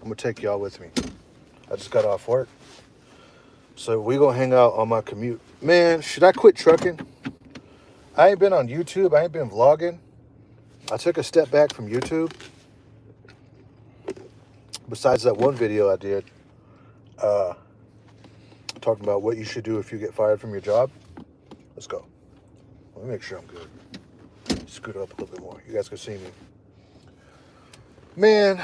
I'm gonna take y'all with me. I just got off work. So we gonna hang out on my commute. Man, should I quit trucking? I ain't been on YouTube. I ain't been vlogging. I took a step back from YouTube. Besides that one video I did, uh, talking about what you should do if you get fired from your job. Let's go. Let me make sure I'm good. Scoot up a little bit more. You guys can see me. Man,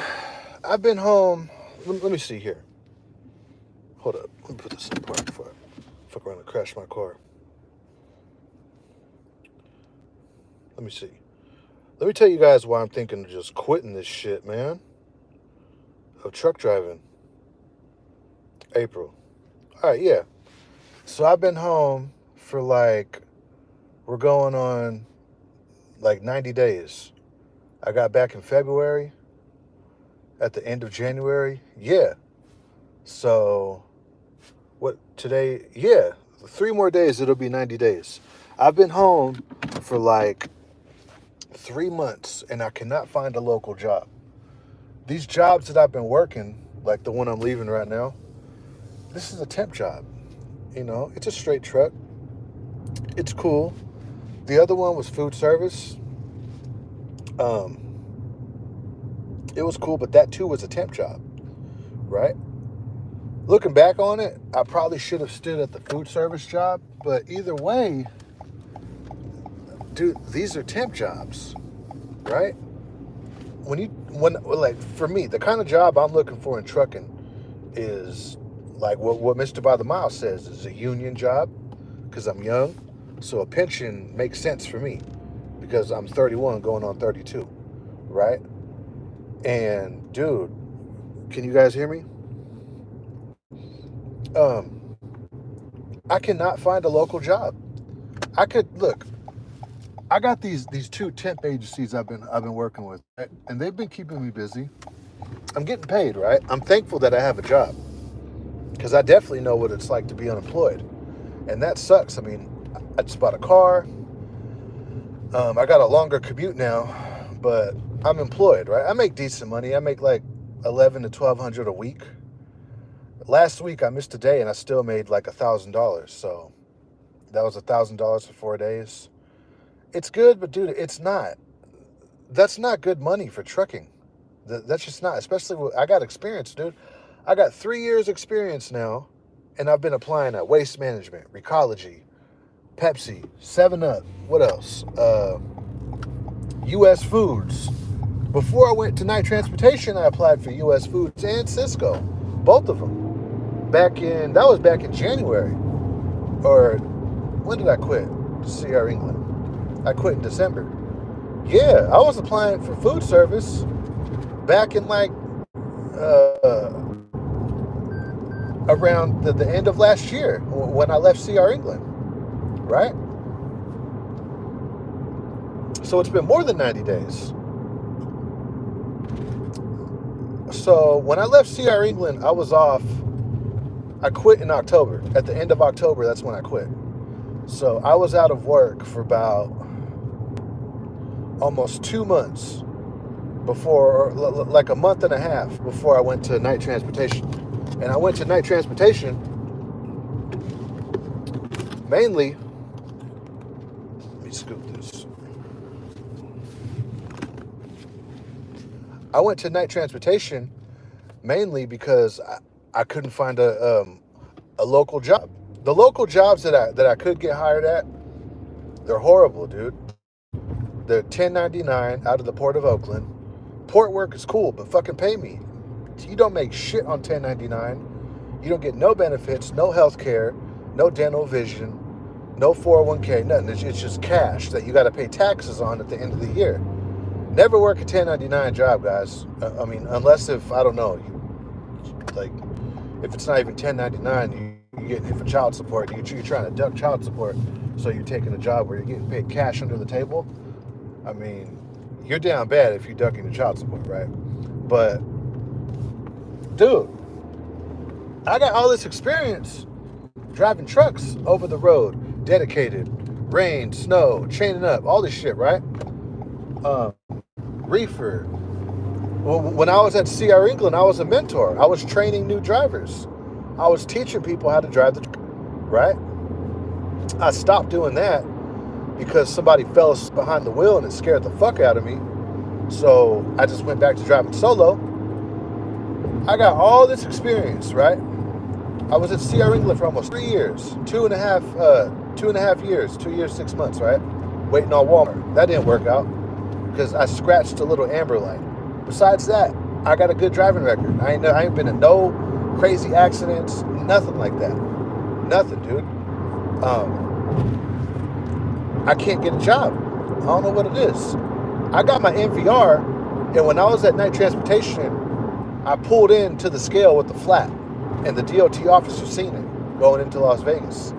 I've been home. Let me see here. Hold up. Let me put this in park before I fuck around and crash my car. Let me see. Let me tell you guys why I'm thinking of just quitting this shit, man. Of truck driving. April. All right, yeah. So I've been home for we're going on 90 days. I got back in February. At the end of January. Yeah. So, what today? Yeah. 3 more days, it'll be 90 days. I've been home for 3 months and I cannot find a local job. These jobs that I've been working, like the one I'm leaving right now, this is a temp job. It's a straight truck. It's cool. The other one was food service. It was cool, but that too was a temp job, right? Looking back on it, I probably should have stood at the food service job, but either way, dude, these are temp jobs, right? For me, the kind of job I'm looking for in trucking is what Mr. By the Mile says is a union job, because I'm young, so a pension makes sense for me because I'm 31 going on 32, right? And dude, can you guys hear me? I cannot find a local job. I got these 2 temp agencies I've been working with, right? And they've been keeping me busy. I'm getting paid, right? I'm thankful that I have a job because I definitely know what it's like to be unemployed, and that sucks. I mean, I just bought a car. I got a longer commute now, but I'm employed, right? I make decent money. I make $1,100 to $1,200 a week. Last week I missed a day and I still made $1,000. So that was $1,000 for 4 days. It's good, but dude, it's not. That's not good money for trucking. That's just not. Especially I got experience, dude. I got 3 years experience now, and I've been applying at Waste Management, Recology, Pepsi, 7-Up. What else? U.S. Foods. Before I went to Night Transportation, I applied for U.S. Foods and Cisco, both of them. That was back in January. Or when did I quit? CR England. I quit in December. Yeah, I was applying for food service back in around the end of last year when I left CR England, right? So it's been more than 90 days. So when I left CR England, I was off. I quit in October. At the end of October, that's when I quit. So I was out of work for about almost 2 months before, a month and a half before I went to Night Transportation. And I went to Night Transportation mainly. Let me scoop this. I went to Night Transportation mainly because I couldn't find a local job. The local jobs that I could get hired at, they're horrible, dude. They're 1099 out of the Port of Oakland. Port work is cool, but fucking pay me. You don't make shit on 1099. You don't get no benefits, no health care, no dental vision, no 401k, nothing. It's just cash that you got to pay taxes on at the end of the year. Never work a 1099 job, guys. I mean, unless if, I don't know, if it's not even 1099, you're getting hit for child support. You're trying to duck child support, so you're taking a job where you're getting paid cash under the table. I mean, you're down bad if you're ducking the child support, right? But, dude, I got all this experience driving trucks over the road, dedicated, rain, snow, chaining up, all this shit, right? Reefer, When I was at CR England, I was a mentor. I was training new drivers. I was teaching people how to drive the truck, right? I stopped doing that because somebody fell behind the wheel and it scared the fuck out of me. So I just went back to driving solo. I got all this experience, right? I was at CR England for almost 3 years, 2.5 years, 2 years, 6 months, right? Waiting on Walmart. That didn't work out because I scratched a little amber light. Besides that, I got a good driving record. I ain't been in no crazy accidents, nothing like that. Nothing, dude. I can't get a job. I don't know what it is. I got my NVR, and when I was at night transportation, I pulled into the scale with the flat, and the DOT officer seen it going into Las Vegas.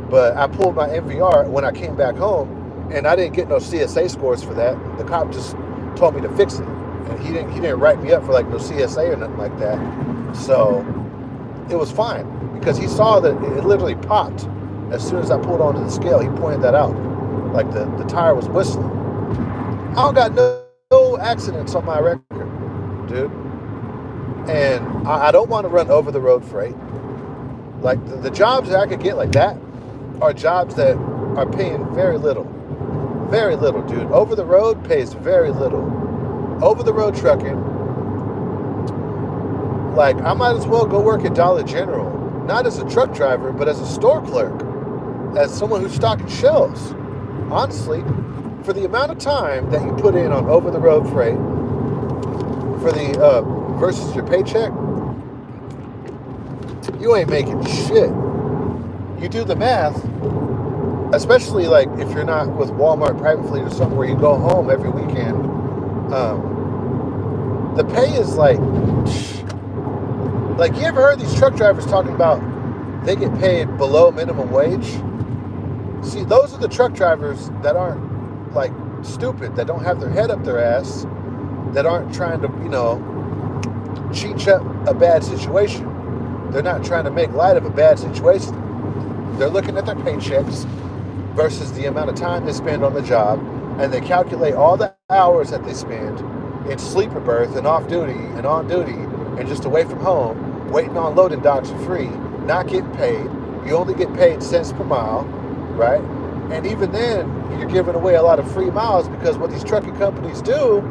But I pulled my NVR when I came back home, and I didn't get no CSA scores for that. The cop just told me to fix it, and he didn't write me up for like no CSA or nothing like that. So it was fine because he saw that it literally popped as soon as I pulled onto the scale. He pointed that out, like the tire was whistling. I don't got no accidents on my record, dude. And I don't want to run over the road freight. Like the jobs that I could get like that are jobs that are paying very little. Very little, dude. Over the road pays very little. Over the road trucking, like I might as well go work at Dollar General, not as a truck driver, but as a store clerk, as someone who's stocking shelves. Honestly, for the amount of time that you put in on over the road freight, for the versus your paycheck, you ain't making shit. You do the math, especially like if you're not with Walmart Private Fleet or something where you go home every weekend. The pay is like you ever heard these truck drivers talking about they get paid below minimum wage? See, those are the truck drivers that aren't like stupid, that don't have their head up their ass, that aren't trying to, cheat up a bad situation. They're not trying to make light of a bad situation. They're looking at their paychecks versus the amount of time they spend on the job, and they calculate all the hours that they spend in sleeper berth and off duty and on duty and just away from home, waiting on loading docks for free, not getting paid. You only get paid cents per mile, right? And even then, you're giving away a lot of free miles because what these trucking companies do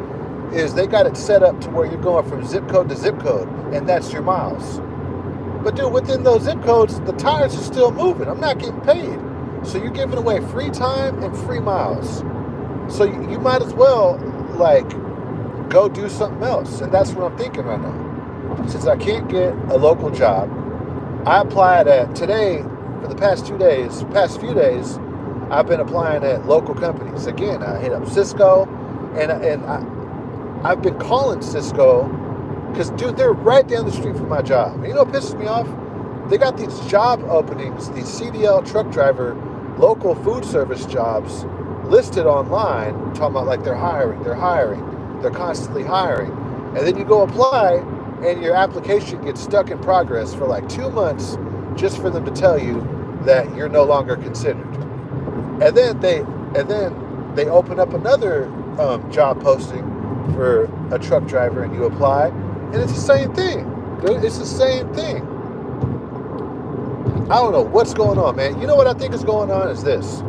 is they got it set up to where you're going from zip code to zip code, and that's your miles. But dude, within those zip codes, the tires are still moving. I'm not getting paid. So you're giving away free time and free miles. So you might as well, like, go do something else. And that's what I'm thinking right now. Since I can't get a local job, I applied at today, for the past few days, I've been applying at local companies. Again, I hit up Cisco, and I've been calling Cisco because, dude, they're right down the street from my job. And you know what pisses me off? They got these job openings, these CDL truck driver, local food service jobs listed online, talking about like they're hiring, they're constantly hiring. And then you go apply, and your application gets stuck in progress for like 2 months just for them to tell you that you're no longer considered. And then they open up another job posting for a truck driver, and you apply, and it's the same thing, dude. It's the same thing. I don't know what's going on, man. You know what I think is going on is this.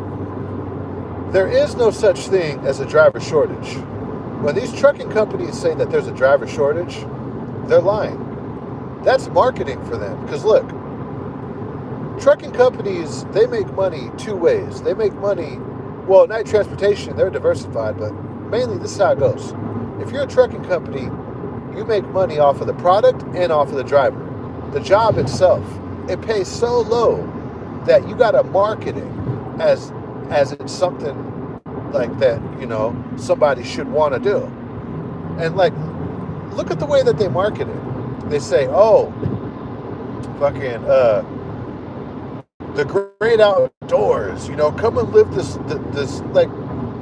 There is no such thing as a driver shortage. When these trucking companies say that there's a driver shortage, they're lying. That's marketing for them. Because look, trucking companies, they make money two ways. They make money, well, night transportation, they're diversified, but mainly this is how it goes. If you're a trucking company, you make money off of the product and off of the driver. The job itself, it pays so low that you got to market it as it's something like that, somebody should want to do. And like, look at the way that they market it. They say, oh, fucking, the great outdoors, come and live this, like,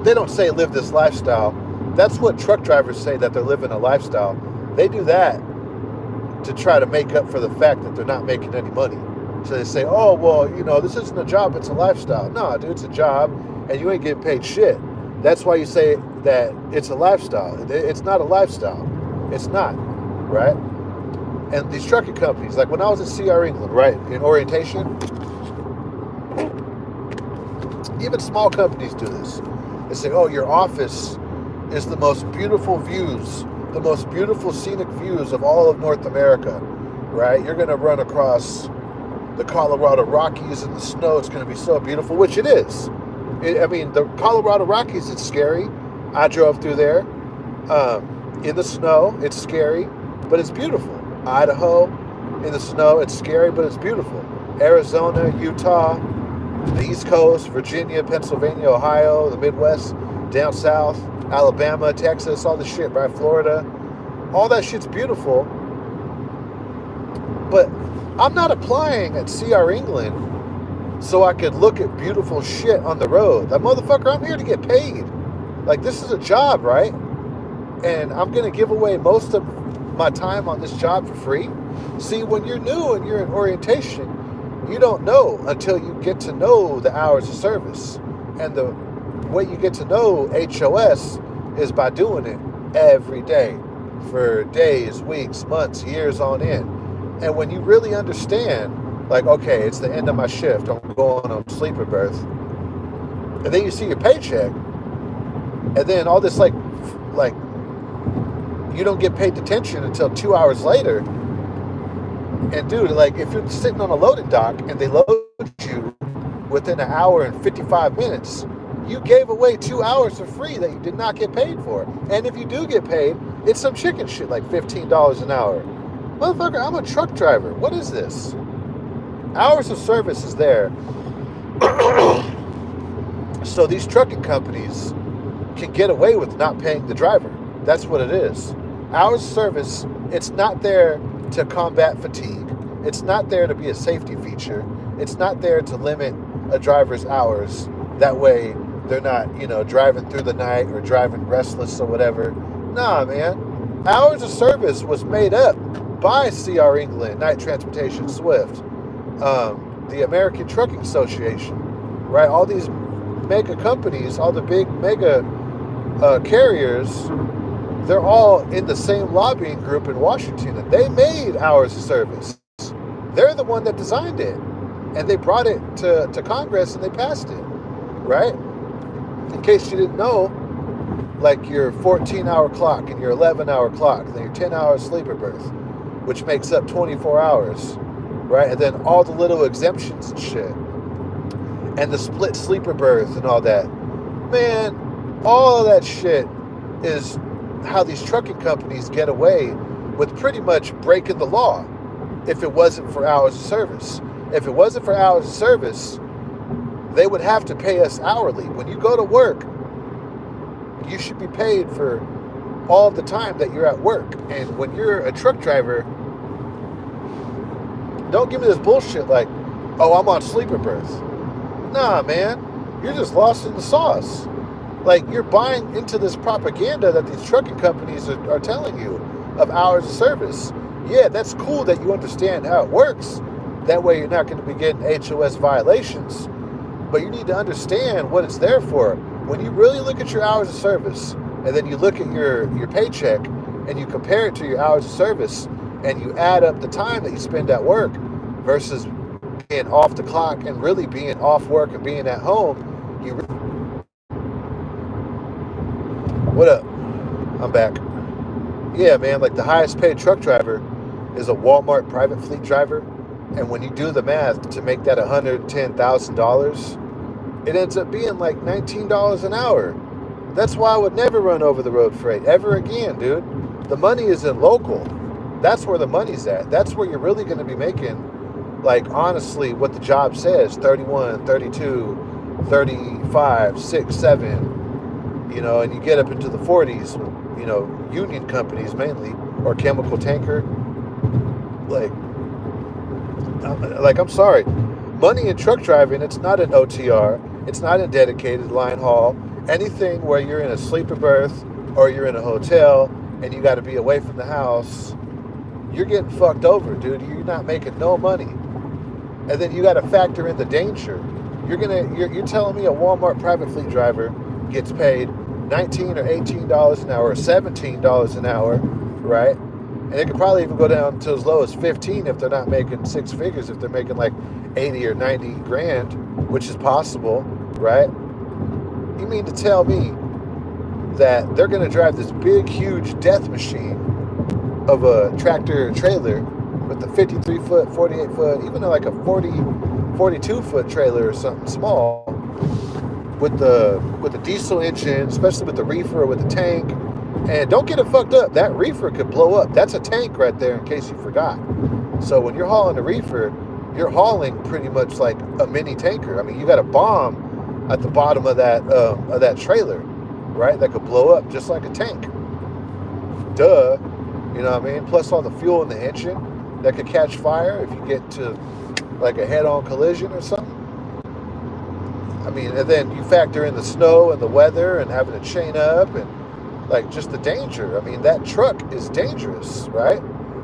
they don't say live this lifestyle. That's what truck drivers say, that they're living a lifestyle. They do that to try to make up for the fact that they're not making any money. So they say, oh, well, this isn't a job, it's a lifestyle. No, dude, it's a job, and you ain't getting paid shit. That's why you say that it's a lifestyle. It's not a lifestyle. It's not, right? And these trucking companies, like when I was at CR England, right, in orientation, even small companies do this. They say, oh, your office is the most beautiful views, the most beautiful scenic views of all of North America, right? You're going to run across the Colorado Rockies in the snow. It's going to be so beautiful, which it is. I mean, the Colorado Rockies, it's scary. I drove through there in the snow. It's scary, but it's beautiful. Idaho, in the snow, it's scary, but it's beautiful. Arizona, Utah, the East Coast, Virginia, Pennsylvania, Ohio, the Midwest, down south, Alabama, Texas, all this shit, right? Florida. All that shit's beautiful. But I'm not applying at CR England so I could look at beautiful shit on the road. That motherfucker, I'm here to get paid. Like, this is a job, right? And I'm going to give away most of my time on this job for free. See, when you're new and you're in orientation, you don't know until you get to know the hours of service. And the way you get to know HOS is by doing it every day for days, weeks, months, years on end. And when you really understand, like, okay, it's the end of my shift, I'm going on sleeper berth, and then you see your paycheck, and then all this like you don't get paid detention until 2 hours later. And dude, like, if you're sitting on a loading dock and they load you within an hour and 55 minutes, you gave away 2 hours for free that you did not get paid for. And if you do get paid, it's some chicken shit like $15 an hour. Motherfucker, I'm a truck driver. What is this? Hours of service is there. So these trucking companies can get away with not paying the driver. That's what it is. Hours of service, it's not there to combat fatigue. It's not there to be a safety feature. It's not there to limit a driver's hours. That way they're not, driving through the night or driving restless or whatever. Nah, man. Hours of service was made up by CR England, Night Transportation, Swift, the American Trucking Association, right? All these mega companies, all the big mega carriers, they're all in the same lobbying group in Washington, and they made hours of service. They're the one that designed it, and they brought it to Congress, and they passed it, right? In case you didn't know, like your 14-hour clock and your 11-hour clock, then your 10-hour sleeper berth, which makes up 24 hours, right? And then all the little exemptions and shit, and the split sleeper berth and all that. Man, all of that shit is how these trucking companies get away with pretty much breaking the law if it wasn't for hours of service. If it wasn't for hours of service, they would have to pay us hourly. When you go to work, you should be paid for all the time that you're at work. And when you're a truck driver, don't give me this bullshit like, oh, I'm on sleeper berth. Nah, man, you're just lost in the sauce. Like, you're buying into this propaganda that these trucking companies are telling you of hours of service. Yeah, that's cool that you understand how it works. That way you're not going to be getting HOS violations. But you need to understand what it's there for. When you really look at your hours of service, and then you look at your paycheck, and you compare it to your hours of service, and you add up the time that you spend at work versus being off the clock and really being off work and being at home, What up? I'm back. Yeah, man, like the highest paid truck driver is a Walmart private fleet driver. And when you do the math to make that $110,000, it ends up being like $19 an hour. That's why I would never run over the road freight ever again, dude. The money is in local. That's where the money's at. That's where you're really going to be making, like, honestly, what the job says, 31, 32, 35, 6, 7, and you get up into the 40s, union companies mainly, or chemical tanker. Like, I'm sorry. Money in truck driving, it's not an OTR. It's not a dedicated line haul. Anything where you're in a sleeper berth or you're in a hotel and you got to be away from the house, you're getting fucked over, dude. You're not making no money. And then you got to factor in the danger. You're telling me a Walmart private fleet driver gets paid $19 or $18 an hour or $17 an hour right? And it could probably even go down to as low as 15 if they're not making six figures, if they're making like 80 or 90 grand, which is possible, right? You mean to tell me that they're going to drive this big, huge death machine of a tractor trailer with the 53 foot, 48 foot, even like a 42 foot trailer or something small with the diesel engine, especially with the reefer or with the tank. And don't get it fucked up. That reefer could blow up. That's a tank right there, in case you forgot. So when you're hauling a reefer, you're hauling pretty much like a mini tanker. I mean, you got a bomb at the bottom of that trailer, right? That could blow up just like a tank. Duh. You know what I mean? Plus all the fuel in the engine that could catch fire if you get to like a head-on collision or something. I mean, and then you factor in the snow and the weather and having to chain up and like just the danger. I mean, that truck is dangerous, right?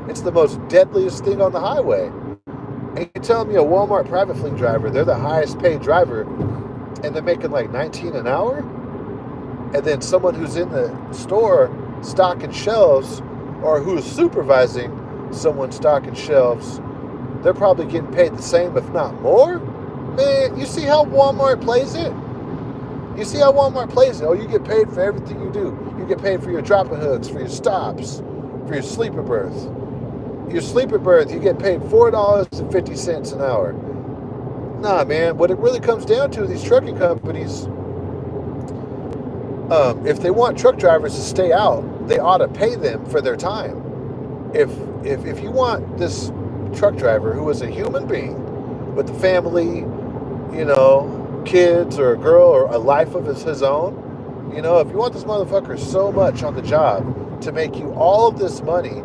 It's the most deadliest thing on the highway. And you tell me a Walmart private fleet driver, they're the highest paid driver and they're making like 19 an hour? And then someone who's in the store stocking shelves or who's supervising someone stocking shelves, they're probably getting paid the same, if not more? Man, you see how Walmart plays it? You see how Walmart plays it? Oh, you get paid for everything you do. You get paid for your dropping hooks, for your stops, for your sleeper berth. Your sleeper berth, you get paid $4.50 an hour. Nah, man, what it really comes down to, these trucking companies, if they want truck drivers to stay out, they ought to pay them for their time. If you want this truck driver who is a human being with a family, you know, kids or a girl or a life of his own, you know, if you want this motherfucker so much on the job to make you all of this money,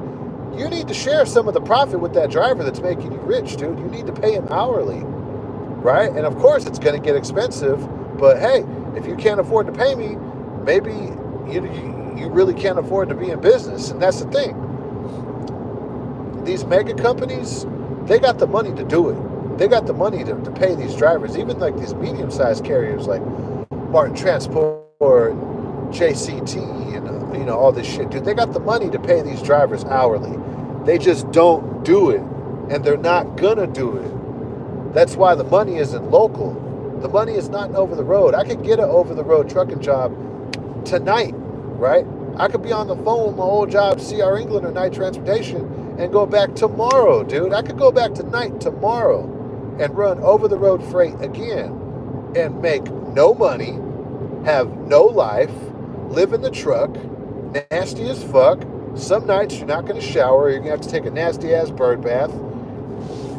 you need to share some of the profit with that driver that's making you rich, dude. You need to pay him hourly, right? And of course it's going to get expensive, but hey, if you can't afford to pay me, maybe you really can't afford to be in business. And that's the thing. These mega companies, they got the money to do it. They got the money to pay these drivers. Even like these medium-sized carriers like Martin Transport, JCT, and you know, all this shit, dude. They got the money to pay these drivers hourly. They just don't do it, and they're not gonna do it. That's why the money isn't local. The money is not over the road. I could get an over-the-road trucking job tonight, right? I could be on the phone with my old job, CR England or Night Transportation, and go back tomorrow, dude. I could go back tonight, tomorrow, and run over-the-road freight again and make no money, have no life, live in the truck, nasty as fuck. Some nights you're not going to shower. You're going to have to take a nasty-ass bird bath.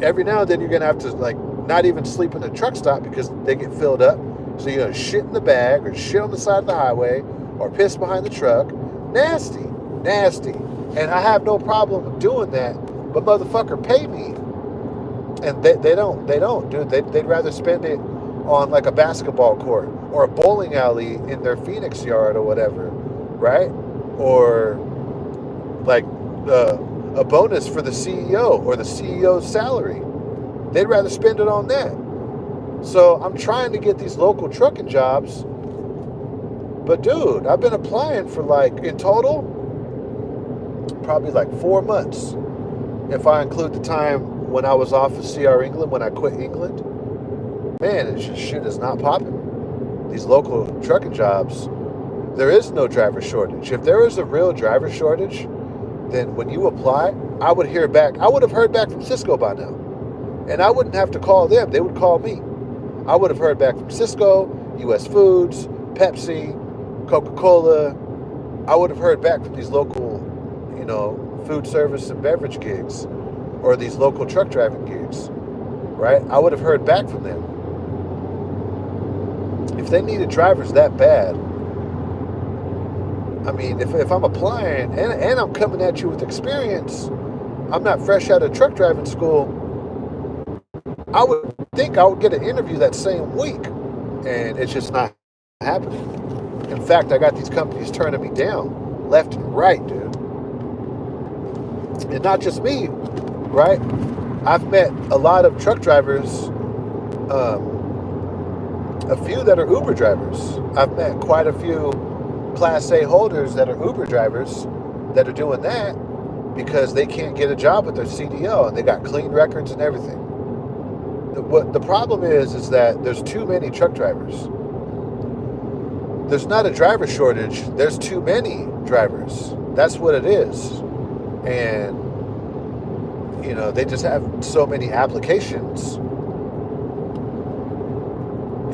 Every now and then you're going to have to, like, not even sleep in the truck stop because they get filled up. So you're going to shit in the bag or shit on the side of the highway or piss behind the truck. Nasty, nasty. And I have no problem doing that, but motherfucker, pay me. And they don't, dude. They'd rather spend it on like a basketball court or a bowling alley in their Phoenix yard or whatever, right? Or like a bonus for the CEO or the CEO's salary. They'd rather spend it on that. So I'm trying to get these local trucking jobs, but dude, I've been applying for like, in total, probably like 4 months. If I include the time when I was off of CR England, when I quit England, man, it's just shit is not popping. These local trucking jobs, there is no driver shortage. If there is a real driver shortage, then when you apply, I would hear back. I would have heard back from Cisco by now. And I wouldn't have to call them. They would call me. I would have heard back from Cisco, US Foods, Pepsi, Coca-Cola. I would have heard back from these local, you know, food service and beverage gigs or these local truck driving gigs, right? I would have heard back from them. If they needed drivers that bad, I mean, if I'm applying and I'm coming at you with experience, I'm not fresh out of truck driving school, I would think I would get an interview that same week, and it's just not happening. In fact, I got these companies turning me down left and right, dude. And not just me, right? I've met a lot of truck drivers, a few that are Uber drivers. I've met quite a few Class A holders that are Uber drivers that are doing that. because they can't get a job with their CDL, and they got clean records and everything. What the problem is that there's too many truck drivers. There's not a driver shortage. There's too many drivers. That's what it is. And, they just have so many applications.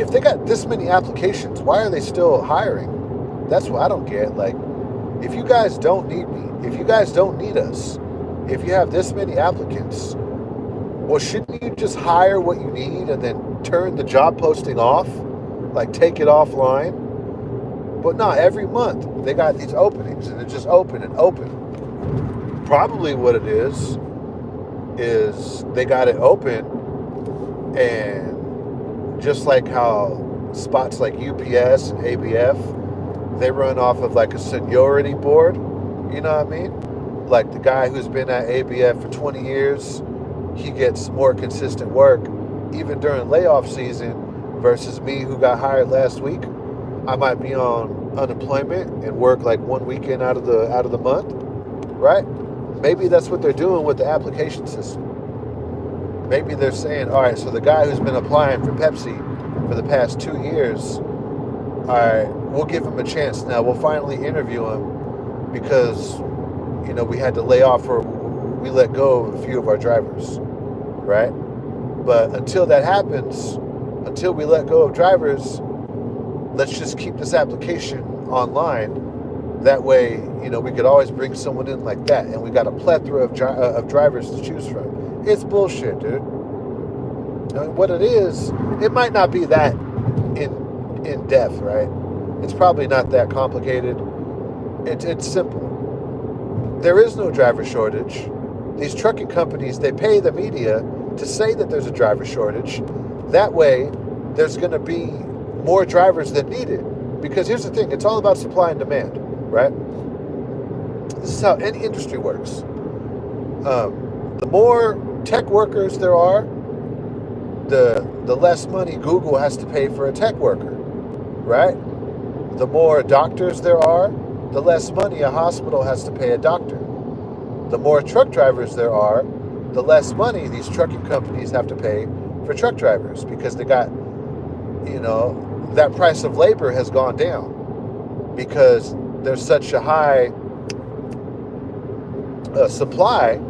If they got this many applications, why are they still hiring? That's what I don't get. Like, if you guys don't need me, if you guys don't need us, if you have this many applicants, well, shouldn't you just hire what you need and then turn the job posting off? Like, take it offline? But no, every month they got these openings, and it's just open and open. Probably what it is they got it open, and just like how spots like UPS and ABF, they run off of like a seniority board, you know what I mean? Like the guy who's been at ABF for 20 years, he gets more consistent work even during layoff season versus me who got hired last week. I might be on unemployment and work like one weekend out of the month, right? Maybe that's what they're doing with the application system. Maybe they're saying, all right, so the guy who's been applying for Pepsi for the past 2 years, all right, we'll give him a chance now. We'll finally interview him because, we had to lay off or we let go of a few of our drivers, right? But until that happens, until we let go of drivers, let's just keep this application online. That way, we could always bring someone in like that, and we got a plethora of drivers to choose from. It's bullshit, dude. What it is, it might not be that in depth, right? It's probably not that complicated. It's simple. There is no driver shortage. These trucking companies, they pay the media to say that there's a driver shortage. That way, there's going to be more drivers than needed. Because here's the thing, it's all about supply and demand, right? This is how any industry works. The more tech workers there are, the less money Google has to pay for a tech worker, right? The more doctors there are, the less money a hospital has to pay a doctor. The more truck drivers there are, the less money these trucking companies have to pay for truck drivers because they got, that price of labor has gone down because there's such a high supply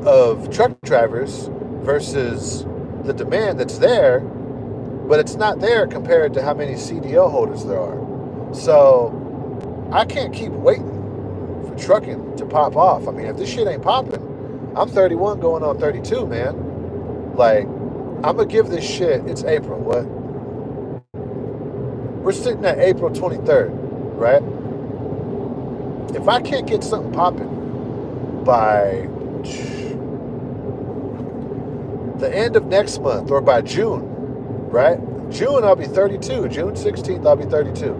of truck drivers versus the demand that's there, but it's not there compared to how many CDL holders there are. So I can't keep waiting for trucking to pop off. I mean, if this shit ain't popping, I'm 31 going on 32, man. Like, I'm going to give this shit, it's April, what? We're sitting at April 23rd, right? If I can't get something popping by the end of next month or by June, right? June, I'll be 32. June 16th, I'll be 32.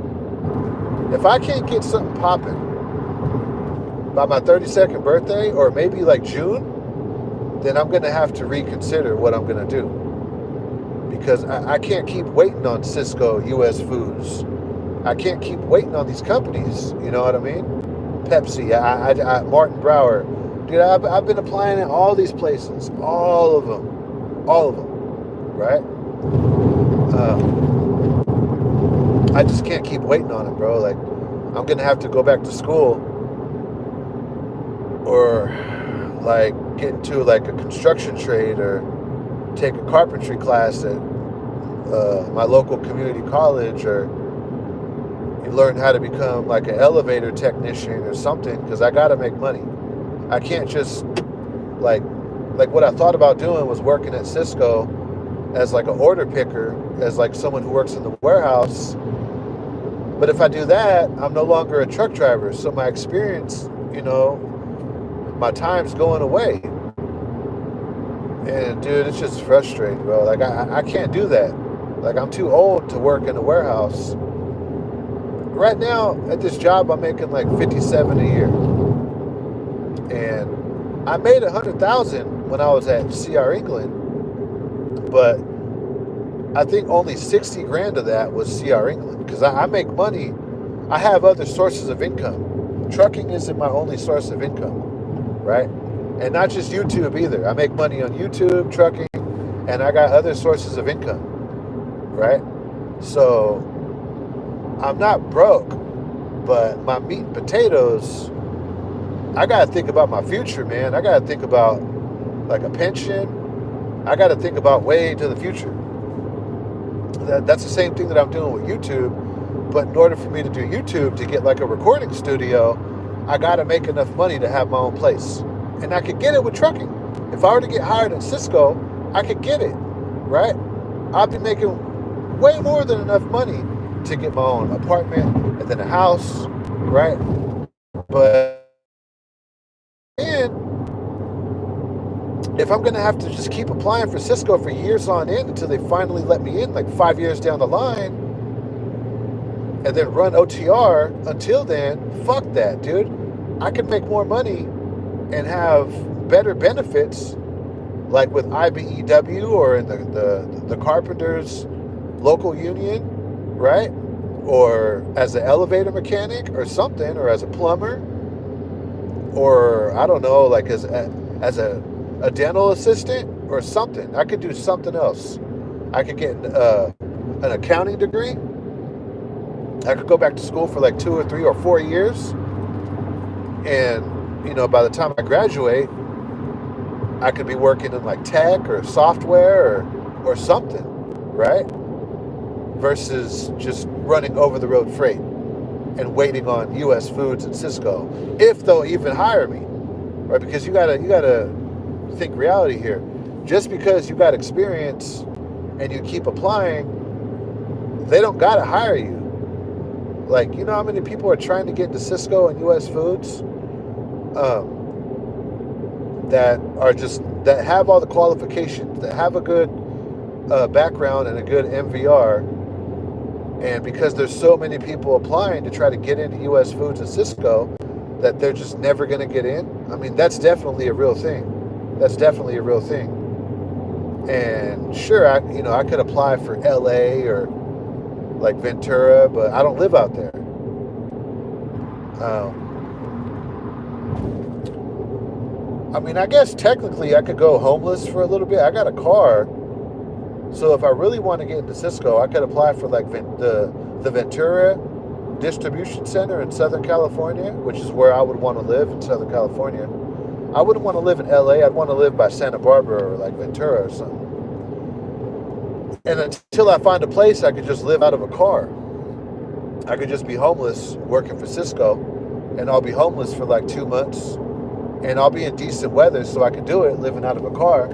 If I can't get something popping by my 32nd birthday or maybe like June, then I'm going to have to reconsider what I'm going to do. Because I can't keep waiting on Cisco, US Foods. I can't keep waiting on these companies. You know what I mean? Pepsi, Martin Brower. Dude, I've been applying at all these places. All of them. Right? I just can't keep waiting on it, bro. Like, I'm going to have to go back to school or like get into like a construction trade or take a carpentry class at my local community college, or you learn how to become like an elevator technician or something, because I got to make money. I can't just like what I thought about doing was working at Cisco as like an order picker, as like someone who works in the warehouse. But if I do that, I'm no longer a truck driver. So my experience, my time's going away. And dude, it's just frustrating, bro. Like I can't do that. Like, I'm too old to work in a warehouse. Right now, at this job, I'm making like $57,000 a year. And I made $100,000 when I was at CR England, but I think only $60,000 of that was CR England, because I make money. I have other sources of income. Trucking isn't my only source of income, right? And not just YouTube either. I make money on YouTube, trucking, and I got other sources of income, right? So I'm not broke, but my meat and potatoes, I got to think about my future, man. I got to think about like a pension. I got to think about way into the future. That's the same thing that I'm doing with YouTube. But in order for me to do YouTube, to get like a recording studio, I got to make enough money to have my own place. And I could get it with trucking. If I were to get hired at Cisco, I could get it, right? I'd be making way more than enough money to get my own apartment and then a house, right? But then, if I'm going to have to just keep applying for Cisco for years on end until they finally let me in, like 5 years down the line, and then run OTR until then, fuck that, dude. I could make more money and have better benefits, like with IBEW or in the carpenters local union, right? Or as an elevator mechanic or something, or as a plumber, or I don't know, like as a dental assistant or something. I could do something else. I could get an accounting degree. I could go back to school for like 2 or 3 or 4 years. And, by the time I graduate, I could be working in like tech or software or something, right? Versus just running over the road freight and waiting on US Foods and Cisco, if they'll even hire me, right? Because you gotta think reality here. Just because you got experience and you keep applying, they don't gotta hire you. Like, you know how many people are trying to get into Cisco and US Foods that have all the qualifications, that have a good background and a good MVR, and because there's so many people applying to try to get into US Foods and Cisco, that they're just never going to get in. I mean, that's definitely a real thing. That's definitely a real thing. And sure, I could apply for LA or like Ventura, but I don't live out there. I mean, I guess technically I could go homeless for a little bit. I got a car, so if I really want to get into Cisco, I could apply for like the Ventura distribution center in Southern California, which is where I would want to live, in Southern California. I wouldn't want to live in LA. I'd want to live by Santa Barbara or like Ventura or something. And until I find a place I could just live out of a car, I could just be homeless working for Cisco, and I'll be homeless for like 2 months, and I'll be in decent weather so I can do it living out of a car.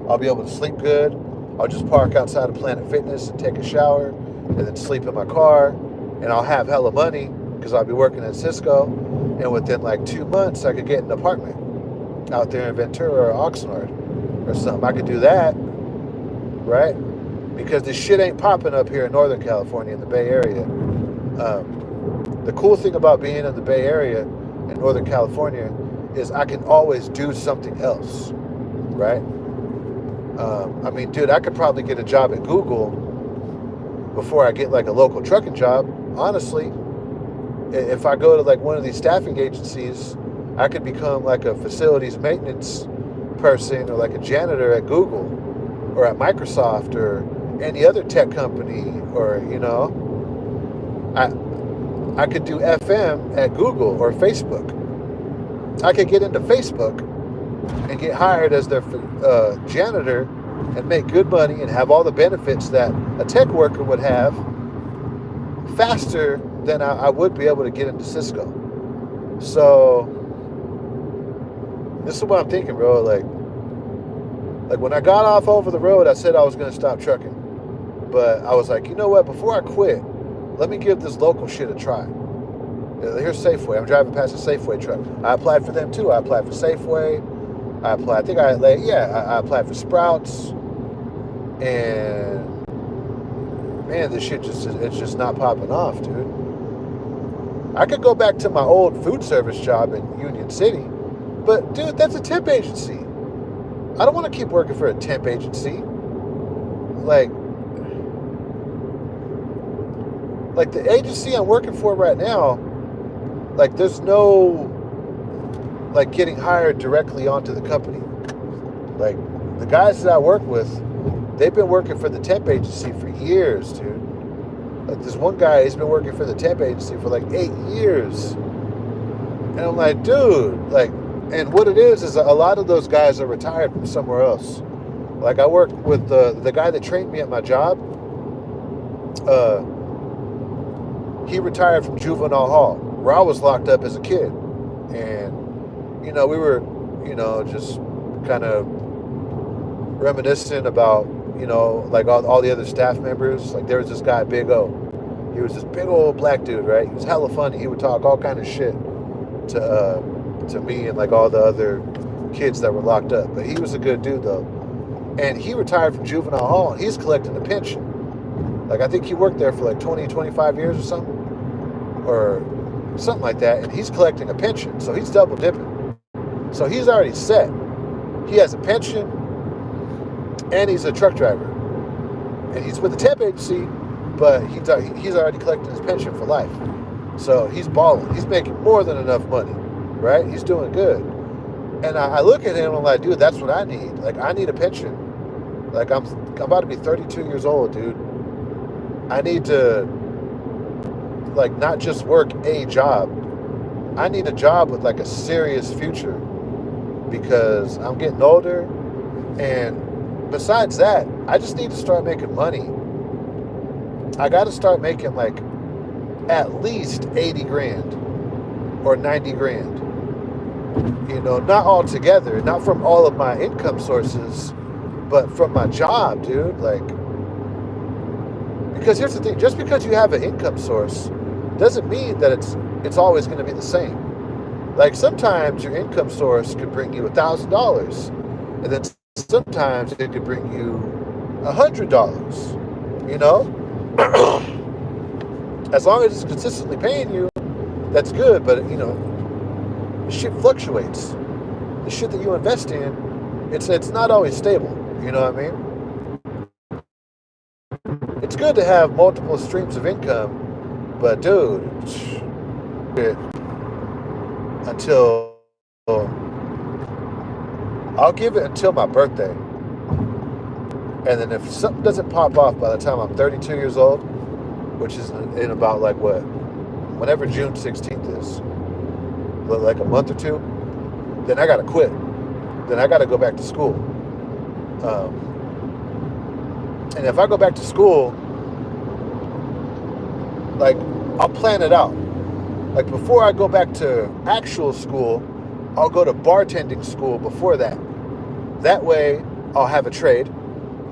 I'll be able to sleep good. I'll just park outside of Planet Fitness and take a shower and then sleep in my car, and I'll have hella money because I'll be working at Cisco, and within like 2 months I could get an apartment out there in Ventura or Oxnard or something. I could do that, right? Because this shit ain't popping up here in Northern California in the Bay Area. The cool thing about being in the Bay Area in Northern California is I can always do something else, right? I mean, dude, I could probably get a job at Google before I get like a local trucking job. Honestly, if I go to like one of these staffing agencies, I could become like a facilities maintenance person or like a janitor at Google or at Microsoft or any other tech company, or I could do FM at Google or Facebook. I could get into Facebook and get hired as their janitor and make good money and have all the benefits that a tech worker would have faster than I would be able to get into Cisco. So this is what I'm thinking, bro. Like when I got off over the road, I said I was going to stop trucking. But I was like, you know what? Before I quit, let me give this local shit a try. Here's Safeway. I'm driving past a Safeway truck. I applied for them too. I applied for Safeway. I applied for Sprouts. And man, this shit it's just not popping off, dude. I could go back to my old food service job in Union City, but dude, that's a temp agency. I don't want to keep working for a temp agency. Like the agency I'm working for right now, like there's no like getting hired directly onto the company. Like the guys that I work with, they've been working for the temp agency for years, dude. Like this one guy, he's been working for the temp agency for like 8 years. And I'm like, dude, like, and what it is a lot of those guys are retired from somewhere else. Like I work with the guy that trained me at my job. He retired from juvenile hall, where I was locked up as a kid. And, we were, just kind of reminiscent about, like all the other staff members. Like there was this guy, Big O. He was this big old black dude, right? He was hella funny. He would talk all kind of shit to me and like all the other kids that were locked up. But he was a good dude though. And he retired from juvenile hall, and he's collecting a pension. Like I think he worked there for like 20, 25 years or something like that. And he's collecting a pension. So he's double dipping. So he's already set. He has a pension, and he's a truck driver. And he's with the temp agency, but he's already collected his pension for life. So he's balling. He's making more than enough money, right? He's doing good. And I look at him and I'm like, dude, that's what I need. Like, I need a pension. Like, I'm about to be 32 years old, dude. I need to, like, not just work a job. I need a job with, like, a serious future because I'm getting older. And besides that, I just need to start making money. I got to start making, like, at least 80 grand or 90 grand. Not all together, not from all of my income sources, but from my job, dude. Like, because here's the thing, just because you have an income source doesn't mean that it's always going to be the same. Like sometimes your income source could bring you $1,000, and then sometimes it could bring you $100, as long as it's consistently paying you, that's good. But shit fluctuates. The shit that you invest in, it's not always stable. You know what I mean? It's good to have multiple streams of income, but dude, until I'll give it until my birthday. And then if something doesn't pop off by the time I'm 32 years old, which is in about like whenever June 16th is, like a month or two, then I gotta quit. Then I gotta go back to school. And if I go back to school, like I'll plan it out. Like before I go back to actual school, I'll go to bartending school before that. That way I'll have a trade.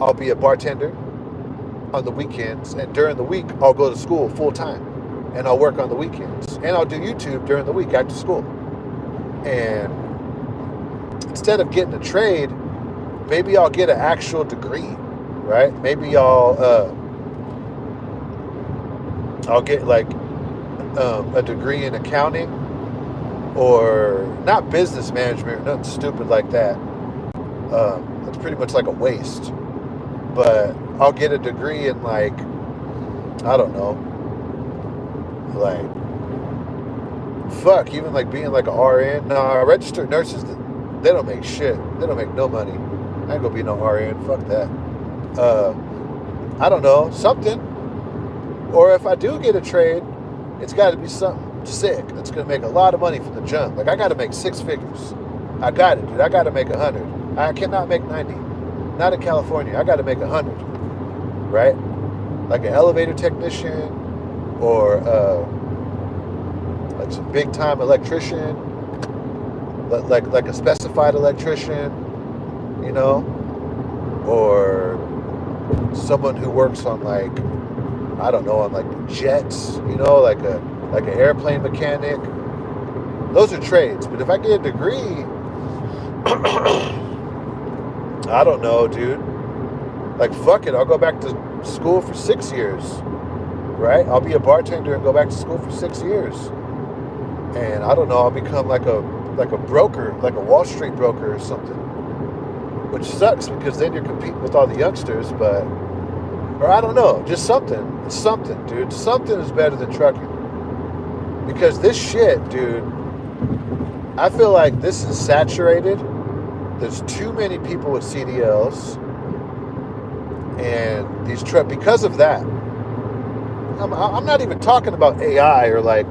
I'll be a bartender on the weekends, and during the week I'll go to school full time and I'll work on the weekends, and I'll do YouTube during the week after school. And instead of getting a trade, maybe I'll get an actual degree, right? Maybe I'll get like a degree in accounting, or not business management or nothing stupid like that. It's pretty much like a waste. But I'll get a degree in like, I don't know, like, even like being like a RN. No, registered nurses, they don't make shit. They don't make no money. I ain't gonna be no RN. Fuck that. I don't know, something. Or if I do get a trade, it's got to be something sick that's gonna make a lot of money from the jump. Like I got to make 6 figures. I got it, dude. I got to make 100. I cannot make 90. Not in California. I got to make 100, right? Like an elevator technician, or like some big time electrician, like a specified electrician, or someone who works on like, I don't know, on like jets, like an airplane mechanic. Those are trades. But if I get a degree, I don't know, dude. Like, fuck it. I'll go back to school for 6 years, right? I'll be a bartender and go back to school for 6 years. And I don't know, I'll become like a broker, like a Wall Street broker or something. Which sucks because then you're competing with all the youngsters, or I don't know, just something. It's something, dude. Something is better than trucking. Because this shit, dude, I feel like this is saturated. There's too many people with CDLs, and these truck because of that. I'm not even talking about AI or like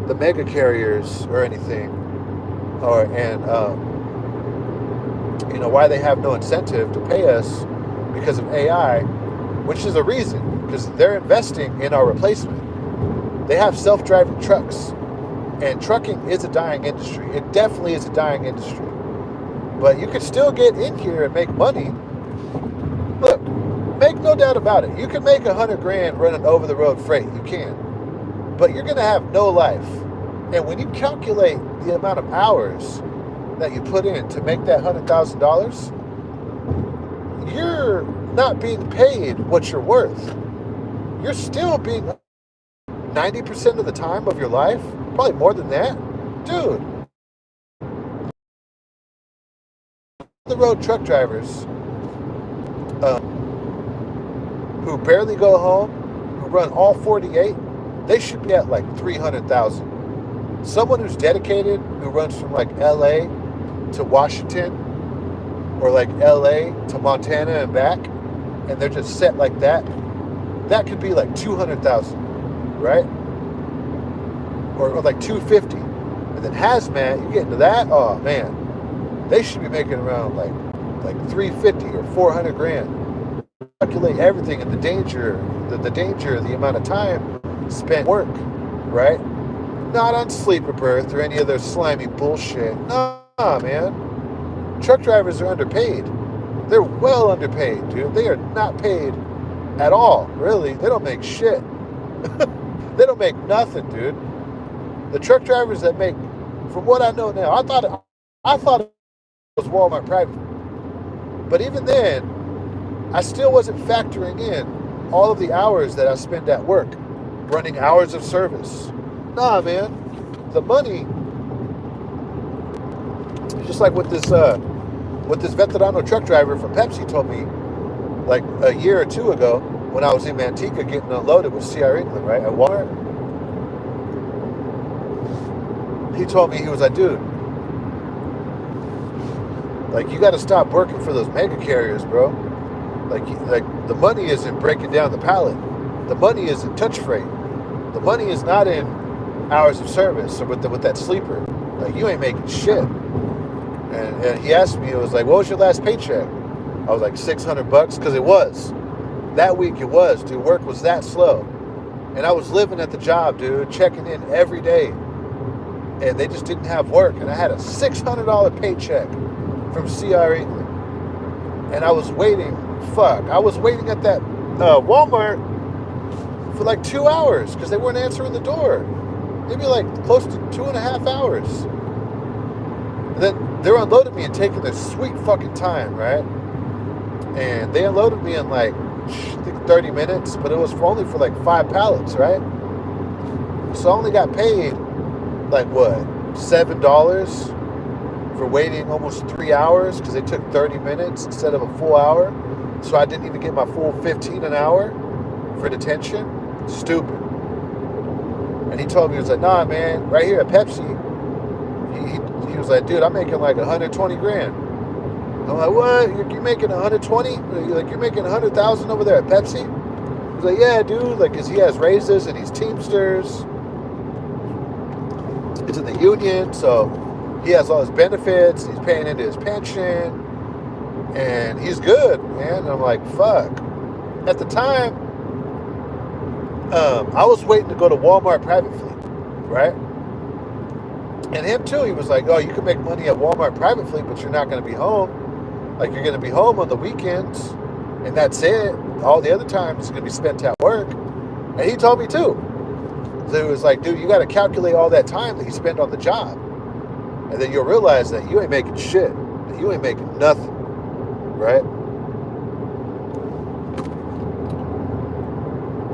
the mega carriers or anything, or and why they have no incentive to pay us because of AI, which is a reason because they're investing in our replacement. They have self-driving trucks, and trucking is a dying industry. It definitely is a dying industry, but you can still get in here and make money. Look, make no doubt about it. You can make $100,000 running over-the-road freight. You can, but you're gonna have no life. And when you calculate the amount of hours that you put in to make that $100,000, you're not being paid what you're worth. You're still being 90% of the time of your life, probably more than that. Dude, the road truck drivers who barely go home, who run all 48, they should be at like 300,000. Someone who's dedicated, who runs from like LA to Washington, or like LA to Montana and back, and they're just set like that, that could be like 200,000, right? Or like 250. And then hazmat, you get into that, oh man, they should be making around like 350 or 400,000. Calculate everything and the danger, the amount of time spent work, right? Not on sleeper berth or any other slimy bullshit. Nah, man. Truck drivers are underpaid. They're well underpaid, dude. They are not paid at all, really. They don't make shit. They don't make nothing, dude. The truck drivers that make, from what I know now, I thought it was Walmart private. But even then, I still wasn't factoring in all of the hours that I spend at work, running hours of service. Nah, man. The money, just like what this veterano truck driver from Pepsi told me like a year or two ago when I was in Manteca getting unloaded with CR England, right, at Walmart. He told me, he was like, dude, like, you got to stop working for those mega carriers, bro. Like the money isn't breaking down the pallet. The money is in touch freight. The money is not in hours of service or with that sleeper. Like, you ain't making shit. And he asked me, it was like, what was your last paycheck? I was like, $600, because it was. That week it was, dude. Work was that slow. And I was living at the job, dude, checking in every day. And they just didn't have work. And I had a $600 paycheck from CR England. And I was waiting at that Walmart for like 2 hours because they weren't answering the door. Maybe like close to 2.5 hours. And then they're unloading me and taking their sweet fucking time, right? And they unloaded me in like, I think 30 minutes, but it was only for like 5 pallets, right? So I only got paid like what, $7 for waiting almost 3 hours because they took 30 minutes instead of a full hour. So I didn't even get my full 15 an hour for detention. Stupid. And he told me, he was like, nah, man, right here at Pepsi, he was like, dude, I'm making like 120,000. I'm like, what? You're making 120? Like, you're making 100,000 over there at Pepsi? He's like, yeah, dude, like, because he has raises and he's Teamsters. It's in the union, so he has all his benefits. He's paying into his pension, and he's good, man. And I'm like, fuck. At the time, I was waiting to go to Walmart private fleet, right? And him too, he was like, oh, you can make money at Walmart private fleet, but you're not going to be home. Like, you're going to be home on the weekends, and that's it. All the other time is going to be spent at work. And he told me too. So he was like, dude, you got to calculate all that time that you spend on the job. And then you'll realize that you ain't making shit. That you ain't making nothing, right?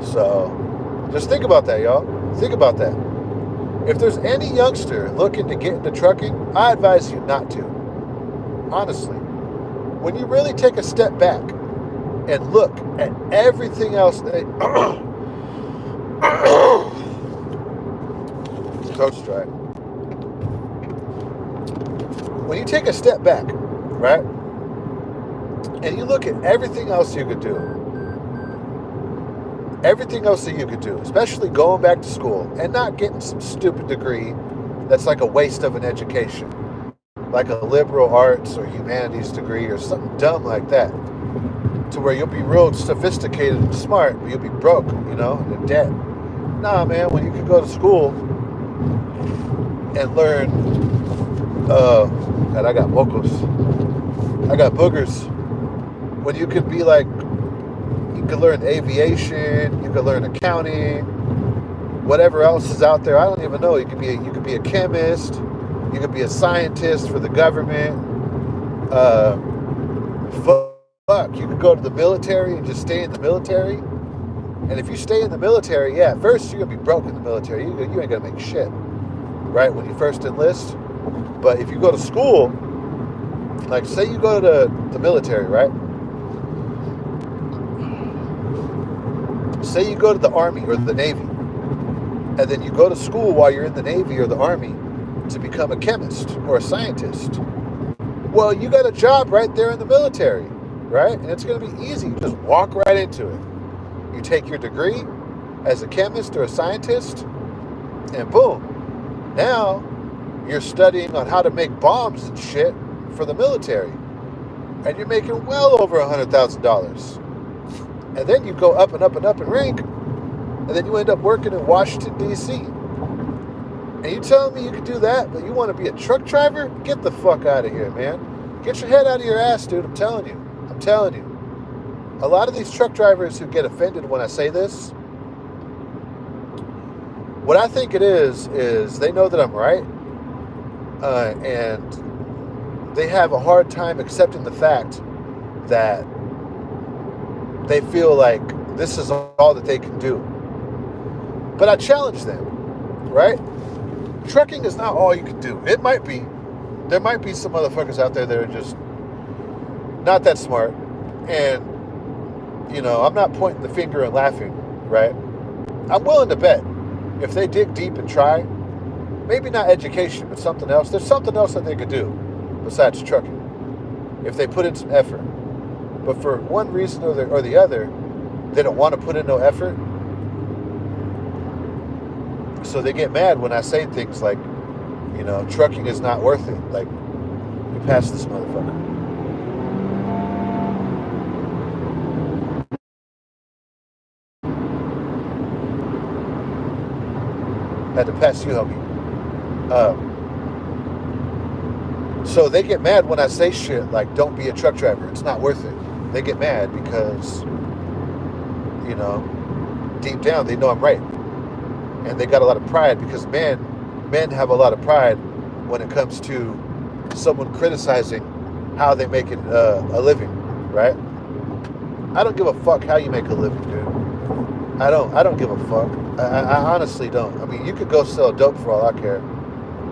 So just think about that, y'all. Think about that. If there's any youngster looking to get into trucking, I advise you not to. Honestly. When you really take a step back and look at everything else that throat strike. when you take a step back, right, and you look at everything else you could do, everything else that you could do, especially going back to school and not getting some stupid degree that's like a waste of an education, like a liberal arts or humanities degree or something dumb like that, to where you'll be real sophisticated and smart, but you'll be broke, and in debt. Nah, man, when you can go to school and learn, God, I got mocos, I got boogers. When you could be like, you could learn aviation, you could learn accounting, whatever else is out there. I don't even know. You could be a chemist, you could be a scientist for the government. Fuck, you could go to the military and just stay in the military. And if you stay in the military, yeah, at first you're gonna be broke in the military. You ain't gonna make shit, right, when you first enlist. But if you go to school, like say you go to the military, right? Say you go to the Army or the Navy, and then you go to school while you're in the Navy or the Army to become a chemist or a scientist. Well, you got a job right there in the military, right? And it's going to be easy. You just walk right into it. You take your degree as a chemist or a scientist, and boom. Now you're studying on how to make bombs and shit for the military. And you're making well over $100,000. And then you go up and up and up in rank, and then you end up working in Washington, D.C. And you telling me you can do that, but you want to be a truck driver? Get the fuck out of here, man. Get your head out of your ass, dude. I'm telling you. A lot of these truck drivers who get offended when I say this, what I think it is they know that I'm right, and they have a hard time accepting the fact that they feel like this is all that they can do. But I challenge them, right? Trucking is not all you can do. It might be. There might be some motherfuckers out there that are just not that smart. And, I'm not pointing the finger and laughing, right? I'm willing to bet if they dig deep and try, maybe not education, but something else, there's something else that they could do besides trucking if they put in some effort. But for one reason or the other, they don't want to put in no effort. So they get mad when I say things like, trucking is not worth it. Like, we passed this motherfucker. Had to pass you, homie. So they get mad when I say shit like, don't be a truck driver. It's not worth it. They get mad because, deep down they know I'm right. And they got a lot of pride because men have a lot of pride when it comes to someone criticizing how they make it a living, right? I don't give a fuck how you make a living, dude. I don't give a fuck. I honestly don't. I mean, you could go sell dope for all I care,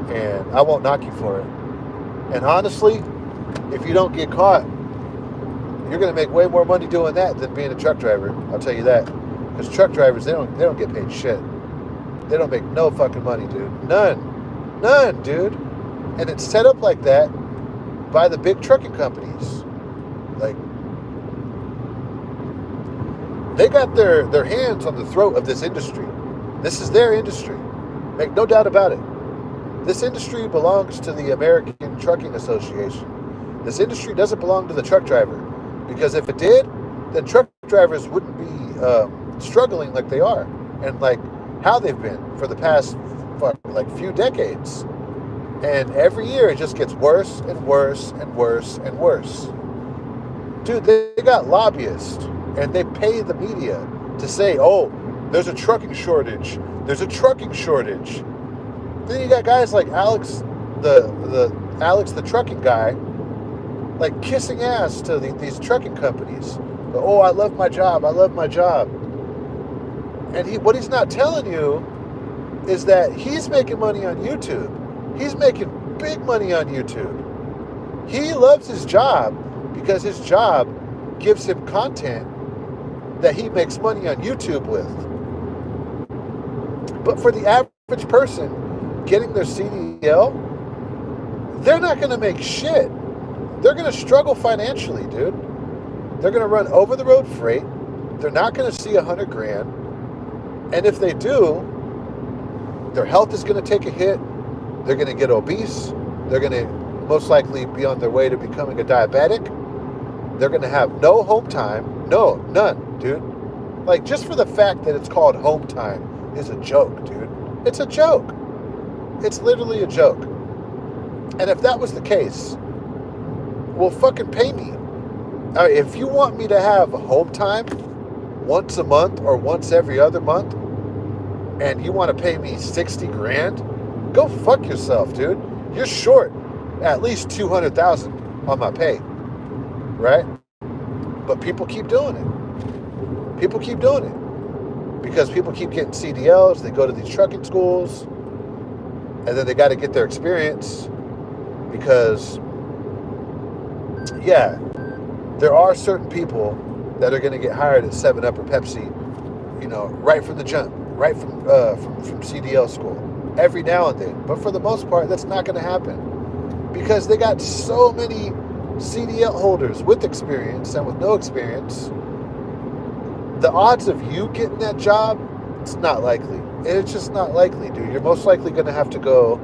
and I won't knock you for it. And honestly, if you don't get caught, you're going to make way more money doing that than being a truck driver. I'll tell you that. Because truck drivers, they don't get paid shit. They don't make no fucking money, dude. None, dude. And it's set up like that by the big trucking companies. Like, they got their hands on the throat of this industry. This is their industry. Make no doubt about it. This industry belongs to the American Trucking Association. This industry doesn't belong to the truck driver. Because if it did, then truck drivers wouldn't be struggling like they are. And like how they've been for the past few decades. And every year it just gets worse and worse and worse and worse. Dude, they got lobbyists and they pay the media to say, oh, there's a trucking shortage. There's a trucking shortage. Then you got guys like Alex, the trucking guy, like kissing ass to these trucking companies. But, oh, I love my job. And what he's not telling you is that he's making money on YouTube. He's making big money on YouTube. He loves his job because his job gives him content that he makes money on YouTube with. But for the average person getting their CDL, they're not going to make shit. They're going to struggle financially, dude. They're going to run over the road freight. They're not going to see $100,000. And if they do, their health is going to take a hit. They're going to get obese. They're going to most likely be on their way to becoming a diabetic. They're going to have no home time. No, none, dude. Like, just for the fact that it's called home time is a joke, dude. It's a joke. It's literally a joke. And if that was the case, well, fucking pay me. If you want me to have home time once a month or once every other month, and you want to pay me $60,000, go fuck yourself, dude. You're short at least $200,000 on my pay, right? But people keep doing it. People keep doing it because people keep getting CDLs. They go to these trucking schools, and then they got to get their experience because, yeah, there are certain people that are going to get hired at 7-Up or Pepsi, you know, right from the jump, right from CDL school, every now and then. But for the most part, that's not going to happen because they got so many CDL holders with experience and with no experience. The odds of you getting that job, it's not likely. It's just not likely, dude. You're most likely going to have to go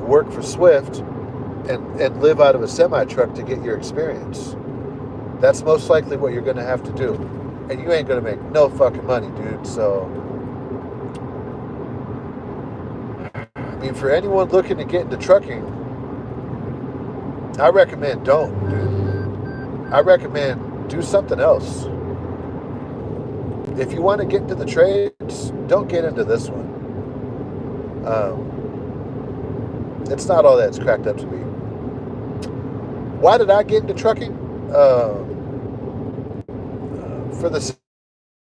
work for Swift and live out of a semi-truck to get your experience. That's most likely what you're going to have to do. And you ain't going to make no fucking money, dude. So, I mean, for anyone looking to get into trucking, I recommend don't, dude. I recommend do something else. If you want to get into the trades, don't get into this one. It's not all that it's cracked up to be. Why did I get into trucking? For the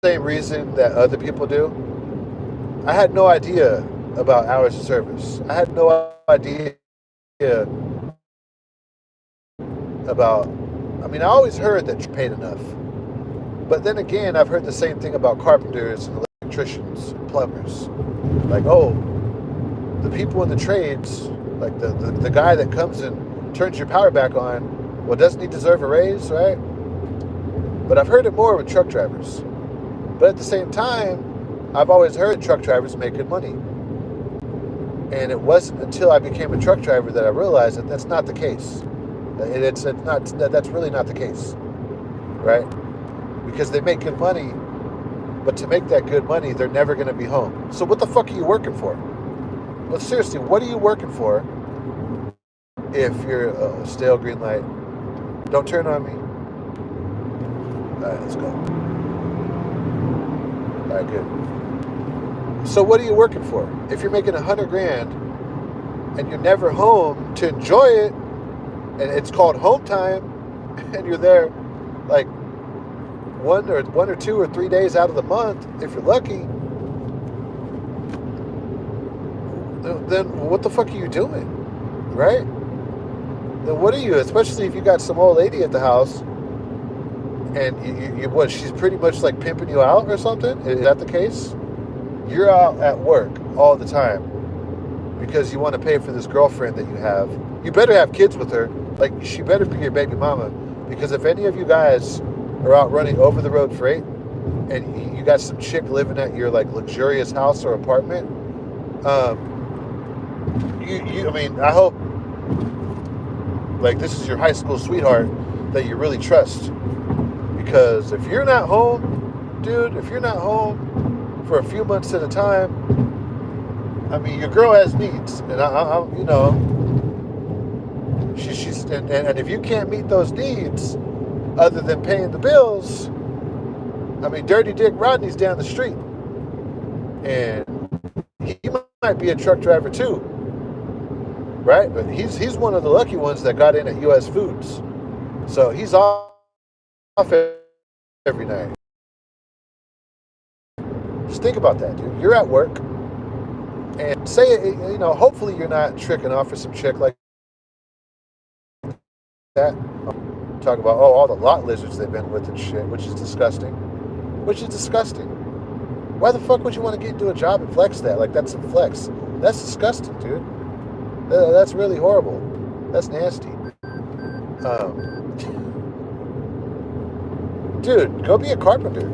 same reason that other people do. I had no idea about hours of service. I had no idea about, I mean, I always heard that you paid enough. But then again, I've heard the same thing about carpenters and electricians, and plumbers. Like, oh, the people in the trades, like the guy that comes and turns your power back on, well, doesn't he deserve a raise, right? But I've heard it more with truck drivers. But at the same time, I've always heard truck drivers make good money. And it wasn't until I became a truck driver that I realized that that's not the case. That's really not the case, right? Because they make good money, but to make that good money, they're never going to be home. So what the fuck are you working for? Well, seriously, what are you working for if you're stale green light? Don't turn on me. All right, let's go. All right, good. So what are you working for? If you're making $100,000 and you're never home to enjoy it, and it's called home time, and you're there like one or 2 or 3 days out of the month, if you're lucky, then what the fuck are you doing, right? Then what are you, especially if you got some old lady at the house, and you what, she's pretty much like pimping you out or something? Is that the case? You're out at work all the time because you want to pay for this girlfriend that you have. You better have kids with her. Like, she better be your baby mama, because if any of you guys are out running over the road freight and you got some chick living at your like luxurious house or apartment, I mean, I hope like this is your high school sweetheart that you really trust, because if you're not home, dude, if you're not home for a few months at a time, I mean, your girl has needs, and I you know, she's and if you can't meet those needs other than paying the bills, I mean, Dirty Dick Rodney's down the street, and he might be a truck driver too, right? But he's one of the lucky ones that got in at U.S. Foods, so he's off every night. Just think about that, dude. You're at work, and say, you know, hopefully you're not tricking off for some chick like that. Talk about, oh, all the lot lizards they've been with and shit, which is disgusting. Why the fuck would you want to get into a job and flex that? Like, that's some flex. That's disgusting, dude. That's really horrible. That's nasty. Um, dude, go be a carpenter.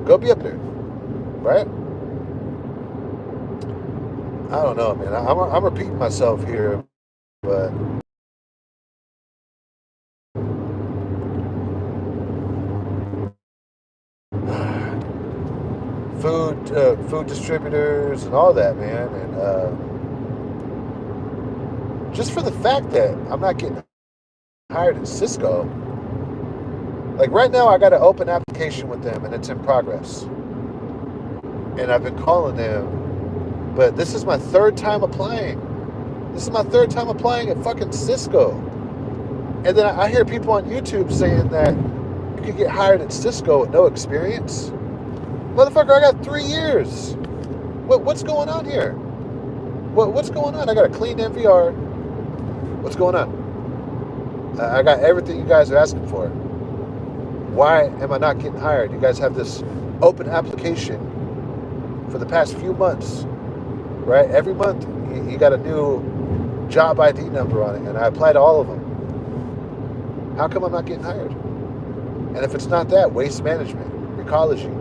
Go be up there, right? I don't know, man. I'm repeating myself here, but food distributors and all that, man, and just for the fact that I'm not getting hired at Cisco. Like right now, I got an open application with them, and it's in progress. And I've been calling them, but this is my third time applying. This is my third time applying at fucking Cisco. And then I hear people on YouTube saying that you could get hired at Cisco with no experience. Motherfucker, I got 3 years. What's going on here? What's going on? I got a clean MVR. What's going on? I got everything you guys are asking for. Why am I not getting hired? You guys have this open application for the past few months, right? Every month you got a new job ID number on it, and I applied to all of them. How come I'm not getting hired? And if it's not that, waste management, ecology.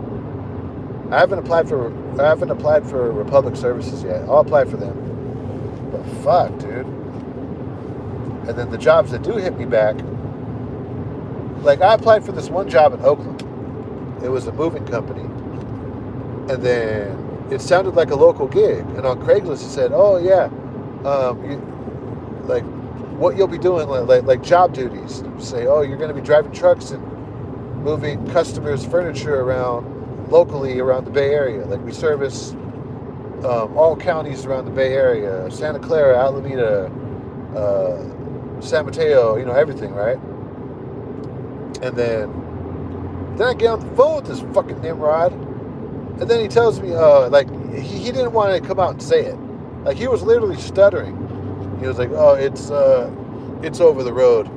I haven't applied for Republic Services yet. I'll apply for them. But fuck, dude. And then the jobs that do hit me back, like I applied for this one job in Oakland. It was a moving company. And then it sounded like a local gig. And on Craigslist it said, oh yeah, like what you'll be doing, like job duties. Say, oh, you're going to be driving trucks and moving customers' furniture around locally around the Bay Area. Like we service all counties around the Bay Area, Santa Clara, Alameda, San Mateo, everything, right? And then I get on the phone with this fucking Nimrod, and then he tells me, like he didn't want to come out and say it. Like he was literally stuttering. He was like, oh, it's over the road.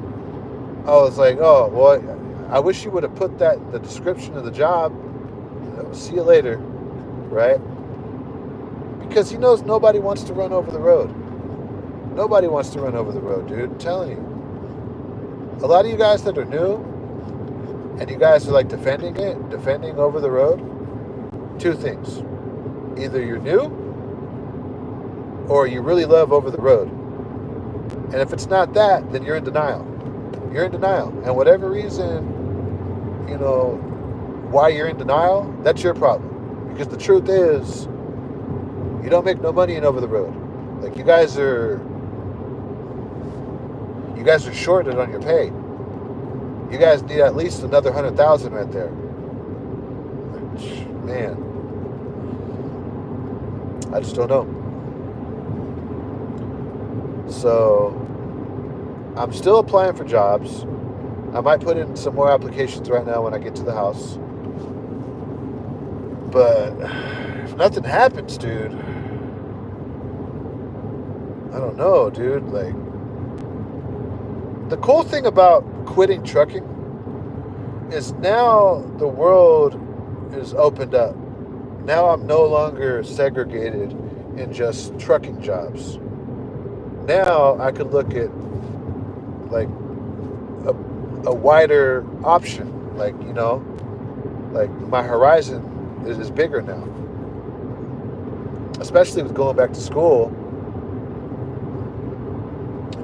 I was like, oh, well, I wish you would have put that in the description of the job. See you later, right? Because he knows nobody wants to run over the road. Nobody wants to run over the road, dude. I'm telling you. A lot of you guys that are new, and you guys are like defending over the road, two things. Either you're new, or you really love over the road. And if it's not that, then you're in denial. You're in denial. And whatever reason, why you're in denial, that's your problem. Because the truth is, you don't make no money in over the road. Like you guys are shorted on your pay. You guys need at least another 100,000 right there. Man, I just don't know. So I'm still applying for jobs. I might put in some more applications right now when I get to the house. But if nothing happens, dude, I don't know, dude. Like, the cool thing about quitting trucking is now the world is opened up. Now I'm no longer segregated in just trucking jobs. Now I could look at like a wider option. Like, like my horizon is bigger now. Especially with going back to school.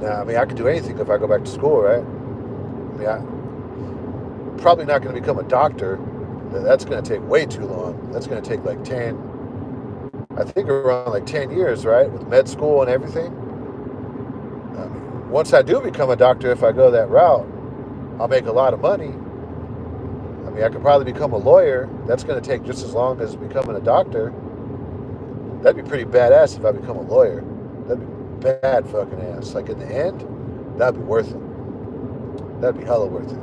Now, I mean, I could do anything if I go back to school, right? I mean, I'm probably not going to become a doctor. That's going to take way too long. That's going to take like 10 years, right? With med school and everything. I mean, once I do become a doctor, if I go that route, I'll make a lot of money. I mean, I could probably become a lawyer. That's going to take just as long as becoming a doctor. That'd be pretty badass if I become a lawyer. That'd be bad fucking ass. Like in the end, that'd be worth it. That'd be hella worth it.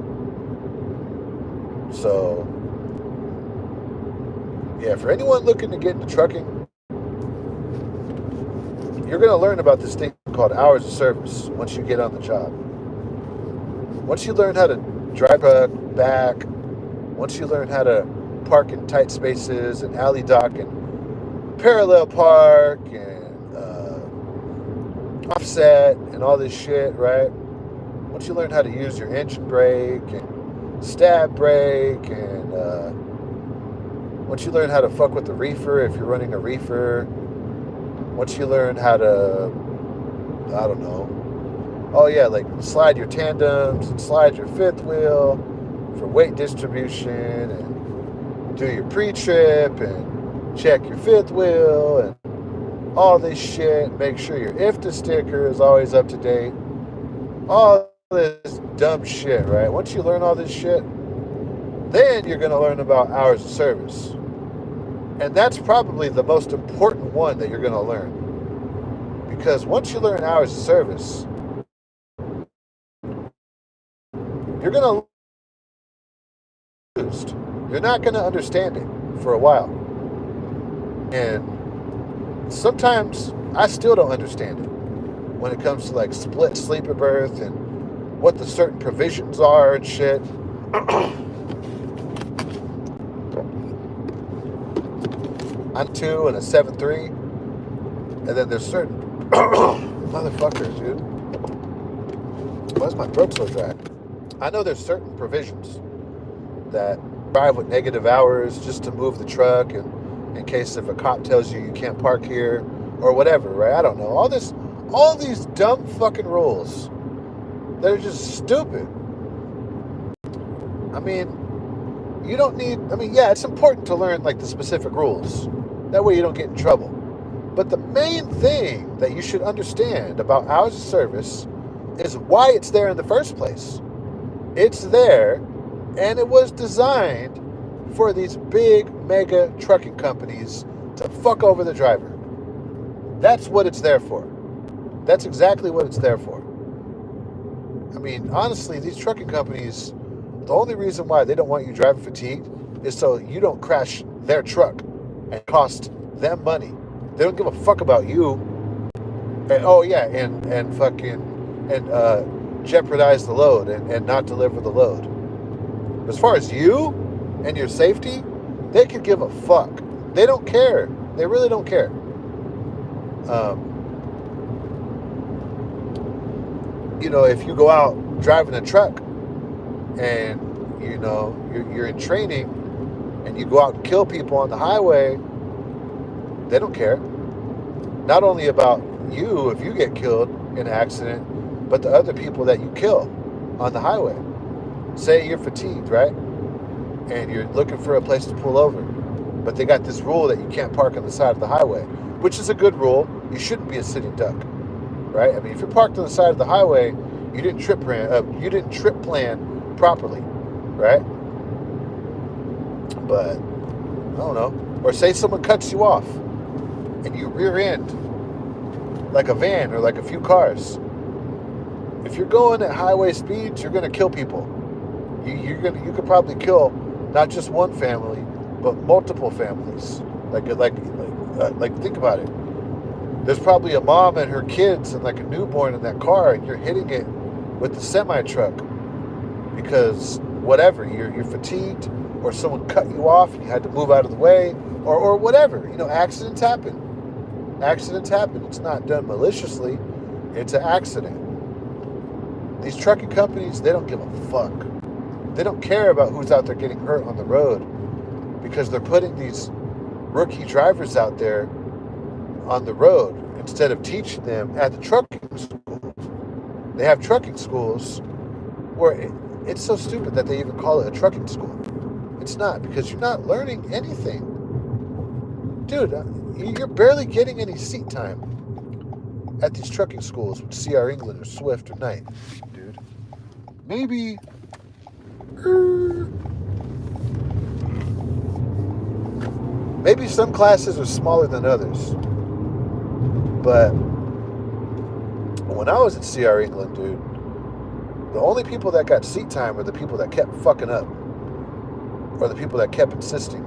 So, yeah, for anyone looking to get into trucking, you're going to learn about this thing called hours of service once you get on the job. Once you learn how to drive back, once you learn how to park in tight spaces and alley dock and parallel park and offset and all this shit, right? Once you learn how to use your engine brake and stab brake, and once you learn how to fuck with the reefer if you're running a reefer, once you learn how to, I don't know, oh yeah, like slide your tandems and slide your fifth wheel for weight distribution, and do your pre-trip and check your fifth wheel and all this shit. Make sure your IFTA sticker is always up to date. All this dumb shit, right? Once you learn all this shit, then you're going to learn about hours of service. And that's probably the most important one that you're going to learn. Because once you learn hours of service, you're going to lose. You're not going to understand it for a while. And sometimes I still don't understand it when it comes to like split sleeper berth and what the certain provisions are and shit. I'm 2 and a 7.3, and then there's certain motherfuckers, dude. Why is my throat so dry? I know there's certain provisions that drive with negative hours just to move the truck, and in case if a cop tells you can't park here or whatever, right? I don't know. All these dumb fucking rules that are just stupid. I mean, you don't need, yeah, it's important to learn like the specific rules. That way you don't get in trouble. But the main thing that you should understand about hours of service is why it's there in the first place. It's there, and it was designed for these big mega trucking companies to fuck over the driver. That's what it's there for. That's exactly what it's there for. I mean, honestly, these trucking companies, the only reason why they don't want you driving fatigued is so you don't crash their truck and cost them money. They don't give a fuck about you. And jeopardize the load and not deliver the load. As far as you and your safety, they could give a fuck. They don't care. They really don't care. If you go out driving a truck and, you're in training and you go out and kill people on the highway, they don't care. Not only about you if you get killed in an accident, but the other people that you kill on the highway. Say you're fatigued, right? And you're looking for a place to pull over, but they got this rule that you can't park on the side of the highway, which is a good rule. You shouldn't be a sitting duck, right? I mean, if you're parked on the side of the highway, you didn't trip plan properly, right? But I don't know. Or say someone cuts you off and you rear end like a van or like a few cars. If you're going at highway speeds, you're going to kill people. You could probably kill not just one family, but multiple families. Like think about it. There's probably a mom and her kids and like a newborn in that car, and you're hitting it with the semi truck because whatever, you're fatigued, or someone cut you off and you had to move out of the way, or whatever. Accidents happen. Accidents happen. It's not done maliciously. It's an accident. These trucking companies, they don't give a fuck. They don't care about who's out there getting hurt on the road because they're putting these rookie drivers out there on the road instead of teaching them at the trucking school. They have trucking schools where it's so stupid that they even call it a trucking school. It's not, because you're not learning anything. Dude, you're barely getting any seat time at these trucking schools with CR England or Swift or Knight, dude. Maybe some classes are smaller than others. But when I was at CR England, dude, the only people that got seat time were the people that kept fucking up, or the people that kept insisting.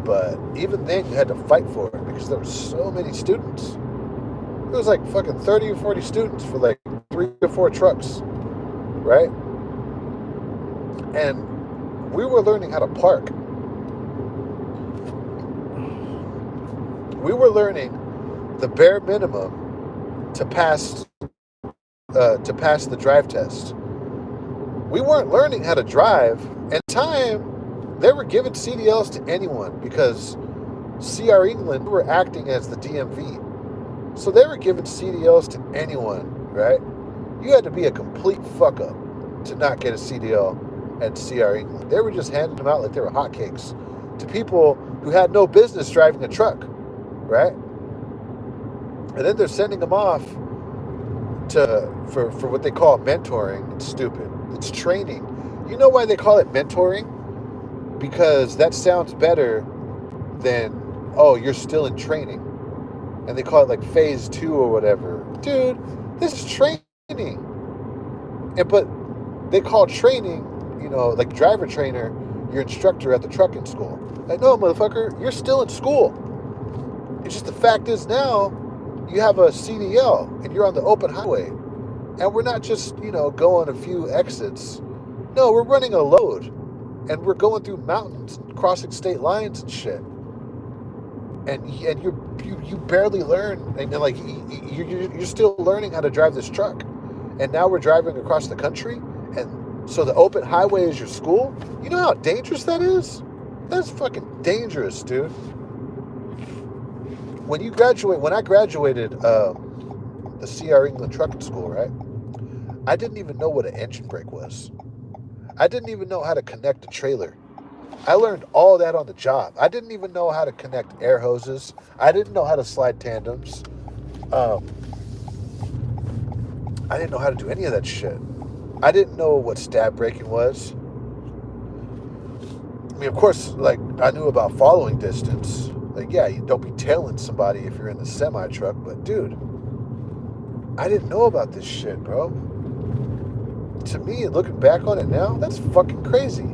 But even then, you had to fight for it because there were so many students. It was like fucking 30 or 40 students for like 3 or 4 trucks, right? And we were learning how to park. We were learning the bare minimum to pass to pass the drive test. We weren't learning how to drive. At the time, they were giving CDLs to anyone because CR England were acting as the DMV. So they were giving CDLs to anyone, right? You had to be a complete fuck up to not get a CDL at CR England. They were just handing them out like they were hotcakes to people who had no business driving a truck, right? And then they're sending them off for what they call mentoring. It's stupid. It's training. You know why they call it mentoring? Because that sounds better than, oh, you're still in training. And they call it like phase 2 or whatever. Dude, this is training. But they call training, like driver trainer, your instructor at the trucking school. Like, no, motherfucker, you're still in school. It's just the fact is now you have a CDL and you're on the open highway. And we're not just, going a few exits. No, we're running a load. And we're going through mountains, crossing state lines and shit. And you barely learn, and like you're still learning how to drive this truck. And now we're driving across the country, and so the open highway is your school. You know how dangerous that is? That's fucking dangerous, dude. When I graduated the CR England trucking school, right? I didn't even know what an engine brake was. I didn't even know how to connect a trailer. I learned all that on the job. I didn't even know how to connect air hoses. I didn't know how to slide tandems. I didn't know how to do any of that shit. I didn't know what stab braking was. I mean, of course, like, I knew about following distance. Like, yeah, you don't be tailing somebody if you're in the semi-truck, but dude, I didn't know about this shit, bro. To me, looking back on it now, that's fucking crazy.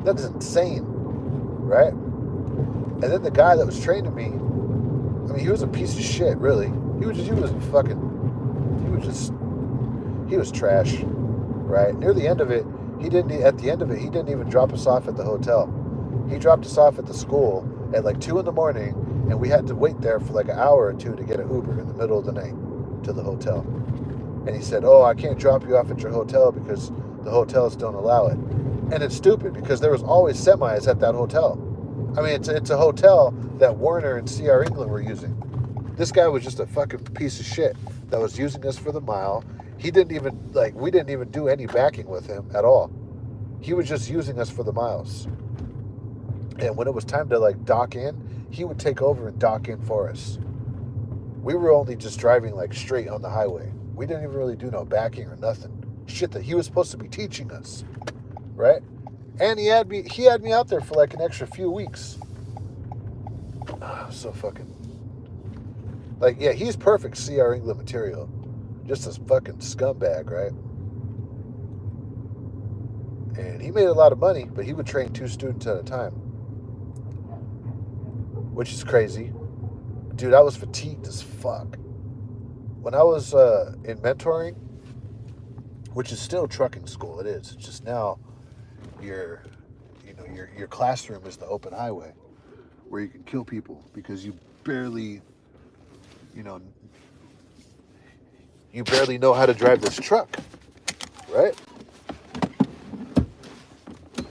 That's insane, right? And then the guy that was training me, I mean, he was a piece of shit, really. He was trash, right? Near the end of it, he didn't even drop us off at the hotel. He dropped us off at the school at like 2 a.m, and we had to wait there for like an hour or two to get an Uber in the middle of the night to the hotel. And he said, oh, I can't drop you off at your hotel because the hotels don't allow it. And it's stupid because there was always semis at that hotel. I mean, it's a hotel that Warner and CR England were using. This guy was just a fucking piece of shit that was using us for the mile. We didn't even do any backing with him at all. He was just using us for the miles. And when it was time to like dock in, he would take over and dock in for us. We were only just driving like straight on the highway. We didn't even really do no backing or nothing. Shit that he was supposed to be teaching us, right? And he had me out there for like an extra few weeks. So fucking, like, yeah, he's perfect CR England material. Just a fucking scumbag, right? And he made a lot of money, but he would train 2 students at a time, which is crazy. Dude, I was fatigued as fuck. When I was in mentoring, which is still trucking school, it is. It's just now your classroom is the open highway where you can kill people because you barely know how to drive this truck, right?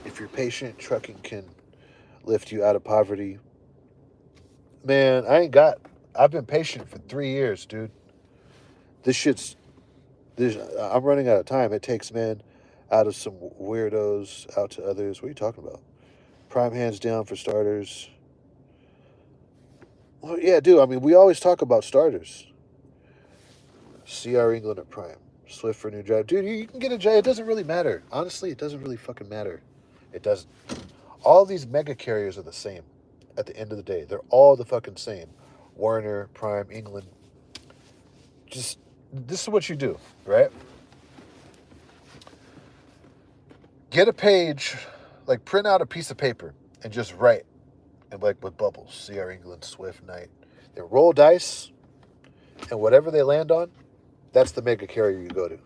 If you're patient, trucking can lift you out of poverty. Man, I've been patient for 3 years, dude. I'm running out of time. It takes men out of some weirdos, out to others. What are you talking about? Prime hands down for starters. Well, yeah, dude. I mean, we always talk about starters. CR England or Prime. Swift for new drive. Dude, you can get a drive. It doesn't really matter. Honestly, it doesn't really fucking matter. It doesn't. All these mega carriers are the same at the end of the day. They're all the fucking same. Warner, Prime, England. Just, this is what you do, right? Get a page, like print out a piece of paper and just write, and like with bubbles, CR England, Swift, Night. They roll dice, and whatever they land on, that's the mega carrier you go to.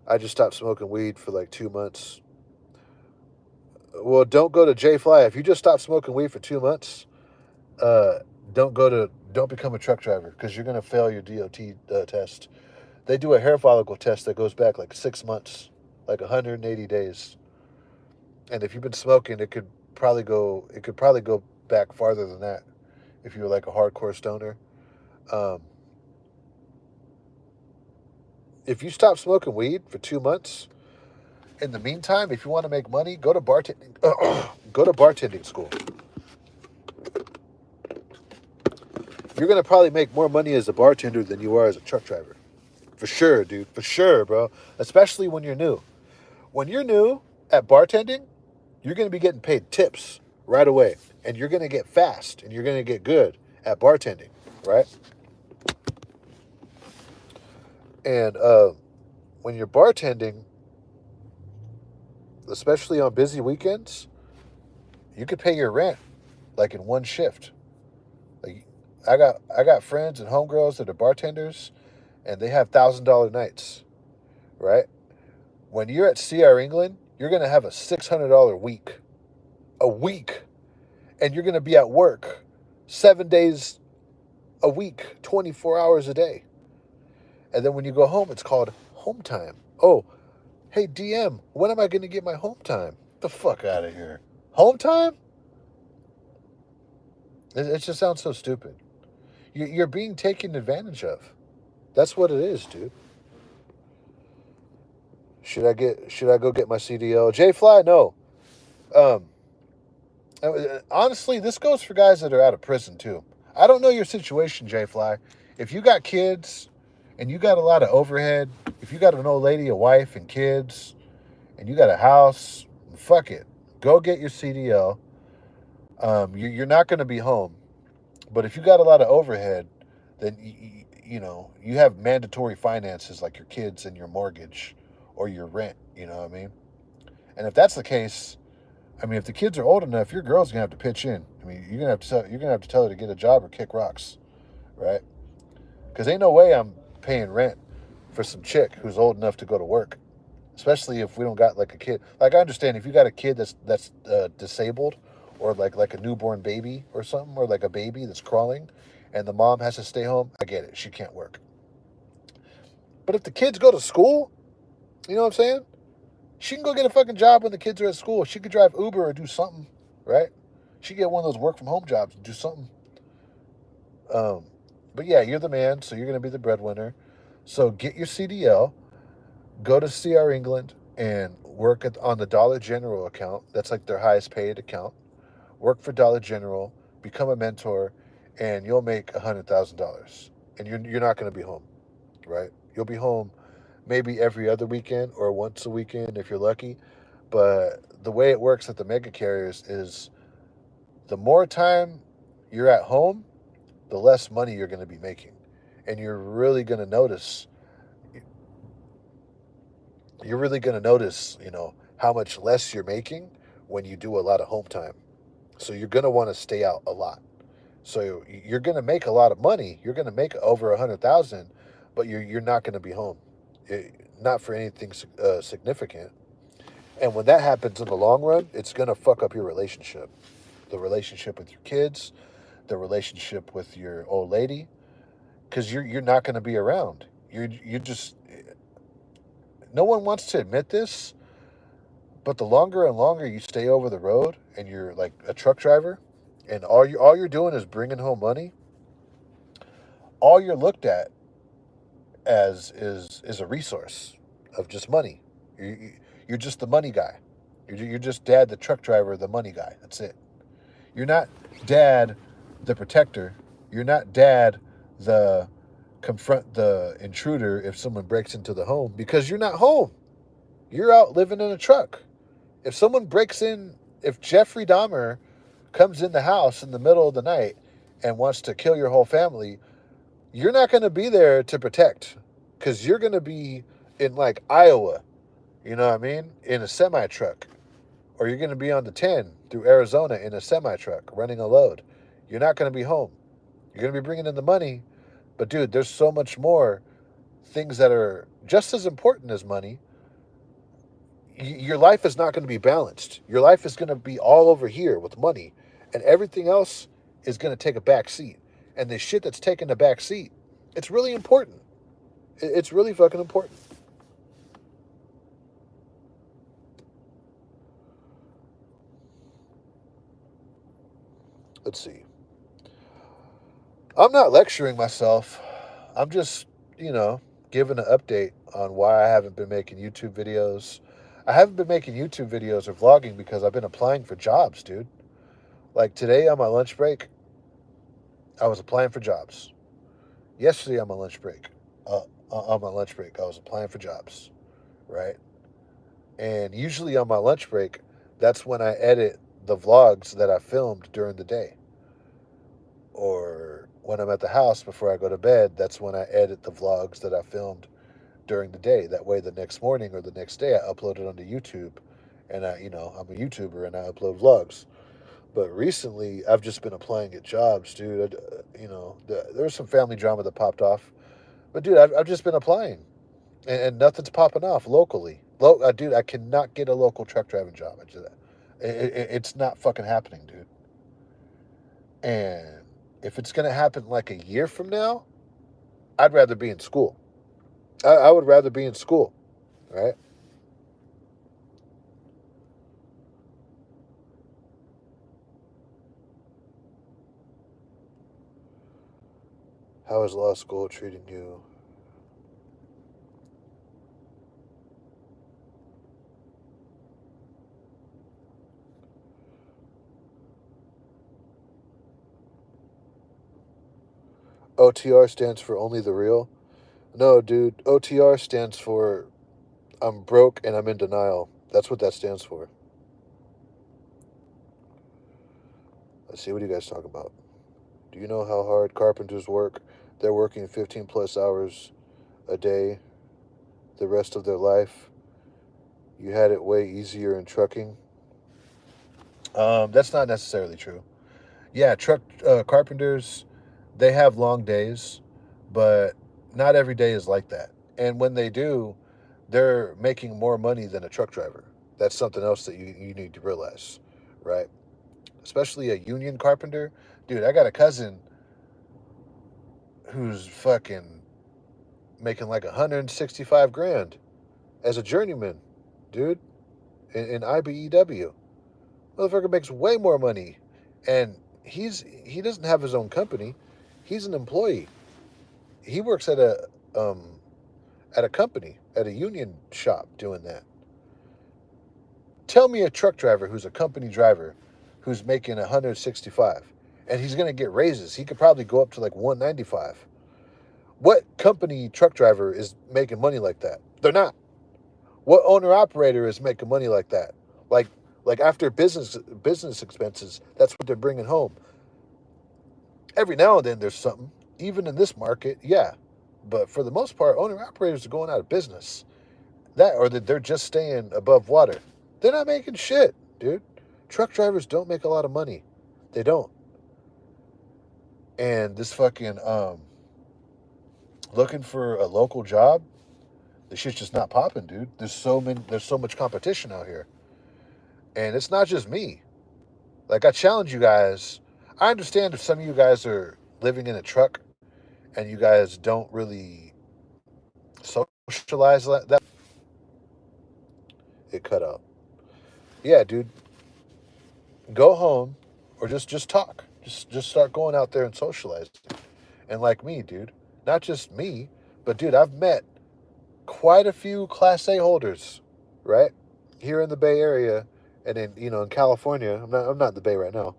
I just stopped smoking weed for like 2 months. Well, don't go to J-Fly. If you just stop smoking weed for 2 months, don't go to don't become a truck driver because you're going to fail your DOT test. They do a hair follicle test that goes back like 6 months, like 180 days. And if you've been smoking, it could probably go back farther than that if you were like a hardcore stoner. Um, if you stop smoking weed for 2 months, in the meantime, if you want to make money, go to bartending. Go to bartending school. You're gonna probably make more money as a bartender than you are as a truck driver. For sure, dude. For sure, bro. Especially when you're new. When you're new at bartending, you're gonna be getting paid tips right away, and you're gonna get fast, and you're gonna get good at bartending, right? And when you're bartending, especially on busy weekends, you could pay your rent like in one shift. Like I got friends and homegirls that are bartenders, and they have $1,000 nights, right? When you're at CR England, you're gonna have a $600 week, a week, and you're gonna be at work 7 days a week, 24 hours a day. And then when you go home, it's called home time. Oh, hey DM, when am I gonna get my home time? The fuck out of here. Home time? It just sounds so stupid. You're being taken advantage of. That's what it is, dude. Should I go get my CDL? J Fly, no. Um, Honestly, this goes for guys that are out of prison too. I don't know your situation, J Fly. If you got kids and you got a lot of overhead, if you got an old lady, a wife, and kids, and you got a house, fuck it. Go get your CDL. You're not going to be home. But if you got a lot of overhead, then you have mandatory finances like your kids and your mortgage or your rent. You know what I mean? And if that's the case, I mean, if the kids are old enough, your girl's gonna have to pitch in. I mean, you're gonna have to tell her to get a job or kick rocks, right? Because ain't no way I'm paying rent for some chick who's old enough to go to work, especially if we don't got like a kid. Like I understand if you got a kid that's disabled or like a newborn baby or something, or like a baby that's crawling, and the mom has to stay home. I get it. She can't work. But if the kids go to school, you know what I'm saying? She can go get a fucking job when the kids are at school. She could drive Uber or do something, right? She could get one of those work from home jobs and do something. Um, but yeah, you're the man, so you're gonna be the breadwinner. So get your CDL, go to CR England, and work on the Dollar General account. That's like their highest paid account. Work for Dollar General, become a mentor, and you'll make $100,000. And you're not gonna be home, right? You'll be home maybe every other weekend or once a weekend if you're lucky. But the way it works at the mega carriers is the more time you're at home, the less money you're going to be making. And you're really going to notice, how much less you're making when you do a lot of home time. So you're going to want to stay out a lot. So you're going to make a lot of money. You're going to make over 100,000, but you're not going to be home. Not for anything significant. And when that happens in the long run, it's going to fuck up your relationship. The relationship with your kids, the relationship with your old lady, because you're not going to be around. You just no one wants to admit this, but the longer and longer you stay over the road and you're like a truck driver, and all you're doing is bringing home money, all you're looked at as is a resource of just money. You're just the money guy. You're just dad, the truck driver, the money guy. That's it. You're not dad, the protector. You're not dad, the confront the intruder if someone breaks into the home, because you're not home. You're out living in a truck. If someone breaks in, if Jeffrey Dahmer comes in the house in the middle of the night and wants to kill your whole family, you're not going to be there to protect, because you're going to be in like Iowa, you know what I mean, in a semi truck, or you're going to be on the 10 through Arizona in a semi truck running a load. You're not going to be home. You're going to be bringing in the money, but dude, there's so much more things that are just as important as money. Your life is not going to be balanced. Your life is going to be all over here with money, and everything else is going to take a back seat. and the shit that's taking the back seat, it's really important. It's really fucking important. Let's see. I'm not lecturing myself. I'm just, you know, giving an update on why I haven't been making YouTube videos. I haven't been making YouTube videos or vlogging because I've been applying for jobs, dude. Like today on my lunch break, I was applying for jobs. Yesterday on my lunch break, I was applying for jobs, right? And usually on my lunch break, that's when I edit the vlogs that I filmed during the day. Or when I'm at the house before I go to bed, that's when I edit the vlogs that I filmed during the day. That way, the next morning or the next day, I upload it onto YouTube. And I'm a YouTuber and I upload vlogs. But recently, I've just been applying at jobs, dude. There was some family drama that popped off. But, dude, I've just been applying. And nothing's popping off locally. Dude, I cannot get a local truck driving job. It's not fucking happening, dude. And if it's going to happen like a year from now, I'd rather be in school. I would rather be in school, right? How is law school treating you? OTR stands for only the real. No, dude. OTR stands for I'm broke and I'm in denial. That's what that stands for. Let's see. What do you guys talk about? Do you know how hard carpenters work? They're working 15 plus hours a day the rest of their life. You had it way easier in trucking. That's not necessarily true. Yeah, truck carpenters, they have long days, but not every day is like that. And when they do, they're making more money than a truck driver. That's something else that you need to realize, right? Especially a union carpenter. Dude, I got a cousin who's fucking making like 165 grand as a journeyman, dude, in IBEW. Motherfucker makes way more money, and he doesn't have his own company. He's an employee. He works um at a company at a union shop doing that. Tell me a truck driver who's a company driver who's making 165 and he's going to get raises. He could probably go up to like 195. What company truck driver is making money like that? They're not. What owner operator is making money like that? Like like after business expenses, that's what they're bringing home. Every now and then there's something, even in this market, yeah. But for the most part, owner operators are going out of business. That or that they're just staying above water. They're not making shit, dude. Truck drivers don't make a lot of money. They don't. And this fucking looking for a local job, the shit's just not popping, dude. There's so much competition out here. And it's not just me. Like I challenge you guys. I understand if some of you guys are living in a truck and you guys don't really socialize that it cut out. Yeah, dude. Go home or just talk. Just start going out there and socializing. And like me, dude, not just me, but dude, I've met quite a few Class A holders, right? Here in the Bay Area and in California. I'm not in the Bay right now,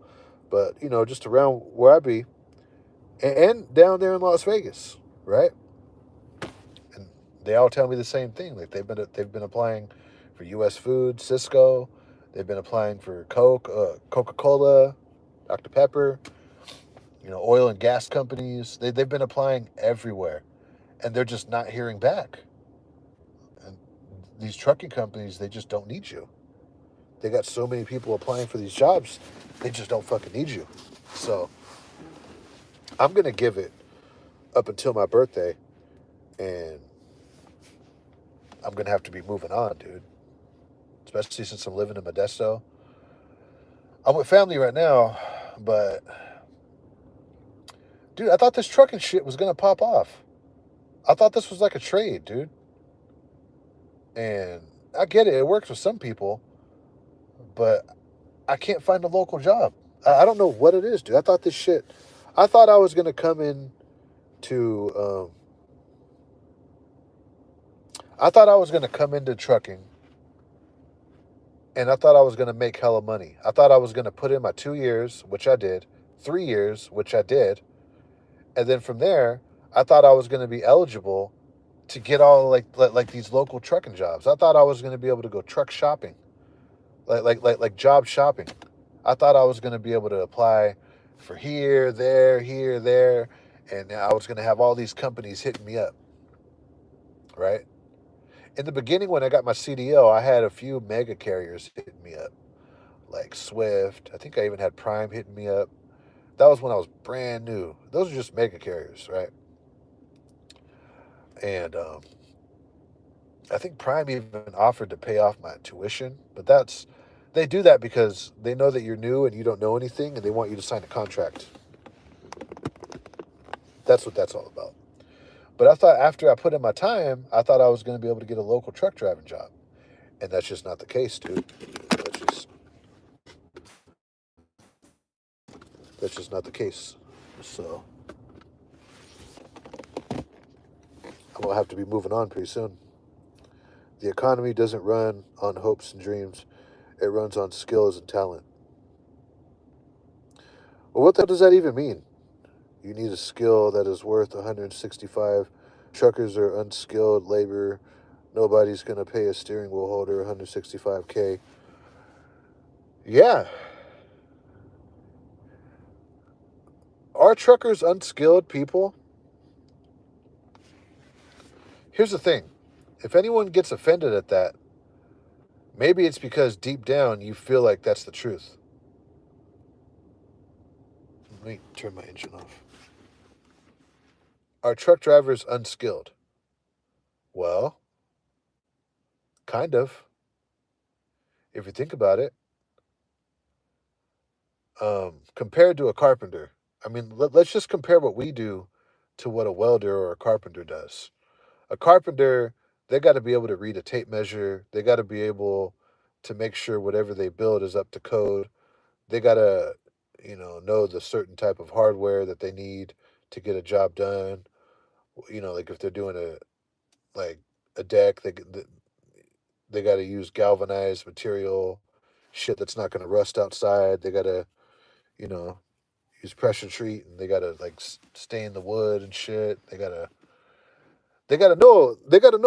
but just around where I be and down there in Las Vegas, right? And they all tell me the same thing. Like they've been applying for US Food, Cisco, they've been applying for Coca-Cola, Dr. Pepper, oil and gas companies. They've been applying everywhere and they're just not hearing back. And these trucking companies, they just don't need you. They got so many people applying for these jobs, they just don't fucking need you. So I'm gonna give it up until my birthday, and I'm gonna have to be moving on, dude. Especially since I'm living in Modesto. I'm with family right now, but Dude, I thought this trucking shit was gonna pop off. I thought this was like a trade, dude. And I get it, it works with some people, but I can't find a local job. I don't know what it is, dude. I thought this shit. I thought I was gonna come in to. I thought I was gonna come into trucking, and I thought I was gonna make hella money. I thought I was gonna put in my 2 years, which I did, 3 years, which I did, and then from there, I thought I was gonna be eligible to get all like these local trucking jobs. I thought I was gonna be able to go truck shopping, like job shopping. I thought I was gonna be able to apply for here, there, and I was gonna have all these companies hitting me up, right? In the beginning, when I got my CDO, I had a few mega carriers hitting me up, like Swift. I think I even had Prime hitting me up. That was when I was brand new. Those are just mega carriers, right? And I think Prime even offered to pay off my tuition, but they do that because they know that you're new and you don't know anything, and they want you to sign a contract. That's what that's all about. But I thought after I put in my time, I thought I was going to be able to get a local truck driving job, and that's just not the case, dude. That's just that's just not the case. So I'm gonna have to be moving on pretty soon. The economy doesn't run on hopes and dreams; it runs on skills and talent. Well, what the hell does that even mean? You need a skill that is worth 165. Truckers are unskilled labor. Nobody's going to pay a steering wheel holder 165K. Yeah. Are truckers unskilled people? Here's the thing. If anyone gets offended at that, maybe it's because deep down you feel like that's the truth. Let me turn my engine off. Are truck drivers unskilled? Well, kind of, if you think about it. Compared to a carpenter, I mean, let's just compare what we do to what a welder or a carpenter does. A carpenter, they got to be able to read a tape measure. They got to be able to make sure whatever they build is up to code. They got to, know the certain type of hardware that they need to get a job done. Like if they're doing like a deck, they got to use galvanized material, shit that's not going to rust outside. They got to, you know, use pressure treat, and they got to like stain the wood and shit. They got to know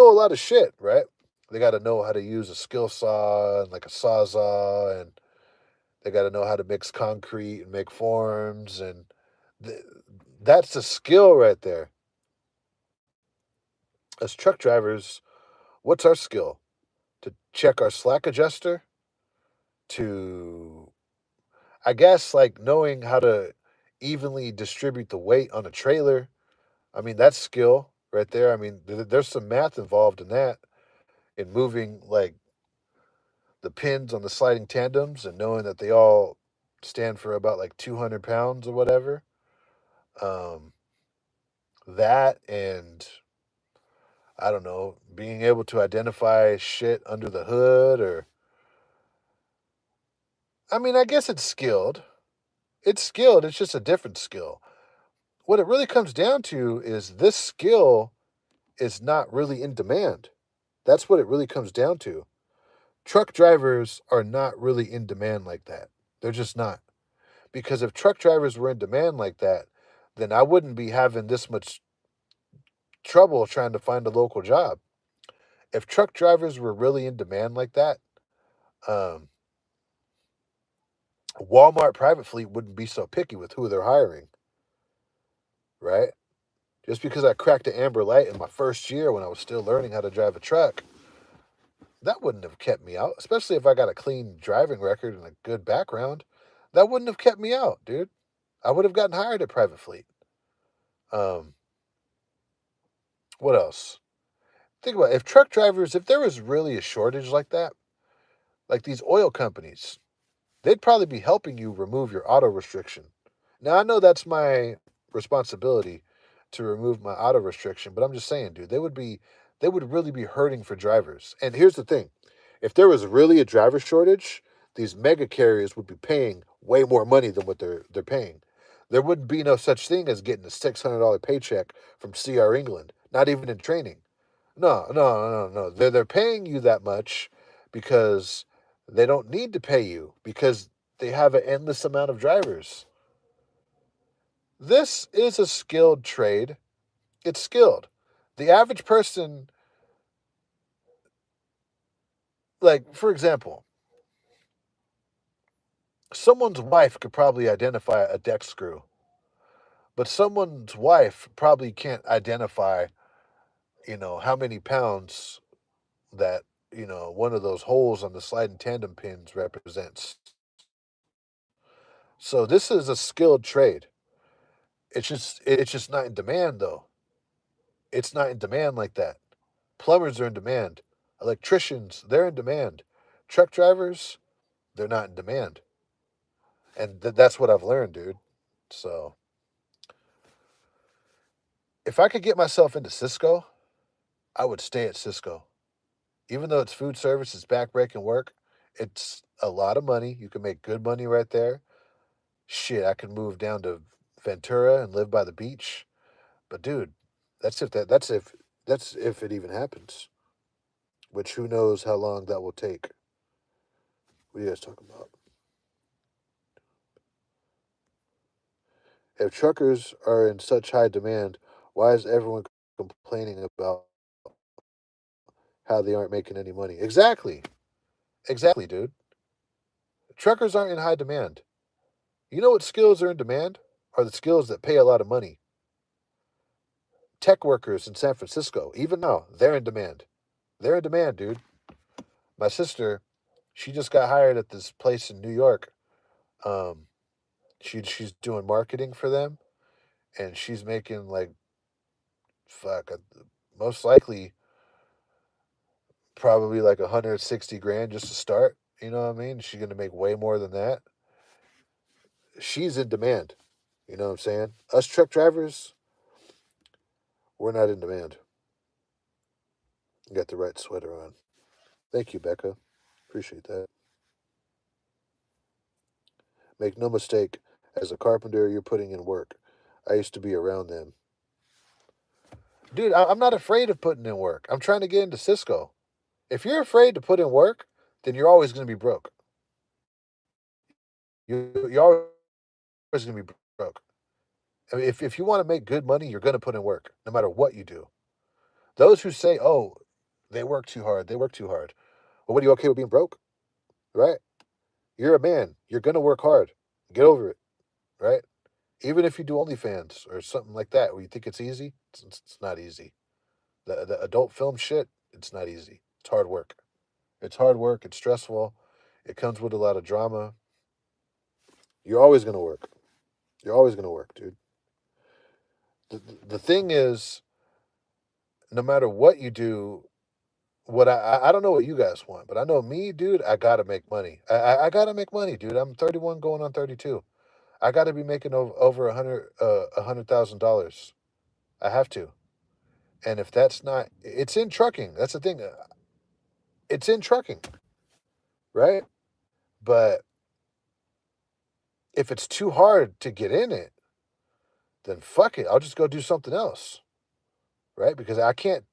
a lot of shit, right? They got to know how to use a skill saw and like a sawzall, and they got to know how to mix concrete and make forms, and th- that's a skill right there. As truck drivers, what's our skill? To check our slack adjuster, to I guess like knowing how to evenly distribute the weight on a trailer. I mean, that's skill right there. I mean, there's some math involved in that, in moving like the pins on the sliding tandems and knowing that they all stand for about like 200 pounds or whatever. Um, that and I don't know, being able to identify shit under the hood, or I mean, I guess it's skilled. It's skilled. It's just a different skill. What it really comes down to is this skill is not really in demand. That's what it really comes down to. Truck drivers are not really in demand like that. They're just not. Because if truck drivers were in demand like that, then I wouldn't be having this much trouble trying to find a local job. If truck drivers were really in demand like that, um, Walmart private fleet wouldn't be so picky with who they're hiring, right? Just because I cracked the amber light in my first year when I was still learning how to drive a truck, that wouldn't have kept me out, especially if I got a clean driving record and a good background. That wouldn't have kept me out, dude. I would have gotten hired at private fleet. Um, what else? Think about it. If truck drivers, if there was really a shortage like that, like these oil companies, they'd probably be helping you remove your auto restriction. Now I know that's my responsibility to remove my auto restriction, but I'm just saying, dude, they would really be hurting for drivers. And here's the thing: if there was really a driver shortage, these mega carriers would be paying way more money than what they're paying. There wouldn't be no such thing as getting a $600 paycheck from CR England, not even in training. No, no, no, no. They're paying you that much because they don't need to pay you because they have an endless amount of drivers. This is a skilled trade. It's skilled. The average person, like for example, someone's wife could probably identify a deck screw, but someone's wife probably can't identify, how many pounds that, one of those holes on the sliding tandem pins represents. So this is a skilled trade. It's just not in demand though. It's not in demand like that. Plumbers are in demand. Electricians, they're in demand. Truck drivers, they're not in demand. And that's what I've learned, dude. So if I could get myself into Cisco, I would stay at Cisco. Even though it's food service, it's backbreaking work. It's a lot of money. You can make good money right there. Shit, I can move down to Ventura and live by the beach. But dude, that's if it even happens. Which who knows how long that will take. What are you guys talking about? If truckers are in such high demand, why is everyone complaining about how they aren't making any money? Exactly. Exactly, dude. Truckers aren't in high demand. You know what skills are in demand? Are the skills that pay a lot of money. Tech workers in San Francisco, even now, they're in demand. They're in demand, dude. My sister, she just got hired at this place in New York. Um, she's doing marketing for them, and she's making like fuck, most likely probably like 160 grand just to start. You know what I mean? She's gonna make way more than that. She's in demand. You know what I'm saying? Us truck drivers, we're not in demand. You got the right sweater on. Thank you, Becca. Appreciate that. Make no mistake, as a carpenter, you're putting in work. I used to be around them. Dude, I'm not afraid of putting in work. I'm trying to get into Cisco. If you're afraid to put in work, then you're always going to be broke. You're always going to be broke. I mean, if you want to make good money, you're going to put in work, no matter what you do. Those who say, oh, they work too hard, they work too hard. Well, what are you okay with being broke? Right? You're a man. You're going to work hard. Get over it. Right? Even if you do OnlyFans or something like that, where you think it's easy, it's not easy. The adult film shit, it's not easy. It's hard work. It's hard work. It's stressful. It comes with a lot of drama. You're always going to work. You're always going to work, dude. The thing is, no matter what you do, what I don't know what you guys want, but I know me, dude. I gotta make money. I gotta make money, dude. I'm 31, going on 32. I gotta be making over $100,000. I have to. And if that's not, it's in trucking. That's the thing. It's in trucking, right? But if it's too hard to get in it, then fuck it. I'll just go do something else, right? Because I can't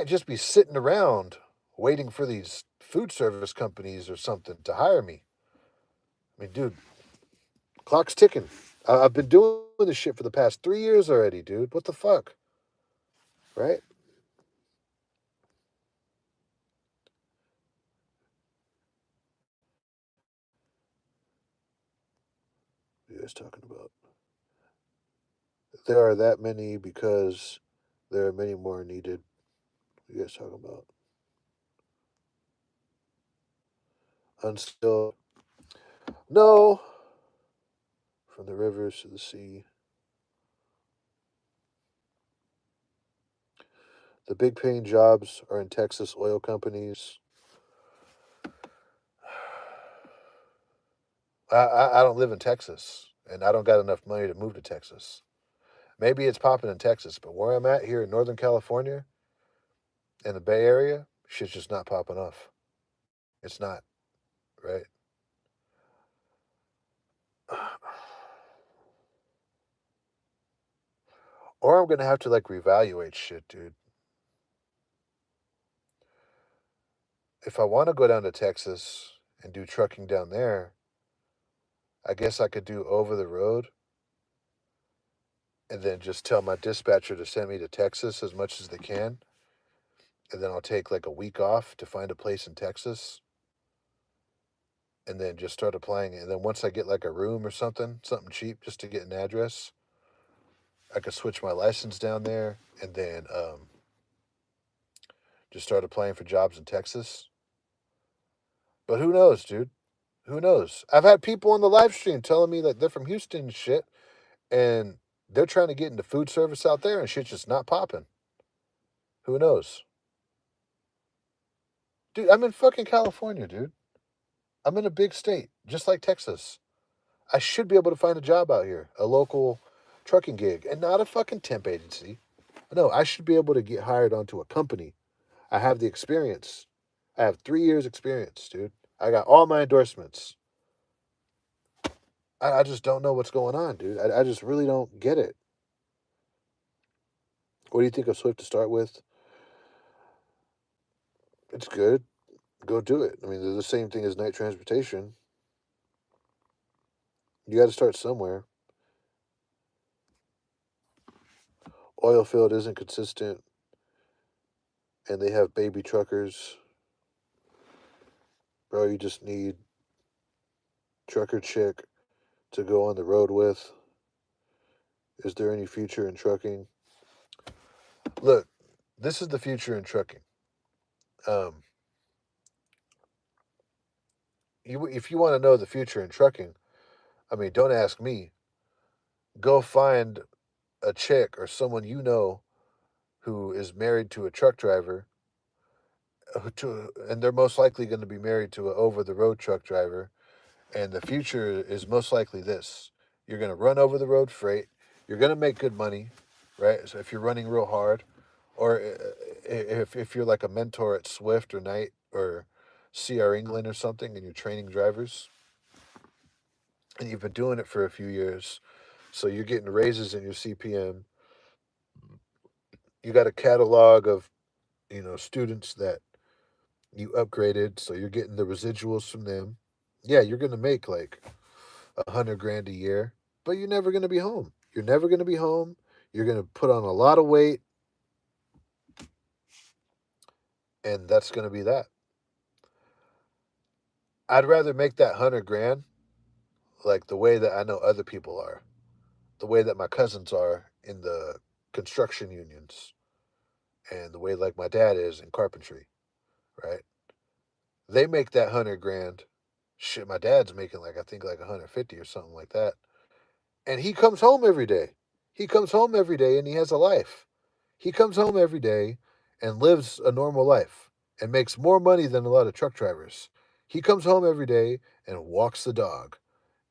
just be sitting around waiting for these food service companies or something to hire me. I mean, dude, clock's ticking. I've been doing this shit for the past 3 years already, dude. What the fuck, right? What are you guys talking about? There are that many because there are many more needed. What are you guys talking about? Unskilled. No. From the rivers to the sea. The big paying jobs are in Texas oil companies. I don't live in Texas. and I don't got enough money to move to Texas. Maybe it's popping in Texas, but where I'm at here in Northern California, in the Bay Area, shit's just not popping off. It's not, right? Or I'm gonna have to like reevaluate shit, dude. If I want to go down to Texas and do trucking down there, I guess I could do over the road and then just tell my dispatcher to send me to Texas as much as they can. And then I'll take like a week off to find a place in Texas and then just start applying it. And then once I get like a room or something cheap just to get an address, I could switch my license down there and then just start applying for jobs in Texas. But who knows, dude? Who knows? I've had people on the live stream telling me that they're from Houston and shit, and they're trying to get into food service out there, and shit's just not popping. Who knows? Dude, I'm in fucking California, dude. I'm in a big state, just like Texas. I should be able to find a job out here, a local trucking gig, and not a fucking temp agency. No, I should be able to get hired onto a company. I have the experience. I have 3 years experience, dude. I got all my endorsements. I just don't know what's going on, dude. I just really don't get it. What do you think of Swift to start with? It's good. Go do it. I mean, they're the same thing as night transportation. You got to start somewhere. Oil field isn't consistent, and they have baby truckers. Bro, you just need trucker chick to go on the road with. Is there any future in trucking? Look, this is the future in trucking. Um, if you want to know the future in trucking, I mean, don't ask me. Go find a chick or someone you know who is married to a truck driver, and they're most likely going to be married to an over the road truck driver. And the future is most likely this: you're going to run over the road freight, you're going to make good money, right? So if you're running real hard, or if you're like a mentor at Swift or Knight or CR England or something, and you're training drivers, and you've been doing it for a few years, so you're getting raises in your CPM. You got a catalog of students that you upgraded, so you're getting the residuals from them. Yeah, you're gonna make like 100 grand a year, but you're never gonna be home. You're never gonna be home. You're gonna put on a lot of weight, and that's gonna be that. I'd rather make that 100 grand like the way that I know other people are, the way that my cousins are in the construction unions, and the way like my dad is in carpentry, right? They make that 100 grand. Shit, my dad's making like I think like 150 or something like that. And he comes home every day. He comes home every day and he has a life. He comes home every day and lives a normal life and makes more money than a lot of truck drivers. He comes home every day and walks the dog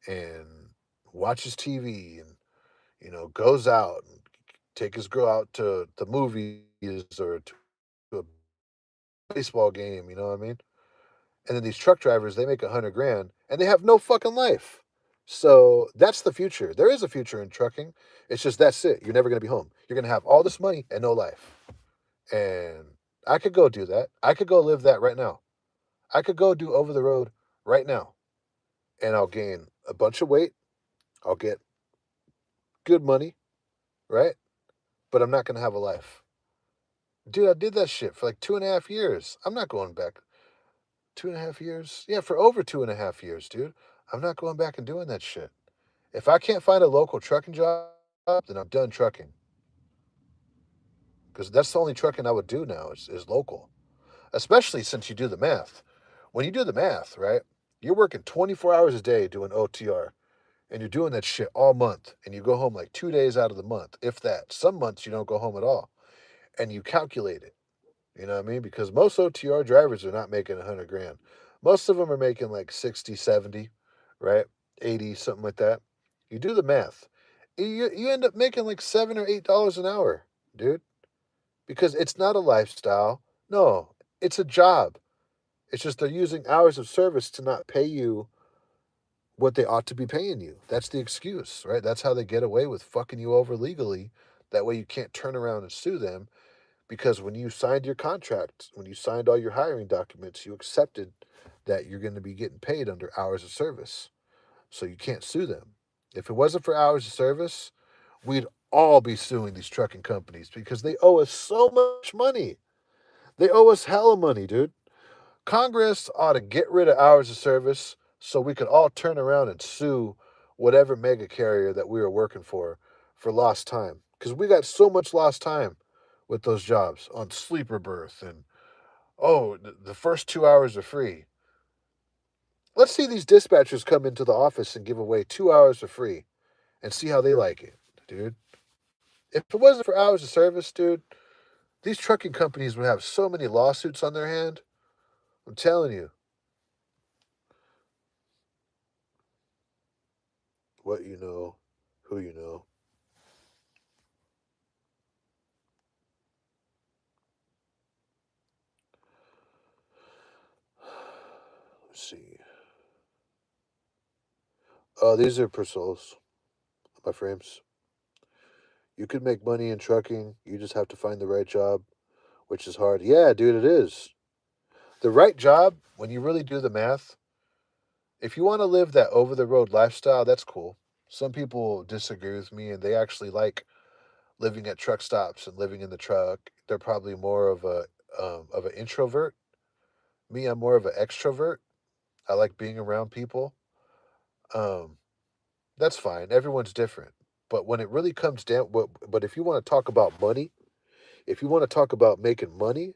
and watches TV and goes out and take his girl out to the movies or to a baseball game, you know what I mean? And then these truck drivers, they make 100 grand and they have no fucking life. So that's the future. There is a future in trucking. It's just that's it. You're never going to be home. You're going to have all this money and no life. And I could go do that. I could go live that right now. I could go do over the road right now. And I'll gain a bunch of weight. I'll get good money, right? But I'm not going to have a life. Dude, I did that shit for like 2.5 years. I'm not going back. 2.5 years? Yeah, for over 2.5 years, dude. I'm not going back and doing that shit. If I can't find a local trucking job, then I'm done trucking. Because that's the only trucking I would do now is local. Especially since you do the math. When you do the math, right? You're working 24 hours a day doing OTR. And you're doing that shit all month. And you go home like 2 days out of the month, if that. Some months you don't go home at all. And you calculate it. You know what I mean? Because most OTR drivers are not making 100 grand. Most of them are making like 60, 70, right? 80, something like that. You do the math. You end up making like $7 or $8 an hour, dude. Because it's not a lifestyle. No, it's a job. It's just they're using hours of service to not pay you what they ought to be paying you. That's the excuse, right? That's how they get away with fucking you over legally. That way you can't turn around and sue them because when you signed your contract, when you signed all your hiring documents, you accepted that you're going to be getting paid under hours of service. So you can't sue them. If it wasn't for hours of service, we'd all be suing these trucking companies because they owe us so much money. They owe us hella money, dude. Congress ought to get rid of hours of service so we could all turn around and sue whatever mega carrier that we were working for lost time. Because we got so much lost time with those jobs on sleeper berth and oh, the first 2 hours are free. Let's see these dispatchers come into the office and give away 2 hours for free and see how they like it, dude. If it wasn't for hours of service, dude, these trucking companies would have so many lawsuits on their hand. I'm telling you. What you know, who you know. Let's see. Oh, these are Persols, my frames. You could make money in trucking. You just have to find the right job, which is hard. Yeah, dude, it is. The right job, when you really do the math, if you want to live that over the road lifestyle, that's cool. Some people disagree with me and they actually like living at truck stops and living in the truck. They're probably more of an introvert. Me, I'm more of an extrovert. I like being around people. Um, that's fine. Everyone's different. But when it really comes down, but if you want to talk about money, if you want to talk about making money,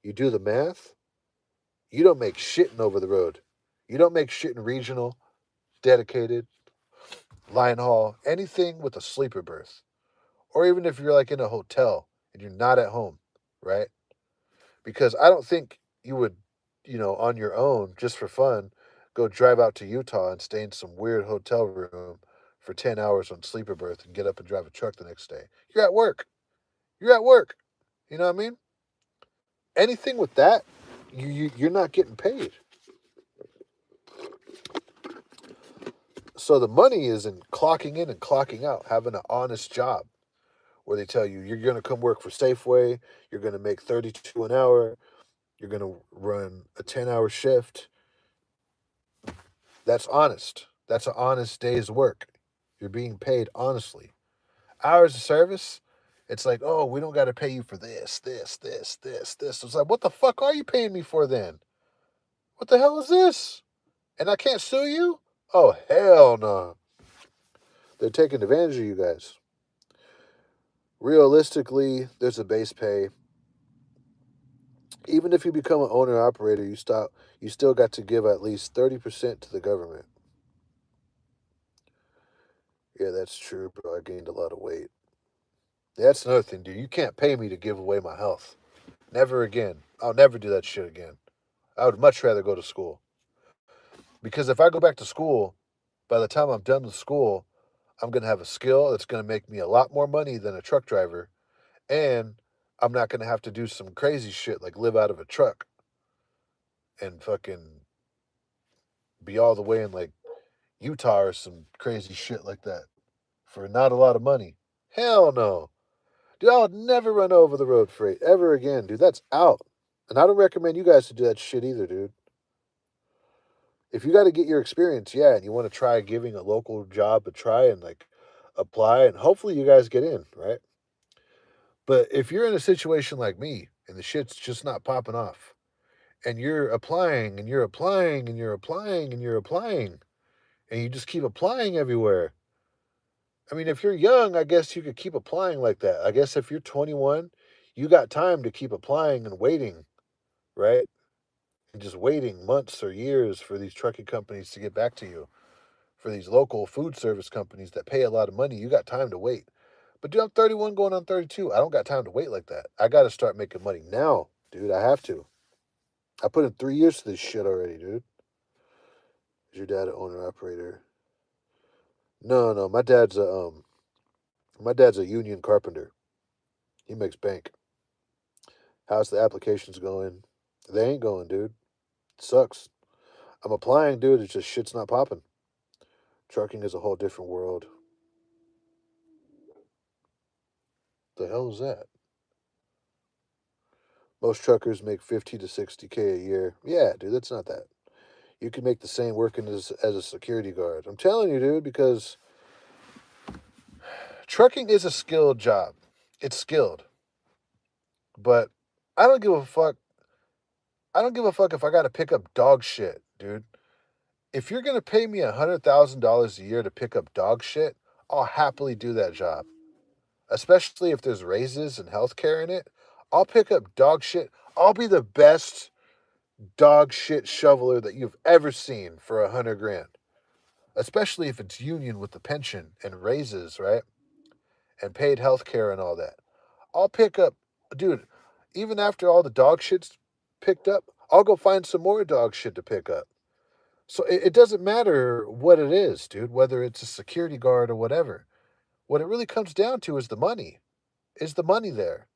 you do the math. You don't make shit in over the road. You don't make shit in regional, dedicated, line haul, anything with a sleeper berth. Or even if you're like in a hotel and you're not at home, right? Because I don't think you would, on your own, just for fun, go drive out to Utah and stay in some weird hotel room for 10 hours on sleeper berth and get up and drive a truck the next day. You're at work. You're at work. You know what I mean? Anything with that, you're not getting paid. So the money is in clocking in and clocking out, having an honest job where they tell you you're going to come work for Safeway, you're going to make 32 an hour, you're going to run a 10-hour shift. That's honest. That's an honest day's work. You're being paid honestly. Hours of service, it's like, oh, we don't got to pay you for this. It's like, what the fuck are you paying me for then? What the hell is this? And I can't sue you? Oh, hell no. They're taking advantage of you guys. Realistically, there's a base pay. Even if you become an owner operator, you still got to give at least 30% to the government. Yeah, that's true, bro. I gained a lot of weight. That's another thing, dude. You can't pay me to give away my health. Never again. I'll never do that shit again. I would much rather go to school. Because if I go back to school, by the time I'm done with school, I'm going to have a skill that's going to make me a lot more money than a truck driver. And I'm not going to have to do some crazy shit like live out of a truck and fucking be all the way in like Utah or some crazy shit like that for not a lot of money. Hell no. Dude, I would never run over the road freight ever again, dude. That's out. And I don't recommend you guys to do that shit either, dude. If you got to get your experience, yeah, and you want to try giving a local job a try and like apply, and hopefully you guys get in, right? But if you're in a situation like me and the shit's just not popping off, and you're applying and you're applying and you're applying and you're applying, and you just keep applying everywhere. I mean, if you're young, I guess you could keep applying like that. I guess if you're 21, you got time to keep applying and waiting, right? And just waiting months or years for these trucking companies to get back to you. For these local food service companies that pay a lot of money, you got time to wait. But dude, I'm 31 going on 32. I don't got time to wait like that. I got to start making money now, dude. I have to. I put in 3 years to this shit already, dude. Is your dad an owner operator? No, no, my dad's a union carpenter. He makes bank. How's the applications going? They ain't going, dude. It sucks. I'm applying, dude. It's just shit's not popping. Trucking is a whole different world. The hell is that? Most truckers make 50 to 60K a year. Yeah, dude, that's not that. You can make the same working as a security guard. I'm telling you, dude, because trucking is a skilled job. It's skilled, but I don't give a fuck. I don't give a fuck if I got to pick up dog shit, dude. If you're gonna pay me $100,000 a year to pick up dog shit, I'll happily do that job. Especially if there's raises and healthcare in it. I'll pick up dog shit. I'll be the best dog shit shoveler that you've ever seen for 100 grand. Especially if it's union with the pension and raises, right? And paid healthcare and all that. I'll pick up, dude, even after all the dog shit's picked up, I'll go find some more dog shit to pick up. So it doesn't matter what it is, dude, whether it's a security guard or whatever. What it really comes down to is the money. Is the money there?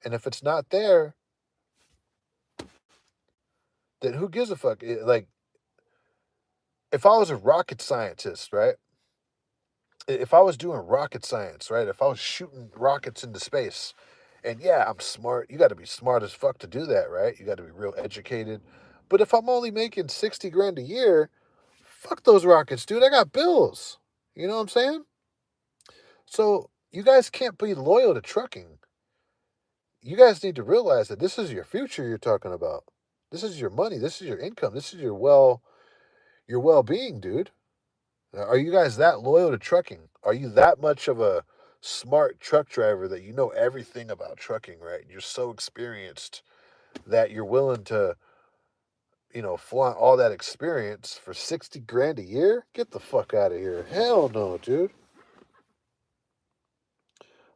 And if it's not there, then who gives a fuck? Like, if I was a rocket scientist, right? If I was doing rocket science, right? If I was shooting rockets into space, and yeah, I'm smart. You got to be smart as fuck to do that, right? You got to be real educated. But if I'm only making 60 grand a year, fuck those rockets, dude. I got bills. You know what I'm saying? So you guys can't be loyal to trucking. You guys need to realize that this is your future you're talking about. This is your money. This is your income. This is your well being, dude. Are you guys that loyal to trucking? Are you that much of a smart truck driver that you know everything about trucking, right? You're so experienced that you're willing to, flaunt all that experience for 60 grand a year? Get the fuck out of here. Hell no, dude.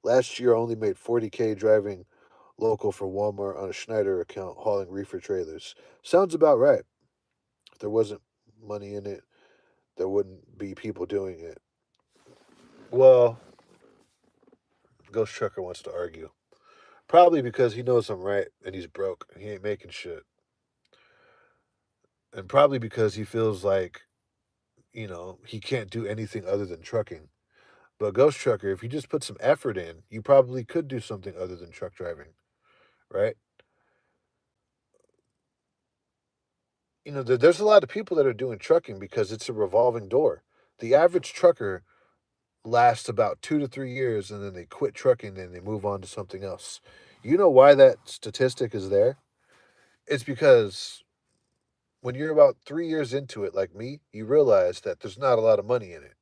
Last year I only made 40K driving local for Walmart on a Schneider account hauling reefer trailers. Sounds about right. If there wasn't money in it, there wouldn't be people doing it. Well, Ghost Trucker wants to argue. Probably because he knows I'm right and he's broke and he ain't making shit. And probably because he feels like, he can't do anything other than trucking. But Ghost Trucker, if you just put some effort in, you probably could do something other than truck driving, right? There's a lot of people that are doing trucking because it's a revolving door. The average trucker lasts about 2 to 3 years and then they quit trucking and they move on to something else. You know why that statistic is there? It's because when you're about 3 years into it, like me, you realize that there's not a lot of money in it.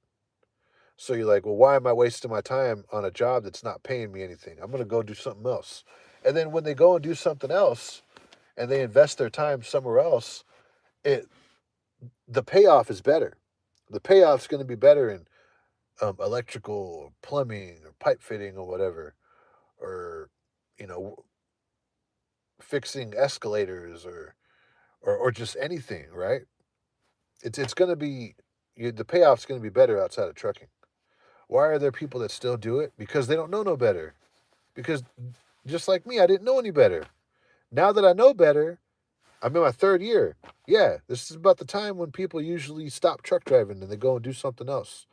So you're like, well, why am I wasting my time on a job that's not paying me anything? I'm going to go do something else. And then when they go and do something else and they invest their time somewhere else, it the payoff is better. The payoff's going to be better in electrical or plumbing or pipe fitting or whatever, or you know, fixing escalators or just anything, right? It's going to be the payoff's going to be better outside of trucking. Why are there people that still do it? Because they don't know no better. Because just like me, I didn't know any better. Now that I know better, I'm in my third year. Yeah, this is about the time when people usually stop truck driving and they go and do something else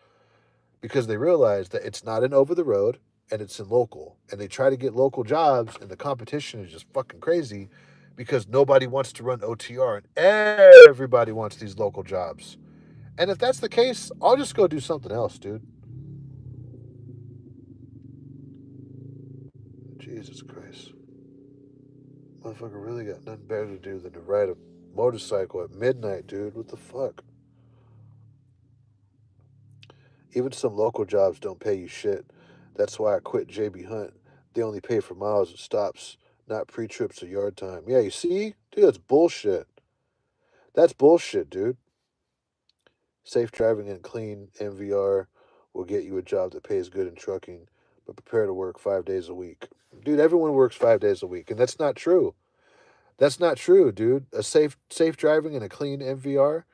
because they realize that it's not in over the road and it's in local. And they try to get local jobs and the competition is just fucking crazy because nobody wants to run OTR and everybody wants these local jobs. And if that's the case, I'll just go do something else, dude. Jesus Christ. Motherfucker really got nothing better to do than to ride a motorcycle at midnight, dude. What the fuck? Even some local jobs don't pay you shit. That's why I quit JB Hunt. They only pay for miles and stops, not pre trips or yard time. Yeah, you see? Dude, that's bullshit. That's bullshit, dude. Safe driving and clean MVR will get you a job that pays good in trucking, but prepare to work 5 days a week. Dude, everyone works 5 days a week, and that's not true. That's not true, dude. A safe driving and a clean MVR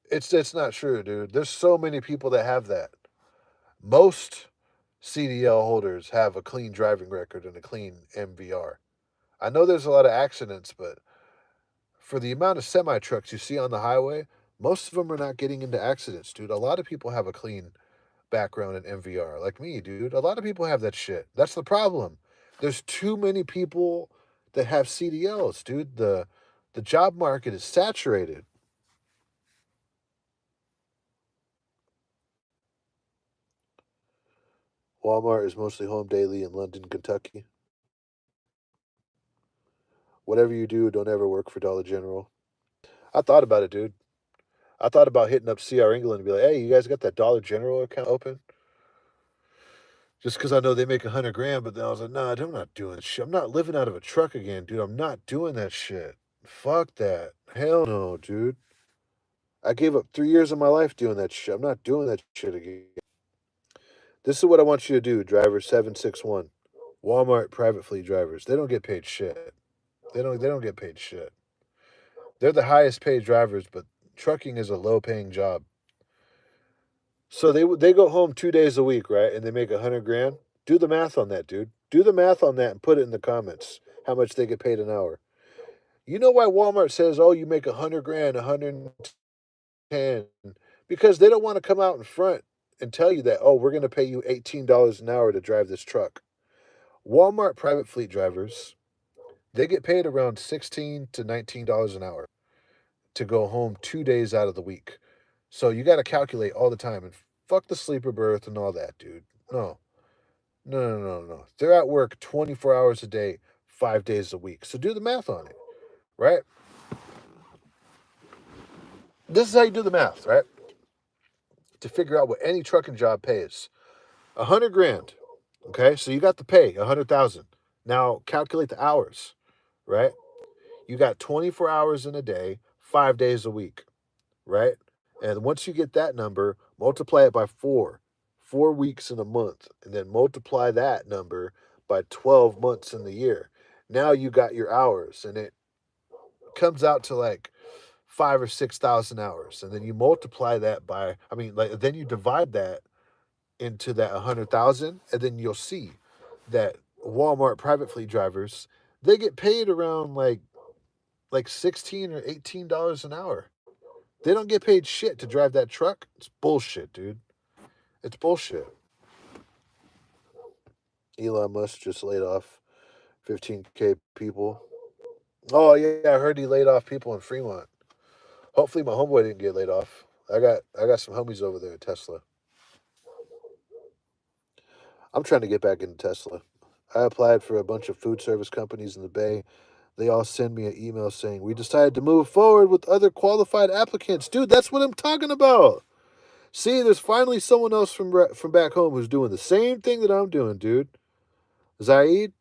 It's not true, dude. There's so many people that have that. Most CDL holders have a clean driving record and a clean MVR. I know there's a lot of accidents, but for the amount of semi trucks you see on the highway, most of them are not getting into accidents, dude. A lot of people have a clean background in MVR, like me, dude. A lot of people have that shit. That's the problem. There's too many people that have CDLs, dude. The job market is saturated. Walmart is mostly home daily in London, Kentucky. Whatever you do, don't ever work for Dollar General. I thought about it, dude. I thought about hitting up CR England and be like, hey, you guys got that Dollar General account open? Just because I know they make 100 grand, but then I was like, nah, I'm not doing shit. I'm not living out of a truck again, dude. I'm not doing that shit. Fuck that. Hell no, dude. I gave up 3 years of my life doing that shit. I'm not doing that shit again. This is what I want you to do, driver 761. Walmart private fleet drivers. They don't get paid shit. They don't get paid shit. They're the highest paid drivers, but trucking is a low paying job. So they go home 2 days a week, right? And they make 100 grand. Do the math on that, dude. Do the math on that and put it in the comments. How much they get paid an hour? You know why Walmart says, "Oh, you make 100 grand, 110," because they don't want to come out in front and tell you that, "Oh, we're going to pay you $18 an hour to drive this truck." Walmart private fleet drivers, they get paid around $16 to $19 an hour to go home 2 days out of the week. So you got to calculate all the time and fuck the sleeper berth and all that, dude. No, no, no, no, no. They're at work 24 hours a day, 5 days a week. So do the math on it, right? This is how you do the math, right? To figure out what any trucking job pays. 100 grand. Okay, so you got the pay, 100,000. Now calculate the hours, right? You got 24 hours in a day, 5 days a week, right? And once you get that number, multiply it by 4 weeks in a month, and then multiply that number by 12 months in the year. Now you got your hours, and it comes out to like 5 or 6 thousand hours. And then you multiply that by, I mean, like, then you divide that into that 100,000, and then you'll see that Walmart private fleet drivers, they get paid around like 16 or $18 an hour. They don't get paid shit to drive that truck. It's bullshit, dude. It's bullshit. Elon Musk just laid off 15K people. Oh yeah, I heard he laid off people in Fremont. Hopefully my homeboy didn't get laid off. I got some homies over there at Tesla. I'm trying to get back into Tesla. I applied for a bunch of food service companies in the Bay. They all send me an email saying, "We decided to move forward with other qualified applicants." Dude, that's what I'm talking about. See, there's finally someone else from back home who's doing the same thing that I'm doing, dude. Zaid,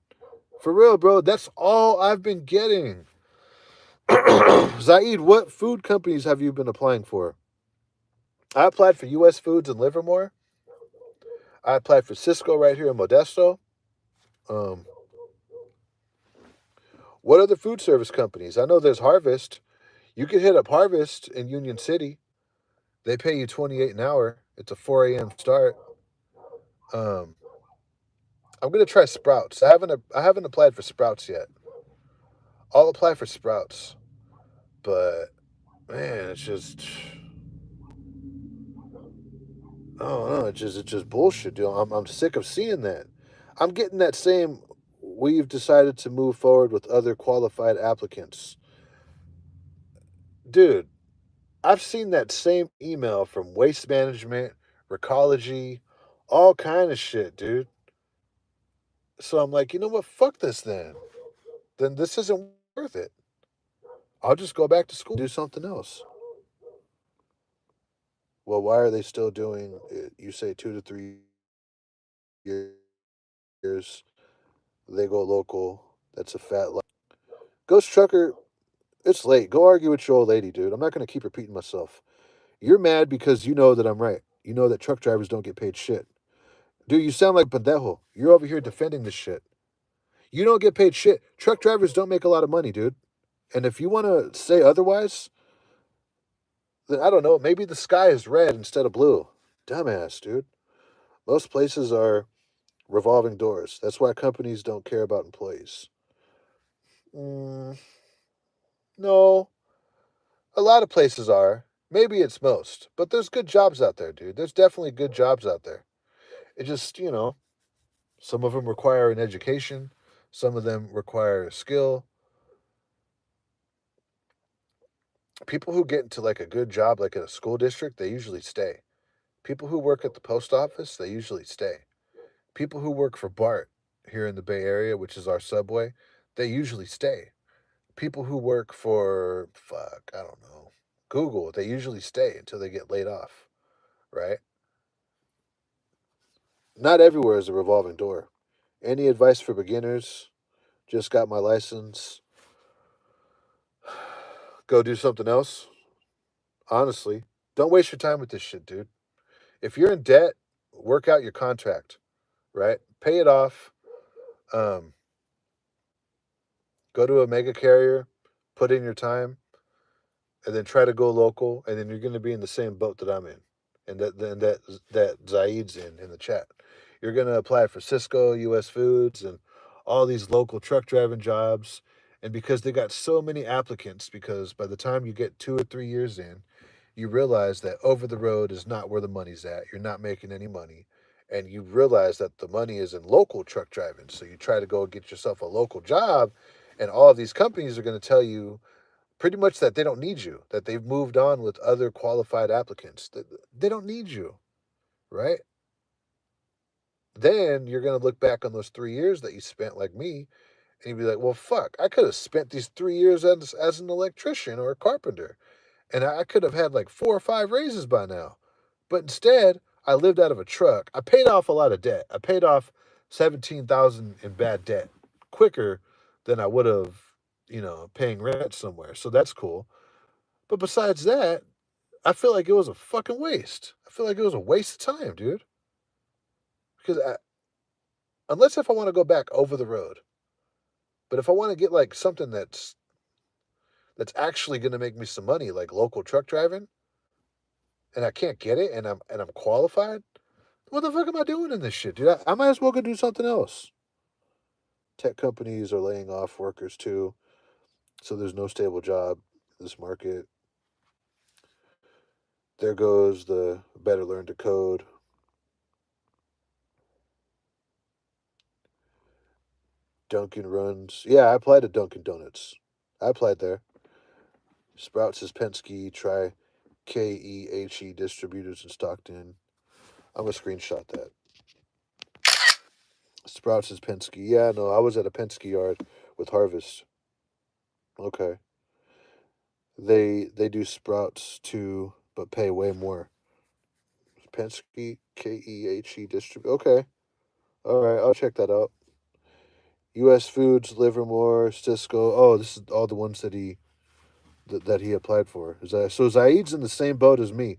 for real, bro. That's all I've been getting. Zaid, what food companies have you been applying for? I applied for U.S. Foods in Livermore. I applied for Cisco right here in Modesto. Um, what other food service companies? I know there's Harvest. You can hit up Harvest in Union City. They pay you 28 an hour. It's a 4 a.m. start. Um, I'm gonna try Sprouts. I haven't applied for Sprouts yet. I'll apply for Sprouts, but man, it's just I don't know. It's just bullshit, dude. I'm sick of seeing that. I'm getting that same. We've decided to move forward with other qualified applicants, dude. I've seen that same email from Waste Management, Recology, all kind of shit, dude. So I'm like, you know what? Fuck this then. Then this isn't worth it. I'll just go back to school, do something else. Well, why are they still doing it? You say 2 to 3 years. They go local. That's a fat lie. Ghost Trucker, it's late. Go argue with your old lady, dude. I'm not going to keep repeating myself. You're mad because you know that I'm right. You know that truck drivers don't get paid shit. Dude, you sound like Pendejo. You're over here defending this shit. You don't get paid shit. Truck drivers don't make a lot of money, dude. And if you want to say otherwise, then I don't know. Maybe the sky is red instead of blue. Dumbass, dude. Most places are revolving doors. That's why companies don't care about employees. Mm, no, a lot of places are. Maybe it's most, but there's good jobs out there, dude. There's definitely good jobs out there. It just, some of them require an education, some of them require a skill. People who get into like a good job, like at a school district, they usually stay. People who work at the post office, they usually stay. People who work for BART here in the Bay Area, which is our subway, they usually stay. People who work for, fuck, I don't know, Google, they usually stay until they get laid off, right? Not everywhere is a revolving door. Any advice for beginners? Just got my license. Go do something else? Honestly, don't waste your time with this shit, dude. If you're in debt, work out your contract, right? Pay it off. Um, Go to a mega carrier, put in your time, and then try to go local, and then you're going to be in the same boat that I'm in, and that Zaid's in the chat. You're going to apply for Cisco, U.S. Foods, and all these local truck driving jobs, and because they got so many applicants, because by the time you get 2 or 3 years in, you realize that over the road is not where the money's at. You're not making any money. And you realize that the money is in local truck driving. So you try to go get yourself a local job, and all of these companies are going to tell you pretty much that they don't need you, that they've moved on with other qualified applicants. They don't need you, right? Then you're going to look back on those 3 years that you spent, like me, and you'd be like, well, fuck, I could have spent these 3 years as an electrician or a carpenter, and I could have had like 4 or 5 raises by now. But instead, I lived out of a truck. I paid off a lot of debt. I paid off 17,000 in bad debt quicker than I would have, paying rent somewhere. So that's cool. But besides that, I feel like it was a fucking waste. I feel like it was a waste of time, dude. Because unless if I want to go back over the road, but if I want to get like something that's actually going to make me some money, like local truck driving, and I can't get it, and I'm qualified, what the fuck am I doing in this shit, dude? I might as well go do something else. Tech companies are laying off workers too, so there's no stable job in this market. There goes the better learn to code. Dunkin' runs. Yeah, I applied to Dunkin' Donuts. I applied there. Sprouts is Penske. Try KEHE distributors in Stockton. I'm gonna screenshot that. Sprouts is Penske. Yeah, no, I was at a Penske yard with Harvest. Okay. They do Sprouts too, but pay way more. Penske KEHE distribute. Okay. All right, I'll check that out. U.S. Foods, Livermore, Cisco. Oh, this is all the ones that he applied for. So Zaid's in the same boat as me.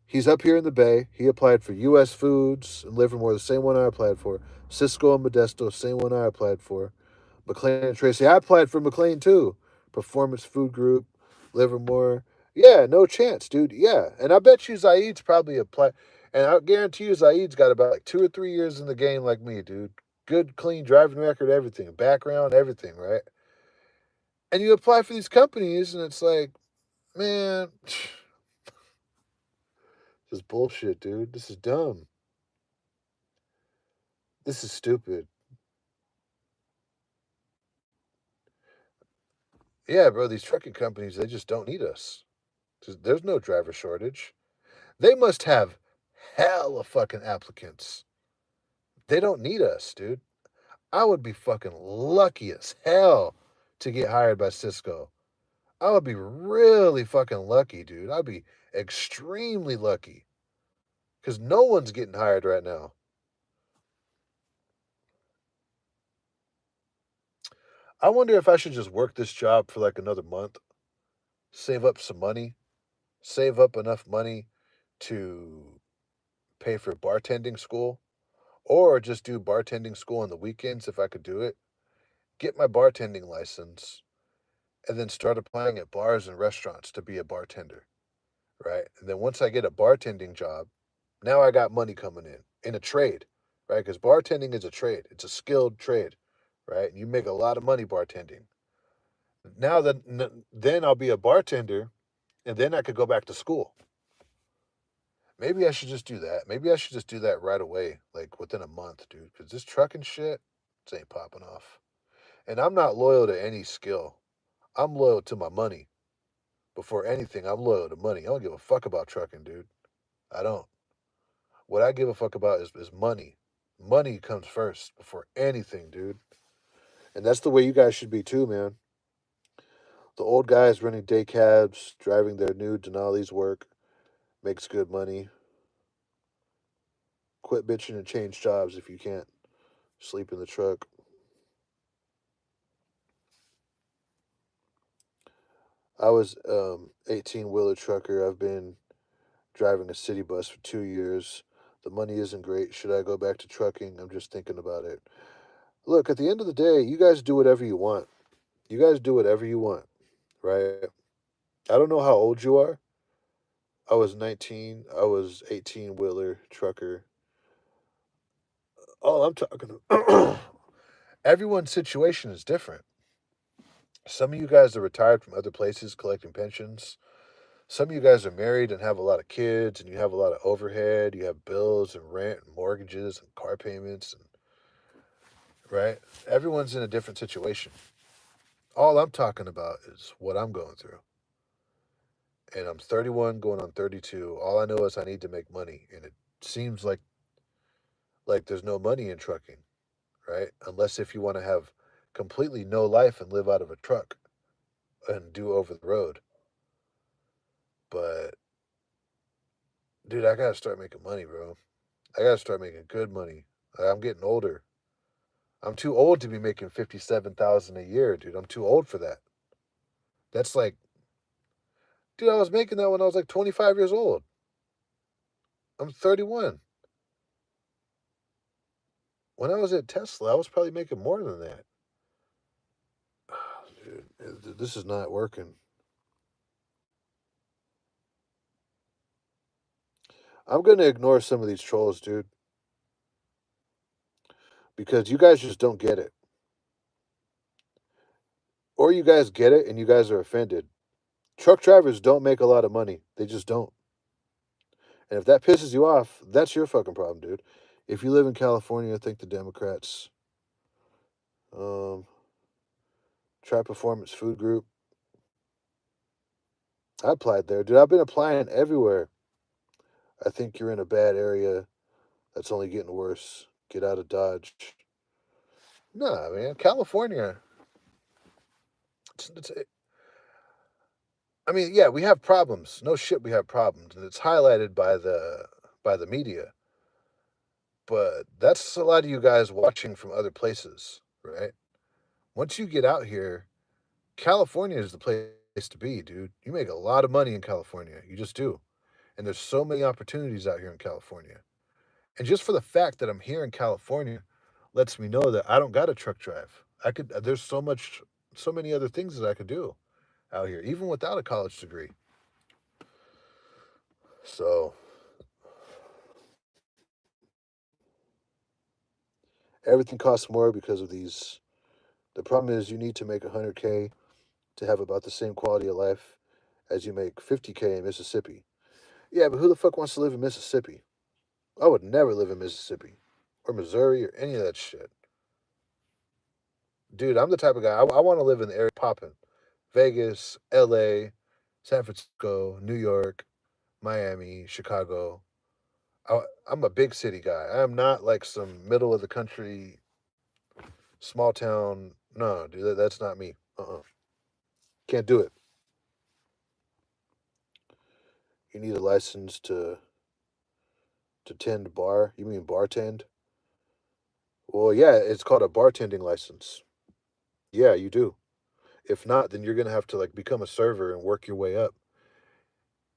He's up here in the Bay. He applied for U.S. Foods and Livermore, the same one I applied for. Cisco and Modesto, same one I applied for. McLean and Tracy, I applied for McLean too. Performance Food Group, Livermore. Yeah, no chance, dude. Yeah, and I bet you Zaid's probably applied. And I guarantee you Zaid's got about like 2 or 3 years in the game like me, dude. Good, clean driving record, everything, background, everything, right? And you apply for these companies, and it's like, man, this is bullshit, dude. This is dumb. This is stupid. Yeah, bro, these trucking companies, they just don't need us. There's no driver shortage. They must have hella fucking applicants. They don't need us, dude. I would be fucking lucky as hell to get hired by Cisco. I would be really fucking lucky, dude. I'd be extremely lucky because no one's getting hired right now. I wonder if I should just work this job for like another month, save up some money, save up enough money to pay for bartending school, or just do bartending school on the weekends if I could do it, get my bartending license, and then start applying at bars and restaurants to be a bartender. right? And then once I get a bartending job, now I got money coming in a trade, right? Because bartending is a trade. It's a skilled trade, right? And you make a lot of money bartending. Now then I'll be a bartender, and then I could go back to school. Maybe I should just do that. Maybe I should just do that right away, like within a month, dude. Because this trucking shit, this ain't popping off. And I'm not loyal to any skill. I'm loyal to my money. Before anything, I'm loyal to money. I don't give a fuck about trucking, dude. I don't. What I give a fuck about is money. Money comes first before anything, dude. And that's the way you guys should be too, man. The old guys running day cabs, driving their new Denali's work, makes good money. Quit bitching and change jobs if you can't sleep in the truck. I was 18 wheeler trucker. I've been driving a city bus for 2 years. The money isn't great. Should I go back to trucking? I'm just thinking about it. Look, at the end of the day, you guys do whatever you want. You guys do whatever you want, right? I don't know how old you are. I was 19. I was 18 wheeler trucker. All I'm talking everyone's situation is different. Some of you guys are retired from other places collecting pensions. Some of you guys are married and have a lot of kids and you have a lot of overhead. You have bills and rent and mortgages and car payments and right? Everyone's in a different situation. All I'm talking about is what I'm going through. And I'm 31 going on 32. All I know is I need to make money and it seems like there's no money in trucking, right? Unless if you want to have completely no life and live out of a truck and do over the road. But dude, I got to start making money, bro. I got to start making good money. I'm getting older. I'm too old to be making 57,000 a year, dude. I'm too old for that. That's like, dude, I was making that when I was like 25 years old. I'm 31. When I was at Tesla, I was probably making more than that. Dude, this is not working. I'm going to ignore some of these trolls, dude, because you guys just don't get it. Or you guys get it and you guys are offended. Truck drivers don't make a lot of money. They just don't. And if that pisses you off, that's your fucking problem, dude. If you live in California, I think the Democrats, um, Tri Performance Food Group, I applied there, dude. I've been applying everywhere. I think you're in a bad area. That's only getting worse. Get out of Dodge. Nah, man. California. It's, I mean, yeah, we have problems. No shit, we have problems, and it's highlighted by the media. But that's a lot of you guys watching from other places, right? Once you get out here, California is the place to be, dude. You make a lot of money in California. You just do. And there's so many opportunities out here in California. And just for the fact that I'm here in California lets me know that I don't got a truck drive. There's so many other things that I could do out here, even without a college degree. So everything costs more because of these. The problem is you need to make 100K to have about the same quality of life as you make 50K in Mississippi. Yeah, but who the fuck wants to live in Mississippi? I would never live in Mississippi or Missouri or any of that shit. Dude, I'm the type of guy, I want to live in the area popping. Vegas, LA, San Francisco, New York, Miami, Chicago. I'm a big city guy. I am not like some middle of the country, small town. No, dude, that's not me. Can't do it. You need a license to tend bar. You mean bartend? Well, yeah, it's called a bartending license. Yeah, you do. If not, then you're gonna have to like become a server and work your way up.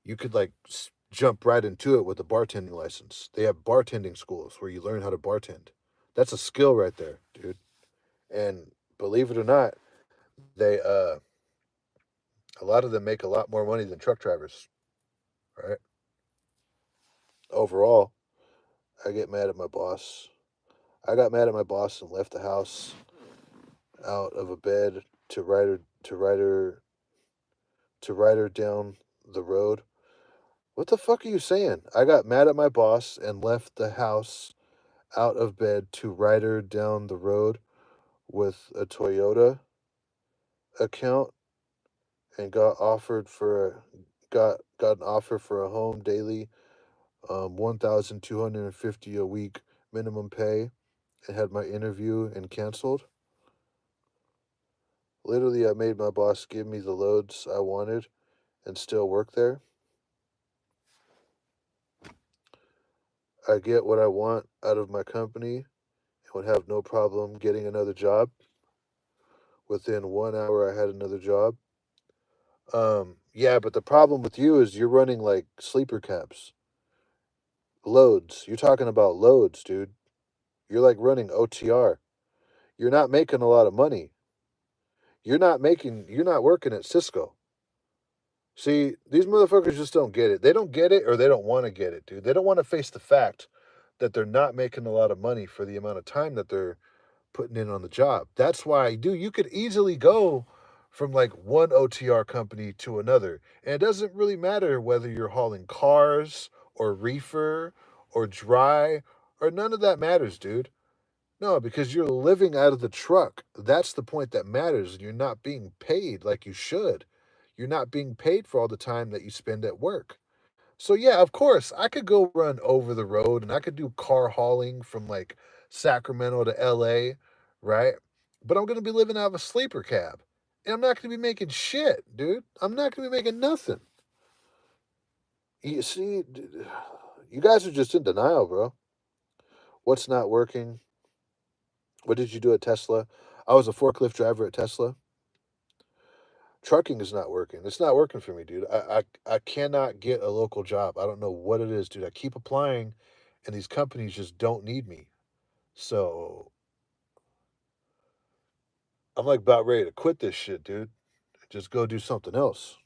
You could like jump right into it with a bartending license. They have bartending schools where you learn how to bartend. That's a skill right there, dude. And believe it or not, they a lot of them make a lot more money than truck drivers. right? Overall, I get mad at my boss. I got mad at my boss and left the house out of a bed to ride her to ride her down the road. What the fuck are you saying? I got mad at my boss and left the house out of bed to ride her down the road with a Toyota account and got an offer for a home daily, 1,250 a week minimum pay, and had my interview and canceled. Literally, I made my boss give me the loads I wanted and still work there. I get what I want out of my company and would have no problem getting another job. Within 1 hour, I had another job. Yeah, but the problem with you is you're running like sleeper cabs, loads. You're talking about loads, dude. You're like running OTR. You're not making a lot of money. You're not working at Cisco. See, these motherfuckers just don't get it. They don't get it or they don't want to get it, dude. They don't want to face the fact that they're not making a lot of money for the amount of time that they're putting in on the job. That's why, dude, you could easily go from like one OTR company to another. And it doesn't really matter whether you're hauling cars or reefer or dry or none of that matters, dude. No, because you're living out of the truck. That's the point that matters. And you're not being paid like you should. You're not being paid for all the time that you spend at work. So yeah, of course, I could go run over the road and I could do car hauling from like Sacramento to LA, right? But I'm going to be living out of a sleeper cab. And I'm not going to be making shit, dude. I'm not going to be making nothing. You see, you guys are just in denial, bro. What's not working? What did you do at Tesla? I was a forklift driver at Tesla. Trucking is not working. It's not working for me, dude. I cannot get a local job. I don't know what it is, dude. I keep applying and these companies just don't need me. So I'm like about ready to quit this shit, dude. Just go do something else.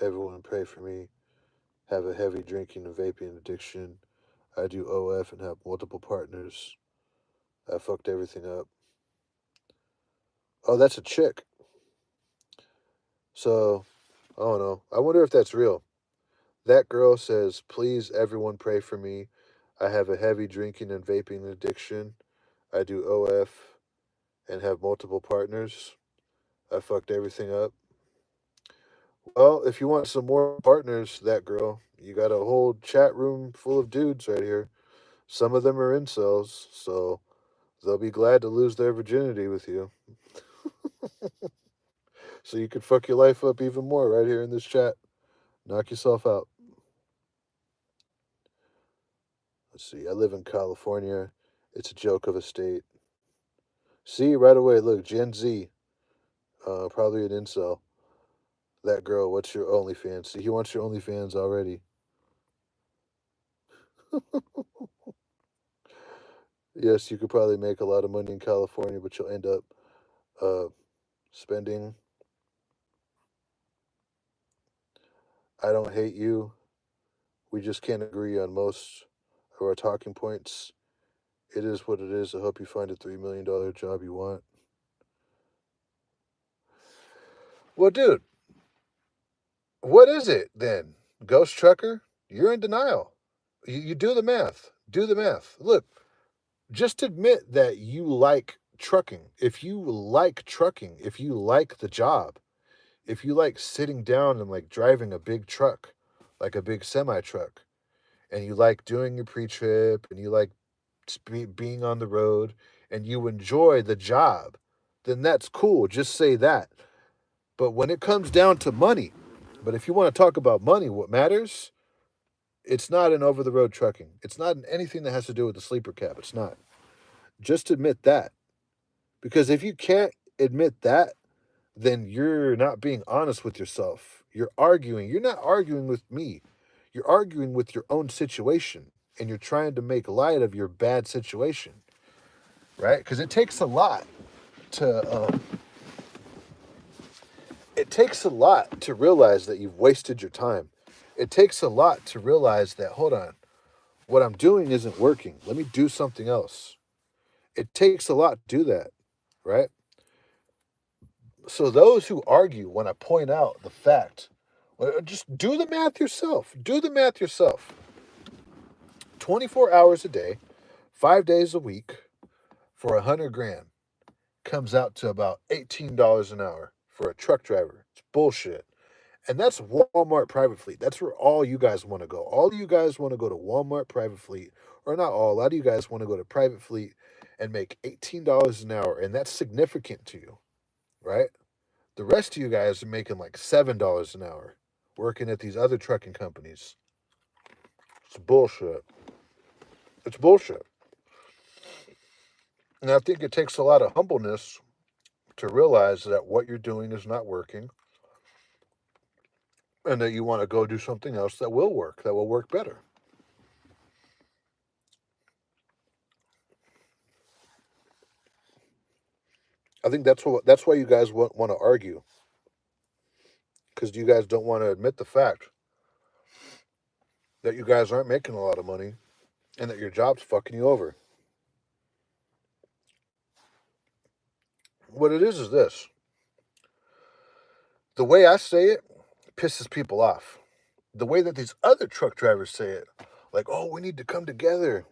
Everyone pray for me. Have a heavy drinking and vaping addiction. I do OF and have multiple partners. I fucked everything up. Oh, that's a chick. So, I don't know. I wonder if that's real. That girl says, please, everyone pray for me. I have a heavy drinking and vaping addiction. I do OF and have multiple partners. I fucked everything up. Well, if you want some more partners, that girl, you got a whole chat room full of dudes right here. Some of them are incels, so they'll be glad to lose their virginity with you. So you could fuck your life up even more right here in this chat. Knock yourself out. Let's see. I live in California. It's a joke of a state. See, right away, look, Gen Z, probably an incel. That girl, what's your OnlyFans? See, he wants your OnlyFans already. Yes, you could probably make a lot of money in California, but you'll end up uh, spending. I don't hate you. We just can't agree on most of our talking points. It is what it is. I hope you find a $3 million job you want. Well, dude, what is it then? Ghost trucker? You're in denial. You do the math. Do the math. Look, just admit that you like trucking. If you like trucking, if you like the job, if you like sitting down and like driving a big truck, like a big semi truck, and you like doing your pre trip and you like being on the road and you enjoy the job, then that's cool. Just say that. But when it comes down to money, but if you want to talk about money, what matters, it's not in over the road trucking. It's not in anything that has to do with the sleeper cab. It's not. Just admit that. Because if you can't admit that, then you're not being honest with yourself. You're arguing. You're not arguing with me. You're arguing with your own situation and you're trying to make light of your bad situation, right? Because it takes a lot to It takes a lot to realize that you've wasted your time. It takes a lot to realize that, hold on, what I'm doing isn't working. Let me do something else. It takes a lot to do that, right? So those who argue when I point out the fact, well, just do the math yourself. Do the math yourself. 24 hours a day, 5 days a week for 100 grand comes out to about $18 an hour for a truck driver. It's bullshit. And that's Walmart private fleet. That's where all you guys want to go. All of you guys want to go to Walmart private fleet, or not all, a lot of you guys want to go to private fleet and make $18 an hour, and that's significant to you, right? The rest of you guys are making like $7 an hour working at these other trucking companies. It's bullshit. It's bullshit. And I think it takes a lot of humbleness to realize that what you're doing is not working and that you want to go do something else that will work better. I think that's why you guys want to argue, because you guys don't want to admit the fact that you guys aren't making a lot of money and that your job's fucking you over. What it is this: the way I say it pisses people off. The way that these other truck drivers say it, like, oh, we need to come together.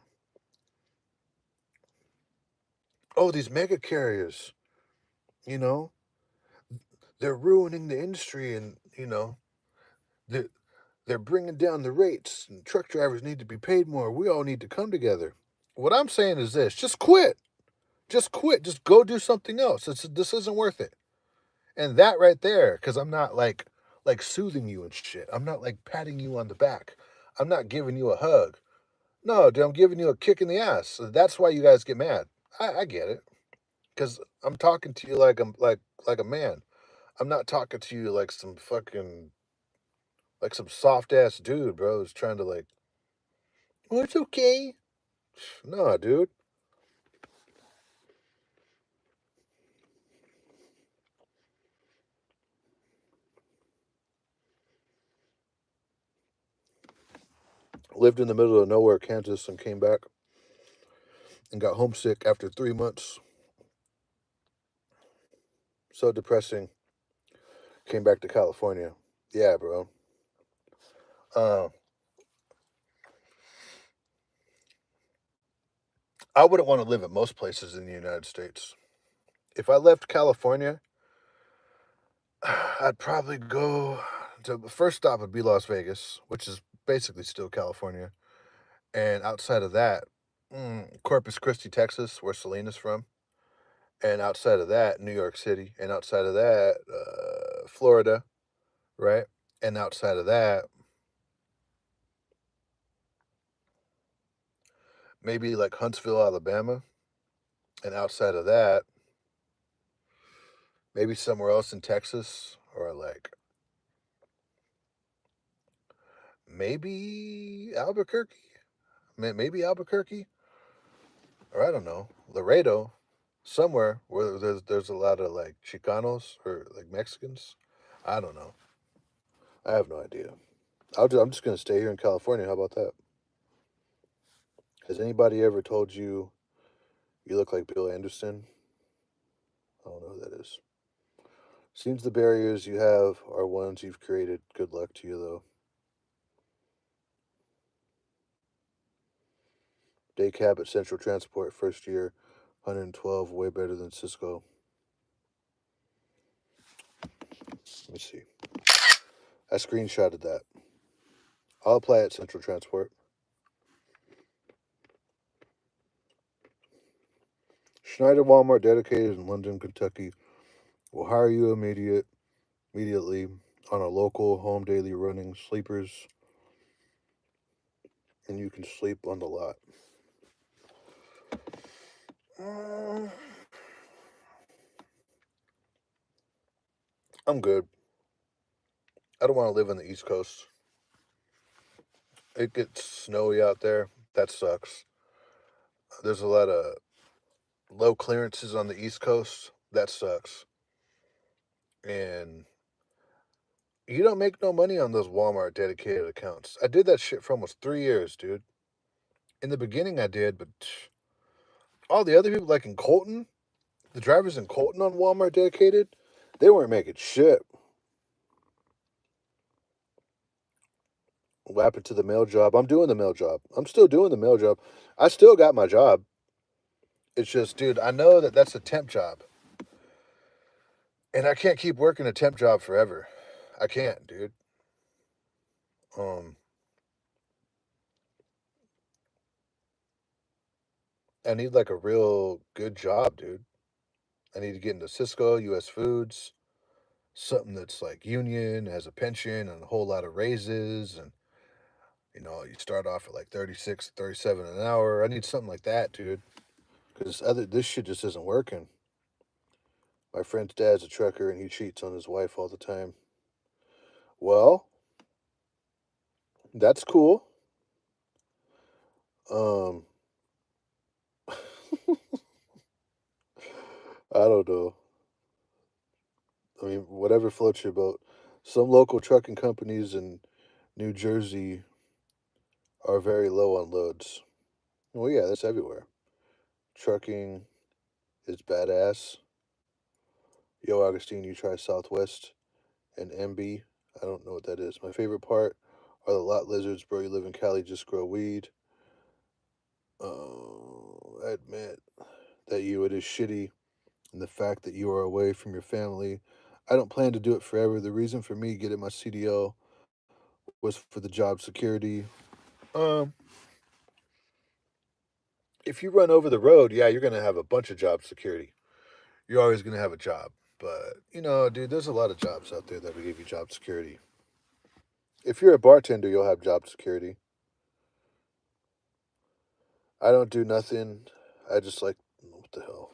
Oh, these mega carriers, you know, they're ruining the industry, and they're they're bringing down the rates, and truck drivers need to be paid more. We all need to come together. What I'm saying is this: just quit. Just quit. Just go do something else. This isn't worth it. And that right there, because I'm not like soothing you and shit. I'm not like patting you on the back. I'm not giving you a hug. No, dude, I'm giving you a kick in the ass. So that's why you guys get mad. I get it, because I'm talking to you like a man. I'm not talking to you like some fucking like some soft ass dude, bro, who's trying to like, oh, it's okay. No, dude. Lived in the middle of nowhere, Kansas, and came back and got homesick after 3 months. So depressing. Came back to California. Yeah, bro. Uh, I wouldn't want to live at most places in the United States. If I left California, I'd probably go to the first stop would be Las Vegas, which is basically still California. And outside of that, Corpus Christi, Texas, where Selena's from. And outside of that, New York City. And outside of that, Florida, right? And outside of that, maybe like Huntsville, Alabama. And outside of that, maybe somewhere else in Texas, or like maybe Albuquerque. Maybe Albuquerque, or I don't know, Laredo, somewhere where there's a lot of like Chicanos or like Mexicans. I don't know. I have no idea. I'm just gonna stay here in California. How about that? Has anybody ever told you you look like Bill Anderson? I don't know who that is. Seems the barriers you have are ones you've created. Good luck to you, though. Day cab at Central Transport, first year, 112, way better than Cisco. Let me see. I screenshotted that. I'll apply at Central Transport. Schneider Walmart, dedicated in London, Kentucky, will hire you immediately on a local home daily running sleepers, and you can sleep on the lot. Uh, I'm good. I don't want to live on the East Coast. It gets snowy out there. That sucks. There's a lot of low clearances on the East Coast. That sucks. And You don't make no money on those Walmart dedicated accounts. I did that shit for almost 3 years, dude. In the beginning, I did, but all the other people, like in Colton, the drivers in Colton on Walmart dedicated, they weren't making shit. What happened to the mail job? I'm doing the mail job. I'm still doing the mail job. I still got my job. It's just, dude, I know that that's a temp job. And I can't keep working a temp job forever. I can't, dude. Um, I need like a real good job, dude. I need to get into Cisco, US Foods, something that's like union, has a pension and a whole lot of raises. And, you start off at like 36, 37 an hour. I need something like that, dude. Because this shit just isn't working. My friend's dad's a trucker and he cheats on his wife all the time. Well, that's cool. Um, I don't know. I mean, whatever floats your boat. Some local trucking companies in New Jersey are very low on loads. Well, yeah, that's everywhere. Trucking is badass. Yo, Augustine, you try Southwest and MB. I don't know what that is. My favorite part are the lot lizards, bro. You live in Cali, just grow weed. I admit that it is shitty, and the fact that you are away from your family. I don't plan to do it forever. The reason for me getting my CDL was for the job security. Um, if you run over the road, yeah, you're gonna have a bunch of job security. You're always gonna have a job, but dude, there's a lot of jobs out there that will give you job security. If you're a bartender, you'll have job security. I don't do nothing. I just like what the hell.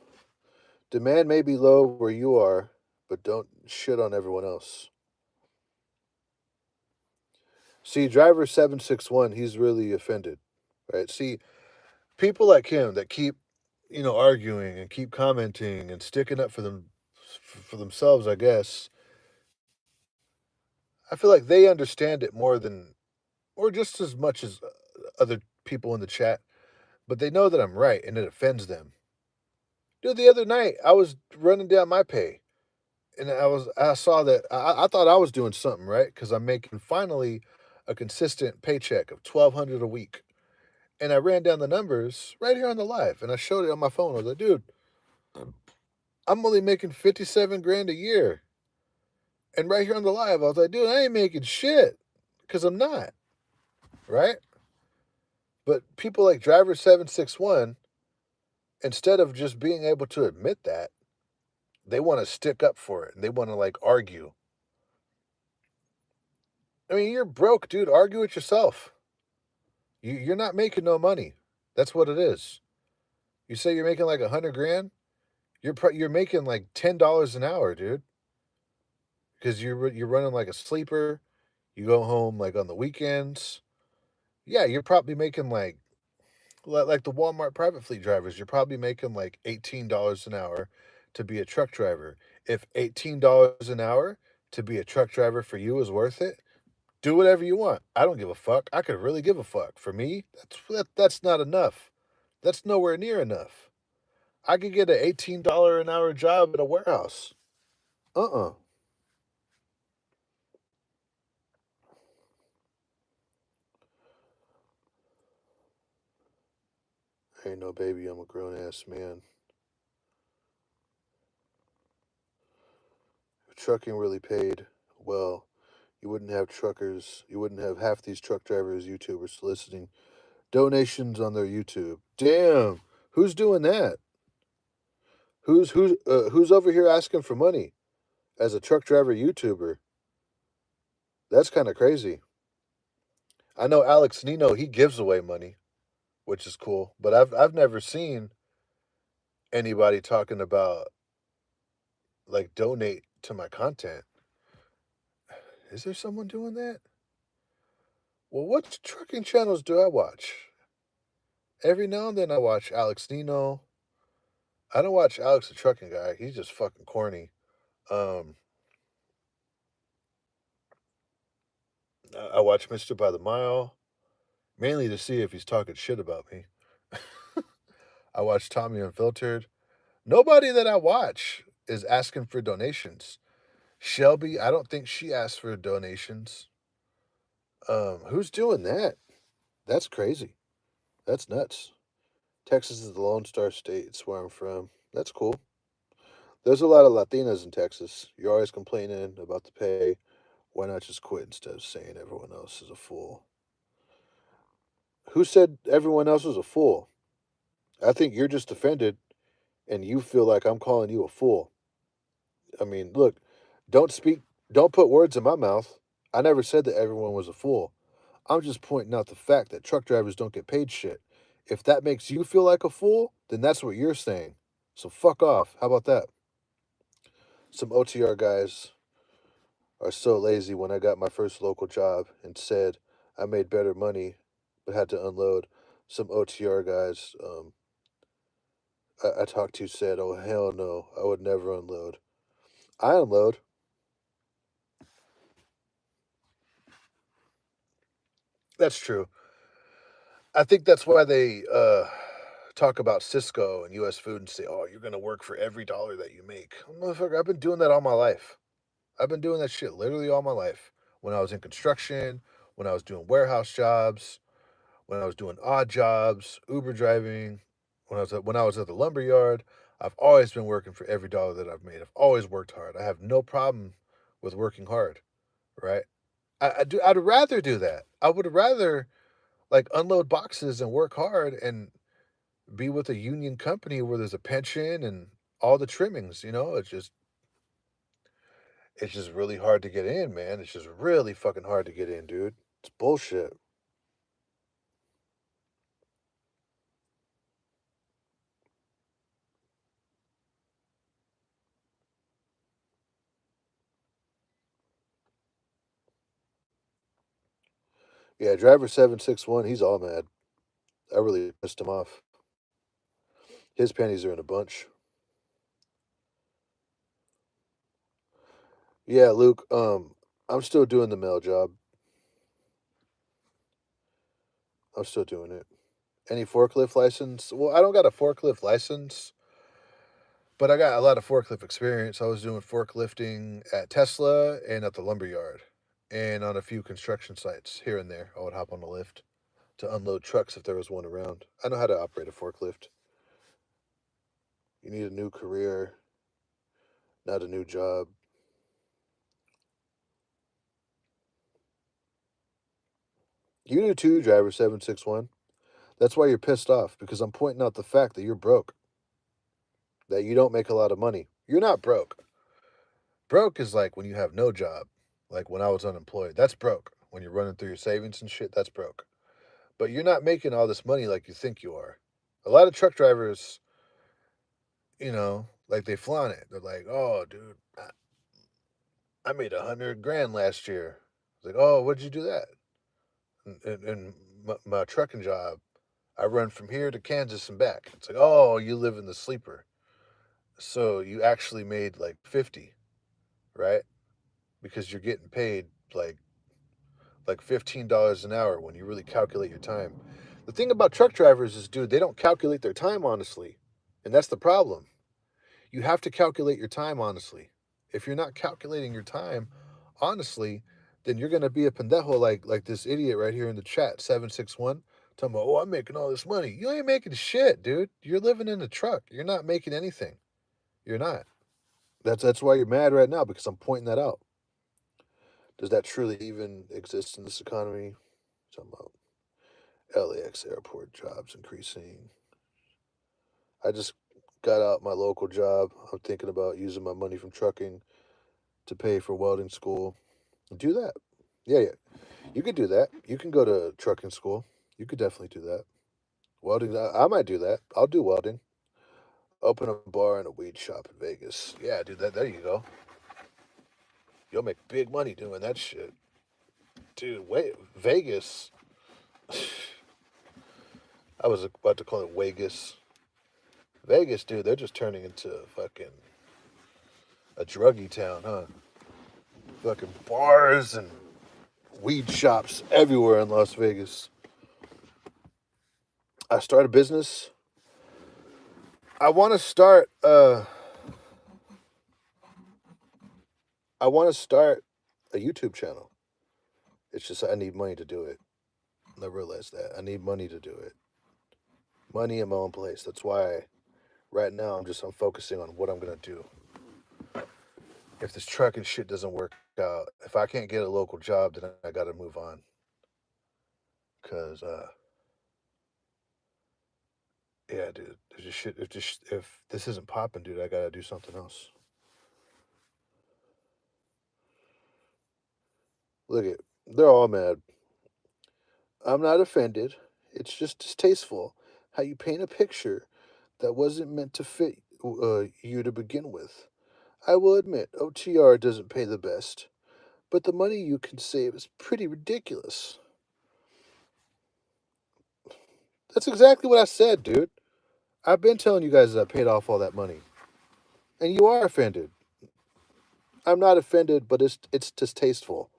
Demand may be low where you are, but don't shit on everyone else. See, driver 761, he's really offended, right? See, people like him that keep, arguing and keep commenting and sticking up for themselves, I guess. I feel like they understand it more than or just as much as other people in the chat, but they know that I'm right and it offends them. Dude, the other night I was running down my pay and I saw that I thought I was doing something right because I'm making finally a consistent paycheck of 1,200 a week. And I ran down the numbers right here on the live and I showed it on my phone. I was like, dude, I'm only making 57 grand a year. And right here on the live, I was like, dude, I ain't making shit because I'm not, right? But people like Driver 761, instead of just being able to admit that, they want to stick up for it and they want to like argue. I mean, you're broke, dude. Argue it yourself. You're not making no money. That's what it is. You say you're making like 100 grand. You're making like $10 an hour, dude. Because you're running like a sleeper. You go home like on the weekends. Yeah, you're probably making like the Walmart private fleet drivers. You're probably making like $18 an hour to be a truck driver. If $18 an hour to be a truck driver for you is worth it, do whatever you want. I don't give a fuck. I could really give a fuck. For me, that's not enough. That's nowhere near enough. I could get an $18 an hour job at a warehouse. Uh-uh. Ain't no baby, I'm a grown ass man. If trucking really paid well, you wouldn't have truckers, you wouldn't have half these truck drivers, YouTubers soliciting donations on their YouTube. Damn. Who's doing that? Who's over here asking for money as a truck driver YouTuber? That's kind of crazy. I know Alex Nino, he gives away money, which is cool, but I've never seen anybody talking about like donate to my content. Is there someone doing that? Well, what trucking channels do I watch? Every now and then I watch Alex Nino. I don't watch Alex the trucking guy. He's just fucking corny. Um, I watch Mister by the Mile mainly to see if he's talking shit about me. I watch Tommy Unfiltered. Nobody that I watch is asking for donations. Shelby, I don't think she asked for donations. Who's doing that? That's crazy. That's nuts. Texas is the Lone Star State. It's where I'm from. That's cool. There's a lot of Latinas in Texas. You're always complaining about the pay. Why not just quit instead of saying everyone else is a fool? Who said everyone else was a fool? I think you're just offended and you feel like I'm calling you a fool. I mean, look, don't speak, don't put words in my mouth. I never said that everyone was a fool. I'm just pointing out the fact that truck drivers don't get paid shit. If that makes you feel like a fool, then that's what you're saying. So fuck off. How about that? Some OTR guys are so lazy when I got my first local job and said I made better money but had to unload. Some OTR guys I talked to said, oh, hell no, I would never unload. I unload. That's true. I think that's why they talk about Cisco and U.S. Food and say, "Oh, you're gonna work for every dollar that you make." Motherfucker, I've been doing that all my life. I've been doing that shit literally all my life. When I was in construction, when I was doing warehouse jobs, when I was doing odd jobs, Uber driving, when I was at the lumber yard, I've always been working for every dollar that I've made. I've always worked hard. I have no problem with working hard. Right? I do. I'd rather do that. I would rather like unload boxes and work hard and be with a union company where there's a pension and all the trimmings, it's just really hard to get in, man. It's just really fucking hard to get in, dude. It's bullshit. Yeah, driver 761, he's all mad. I really pissed him off. His panties are in a bunch. Yeah, Luke, I'm still doing the mail job. I'm still doing it. Any forklift license? Well, I don't got a forklift license, but I got a lot of forklift experience. I was doing forklifting at Tesla and at the lumber yard and on a few construction sites here and there. I would hop on the lift to unload trucks if there was one around. I know how to operate a forklift. You need a new career, not a new job. You do too, driver 761. That's why you're pissed off because I'm pointing out the fact that you're broke, that you don't make a lot of money. You're not broke. Broke is like when you have no job, like when I was unemployed. That's broke. When you're running through your savings and shit, that's broke. But you're not making all this money like you think you are. A lot of truck drivers, like they flaunt it. They're like, "Oh, dude, I made 100 grand last year." It's like, "Oh, what'd you do that?" And my trucking job, I run from here to Kansas and back. It's like, "Oh, you live in the sleeper, so you actually made like 50, right? Because you're getting paid like $15 an hour when you really calculate your time." The thing about truck drivers is, dude, they don't calculate their time honestly, and that's the problem. You have to calculate your time honestly. If you're not calculating your time honestly, then you're gonna be a pendejo like this idiot right here in the chat, 761, talking about, oh, I'm making all this money. You ain't making shit, dude. You're living in a truck. You're not making anything. You're not. That's why you're mad right now, because I'm pointing that out. Does that truly even exist in this economy? Talking about LAX airport jobs increasing. I just got out my local job. I'm thinking about using my money from trucking to pay for welding school. Do that. Yeah, yeah. You could do that. You can go to trucking school. You could definitely do that. Welding, I might do that. I'll do welding. Open a bar and a weed shop in Vegas. Yeah, dude, that there you go. You'll make big money doing that shit. Dude, wait, Vegas. I was about to call it Vegas. Vegas, dude, they're just turning into fucking a druggy town, huh? Fucking bars and weed shops everywhere in Las Vegas. I start a business. I want to start. I want to start a YouTube channel. It's just I need money to do it. I realize that I need money to do it. Money in my own place. That's why right now I'm focusing on what I'm gonna do. If this trucking shit doesn't work out, if I can't get a local job, then I gotta move on. Cause yeah, dude, there's just shit. If this isn't popping, dude, I gotta do something else. Look at, they're all mad. I'm not offended. It's just distasteful how you paint a picture that wasn't meant to fit you to begin with. I will admit, OTR doesn't pay the best, but the money you can save is pretty ridiculous. That's exactly what I said, dude. I've been telling you guys that I paid off all that money. And you are offended. I'm not offended, but it's distasteful.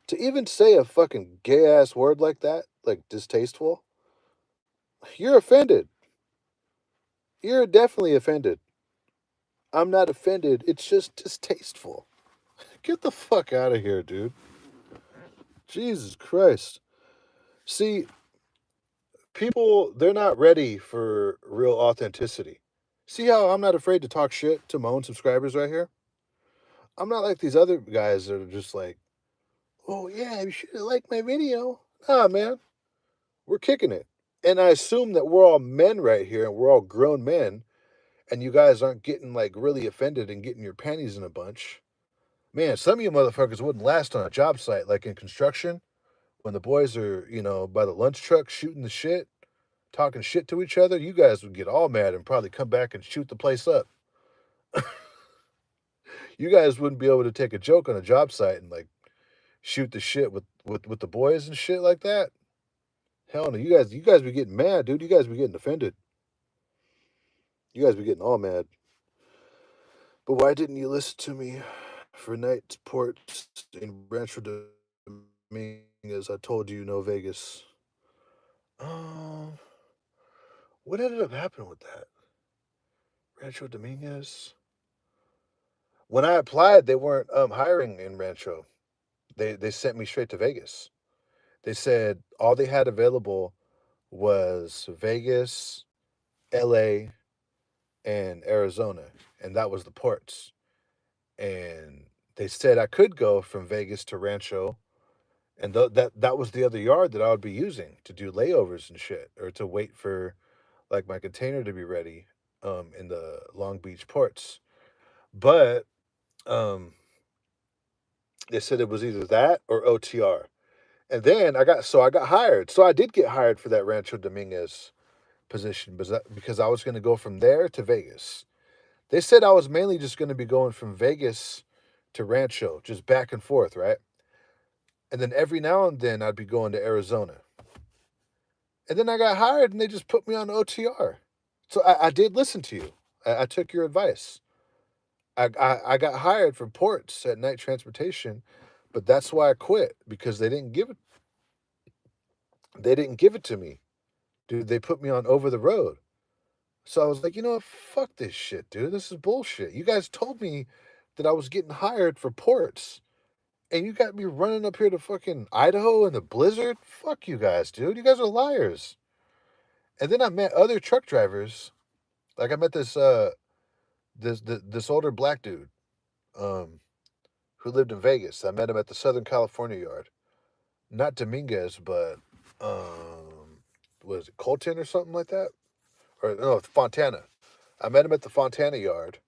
To even say a fucking gay ass word like that, like distasteful, you're offended. You're definitely offended. I'm not offended. It's just distasteful. Get the fuck out of here, dude. Jesus Christ. See, people, they're not ready for real authenticity. See how I'm not afraid to talk shit to my own subscribers right here? I'm not like these other guys that are just like, oh, yeah, you should have liked my video. Nah, man, we're kicking it. And I assume that we're all men right here and we're all grown men, and you guys aren't getting like really offended and getting your panties in a bunch. Man, some of you motherfuckers wouldn't last on a job site, like in construction, when the boys are, by the lunch truck shooting the shit, talking shit to each other. You guys would get all mad and probably come back and shoot the place up. You guys wouldn't be able to take a joke on a job site and like shoot the shit with the boys and shit like that. Hell no, you guys be getting mad, dude. You guys be getting offended. You guys be getting all mad. But why didn't you listen to me for night ports in Rancho Dominguez? I told you no Vegas. Um, what ended up happening with that? Rancho Dominguez. When I applied, they weren't hiring in Rancho. They sent me straight to Vegas. They said all they had available was Vegas, LA, and Arizona, and that was the ports. And they said I could go from Vegas to Rancho, and that was the other yard that I would be using to do layovers and shit, or to wait for like my container to be ready in the Long Beach ports. But um, they said it was either that or OTR. And then I got hired. So I did get hired for that Rancho Dominguez position, because I was going to go from there to Vegas. They said I was mainly just going to be going from Vegas to Rancho, just back and forth, right? And then every now and then I'd be going to Arizona. And then I got hired and they just put me on OTR. So I did listen to you. I took your advice. I got hired for ports at night transportation, but that's why I quit, because they didn't give it to me. Dude, they put me on over the road. So I was like, you know what? Fuck this shit, dude. This is bullshit. You guys told me that I was getting hired for ports, and you got me running up here to fucking Idaho in the blizzard? Fuck you guys, dude. You guys are liars. And then I met other truck drivers. Like I met this older black dude um who lived in Vegas. I met him at the Southern California yard. Not Dominguez, but was it Colton or something like that? Or no, Fontana. I met him at the Fontana yard,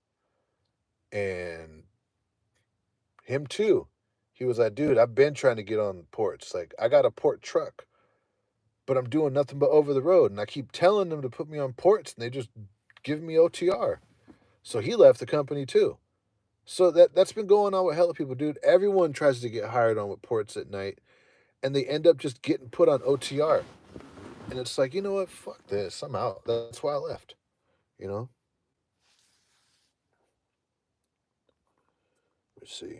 and him too. He was like, dude, I've been trying to get on ports. Like, I got a port truck, but I'm doing nothing but over the road. And I keep telling them to put me on ports, and they just give me OTR. So he left the company too. So that's been going on with hella people, dude. Everyone tries to get hired on with ports at night, and they end up just getting put on OTR. And it's like, you know what? Fuck this. I'm out. That's why I left. You know? Let's see.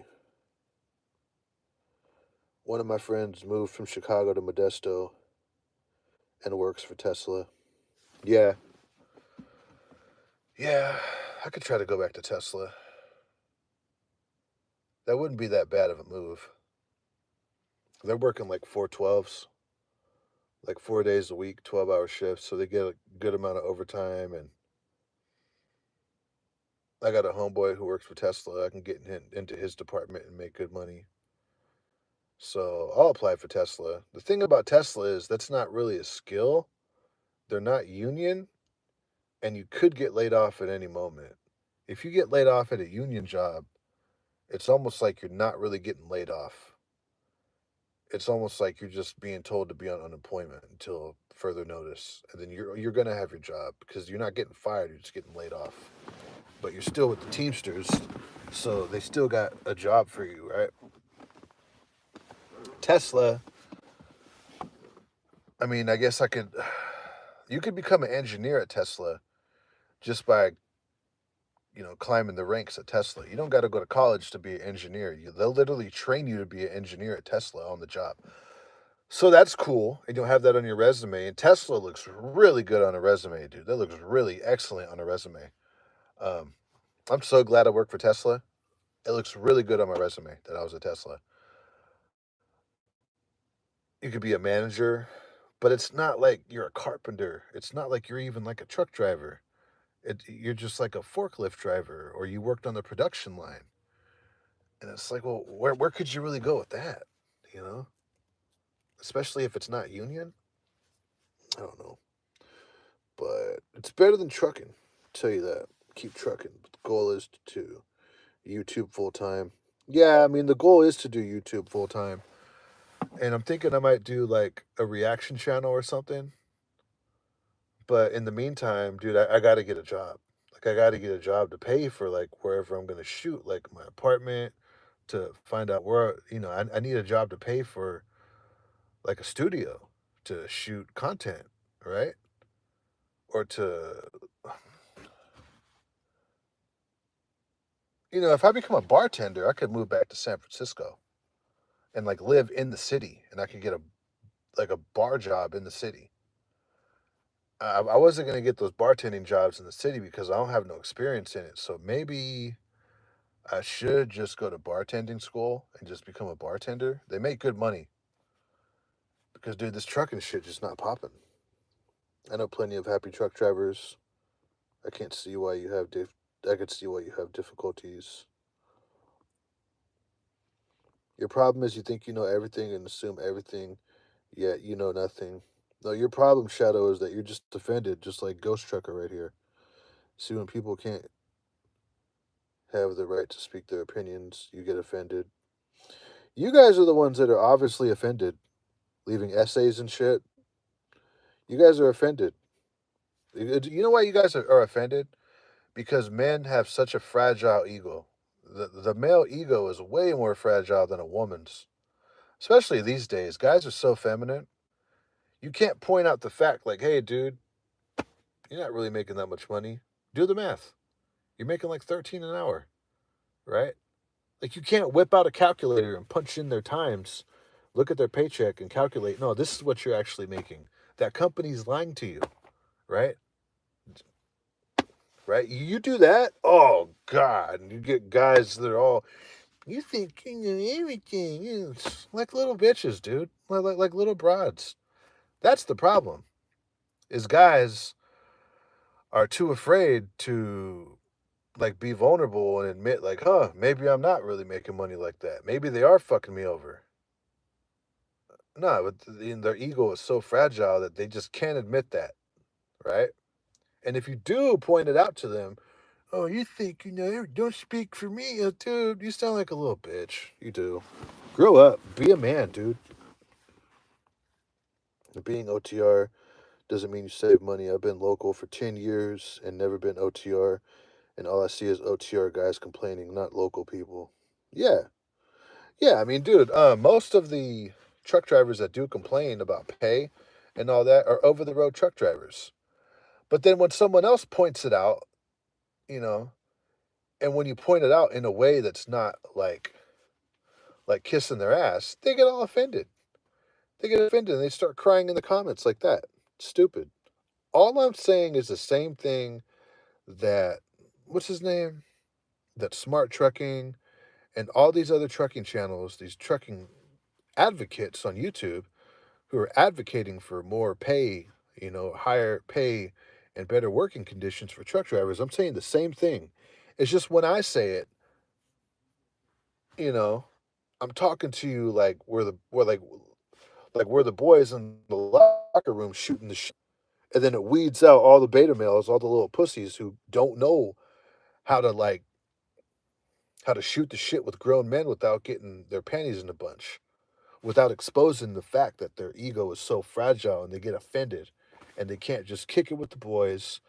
One of my friends moved from Chicago to Modesto and works for Tesla. Yeah, yeah, I could try to go back to Tesla. That wouldn't be that bad of a move. They're working like 412s, like 4 days a week, 12-hour shifts, so they get a good amount of overtime. And I got a homeboy who works for Tesla. I can get into his department and make good money. So I'll apply for Tesla. The thing about Tesla is that's not really a skill. They're not union, and you could get laid off at any moment. If you get laid off at a union job, it's almost like you're not really getting laid off. It's almost like you're just being told to be on unemployment until further notice, and then you're gonna have your job because you're not getting fired. You're just getting laid off, but you're still with the Teamsters, so they still got a job for you, right? Tesla. I mean, I guess I could. You could become an engineer at Tesla just by climbing the ranks at Tesla. You don't got to go to college to be an engineer. They'll literally train you to be an engineer at Tesla on the job. So that's cool, and you'll have that on your resume. And Tesla looks really good on a resume, dude. That looks really excellent on a resume. Um, I'm so glad I work for Tesla. It looks really good on my resume that I was at Tesla. You could be a manager, but it's not like you're a carpenter. It's not like you're even like a truck driver. You're just like a forklift driver, or you worked on the production line. And it's like, well, where could you really go with that? You know, especially if it's not union. I don't know, but it's better than trucking. I'll tell you that. Keep trucking. But the goal is to YouTube full time. Yeah, I mean the goal is to do YouTube full time, and I'm thinking I might do like a reaction channel or something. But in the meantime, dude, I got to get a job. Like I got to get a job to pay for like wherever I'm gonna shoot, like my apartment, to find out where I need a job to pay for like a studio to shoot content, right? Or to, if I become a bartender, I could move back to San Francisco and like live in the city, and I could get a bar job in the city. I wasn't gonna get those bartending jobs in the city because I don't have no experience in it. So maybe I should just go to bartending school and just become a bartender. They make good money because, dude, this trucking shit just not popping. I know plenty of happy truck drivers. I can't see why you have I could see why you have difficulties. Your problem is you think you know everything and assume everything, yet you know nothing. No, your problem, Shadow, is that you're just offended, just like Ghost Trucker right here. See, when people can't have the right to speak their opinions, you get offended. You guys are the ones that are obviously offended, leaving essays and shit. You guys are offended. You know why you guys are offended? Because men have such a fragile ego. The male ego is way more fragile than a woman's, especially these days. Guys are so feminine. You can't point out the fact, like, hey, dude, you're not really making that much money. Do the math. You're making like 13 an hour, right? Like, you can't whip out a calculator and punch in their times, look at their paycheck and calculate, no, this is what you're actually making. That company's lying to you, right? Right? You do that, oh, God. You get guys that are all, you think you know everything. Like little bitches, dude. Like little broads. That's the problem, is guys are too afraid to like be vulnerable and admit like, huh, maybe I'm not really making money like that. Maybe they are fucking me over. No, but their ego is so fragile that they just can't admit that, right? And if you do point it out to them, oh, you think don't speak for me, dude. You sound like a little bitch. You do. Grow up. Be a man, dude. Being OTR doesn't mean you save money. I've been local for 10 years and never been OTR, and all I see is OTR guys complaining, not local people. Yeah. Yeah, I mean, dude, most of the truck drivers that do complain about pay and all that are over the road truck drivers. But then when someone else points it out, you know, and when you point it out in a way that's not like like kissing their ass, they get all offended. They get offended and they start crying in the comments like that. Stupid. All I'm saying is the same thing that what's his name? That Smart Trucking and all these other trucking channels, these trucking advocates on YouTube who are advocating for more pay, higher pay and better working conditions for truck drivers. I'm saying the same thing. It's just when I say it, you know, I'm talking to you like we're the boys in the locker room shooting the shit, and then it weeds out all the beta males, all the little pussies who don't know how to like how to shoot the shit with grown men without getting their panties in a bunch, without exposing the fact that their ego is so fragile and they get offended and they can't just kick it with the boys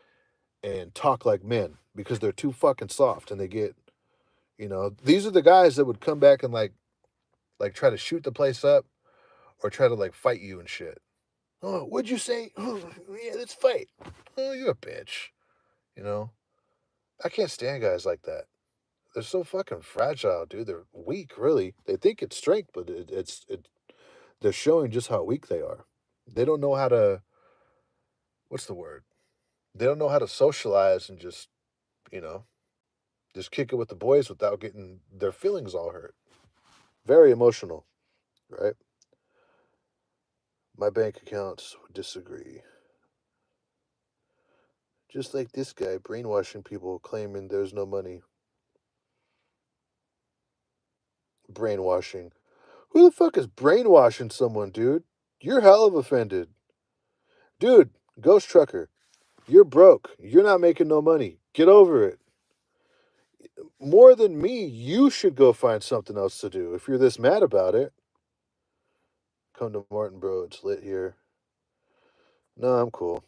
and talk like men because they're too fucking soft and they get, these are the guys that would come back and like try to shoot the place up or try to like fight you and shit. Oh, what'd you say? Oh, yeah, let's fight. Oh, you're a bitch. You know, I can't stand guys like that. They're so fucking fragile, dude. They're weak, really. They think it's strength, but they're showing just how weak they are. They don't know how to, what's the word? They don't know how to socialize and you know, just kick it with the boys without getting their feelings all hurt. Very emotional, right? My bank accounts would disagree. Just like this guy brainwashing people claiming there's no money. Brainwashing. Who the fuck is brainwashing someone, dude? You're hell of offended. Dude, ghost trucker, you're broke. You're not making no money. Get over it. More than me, you should go find something else to do if you're this mad about it. Come to Martin, bro. It's lit here. No, I'm cool.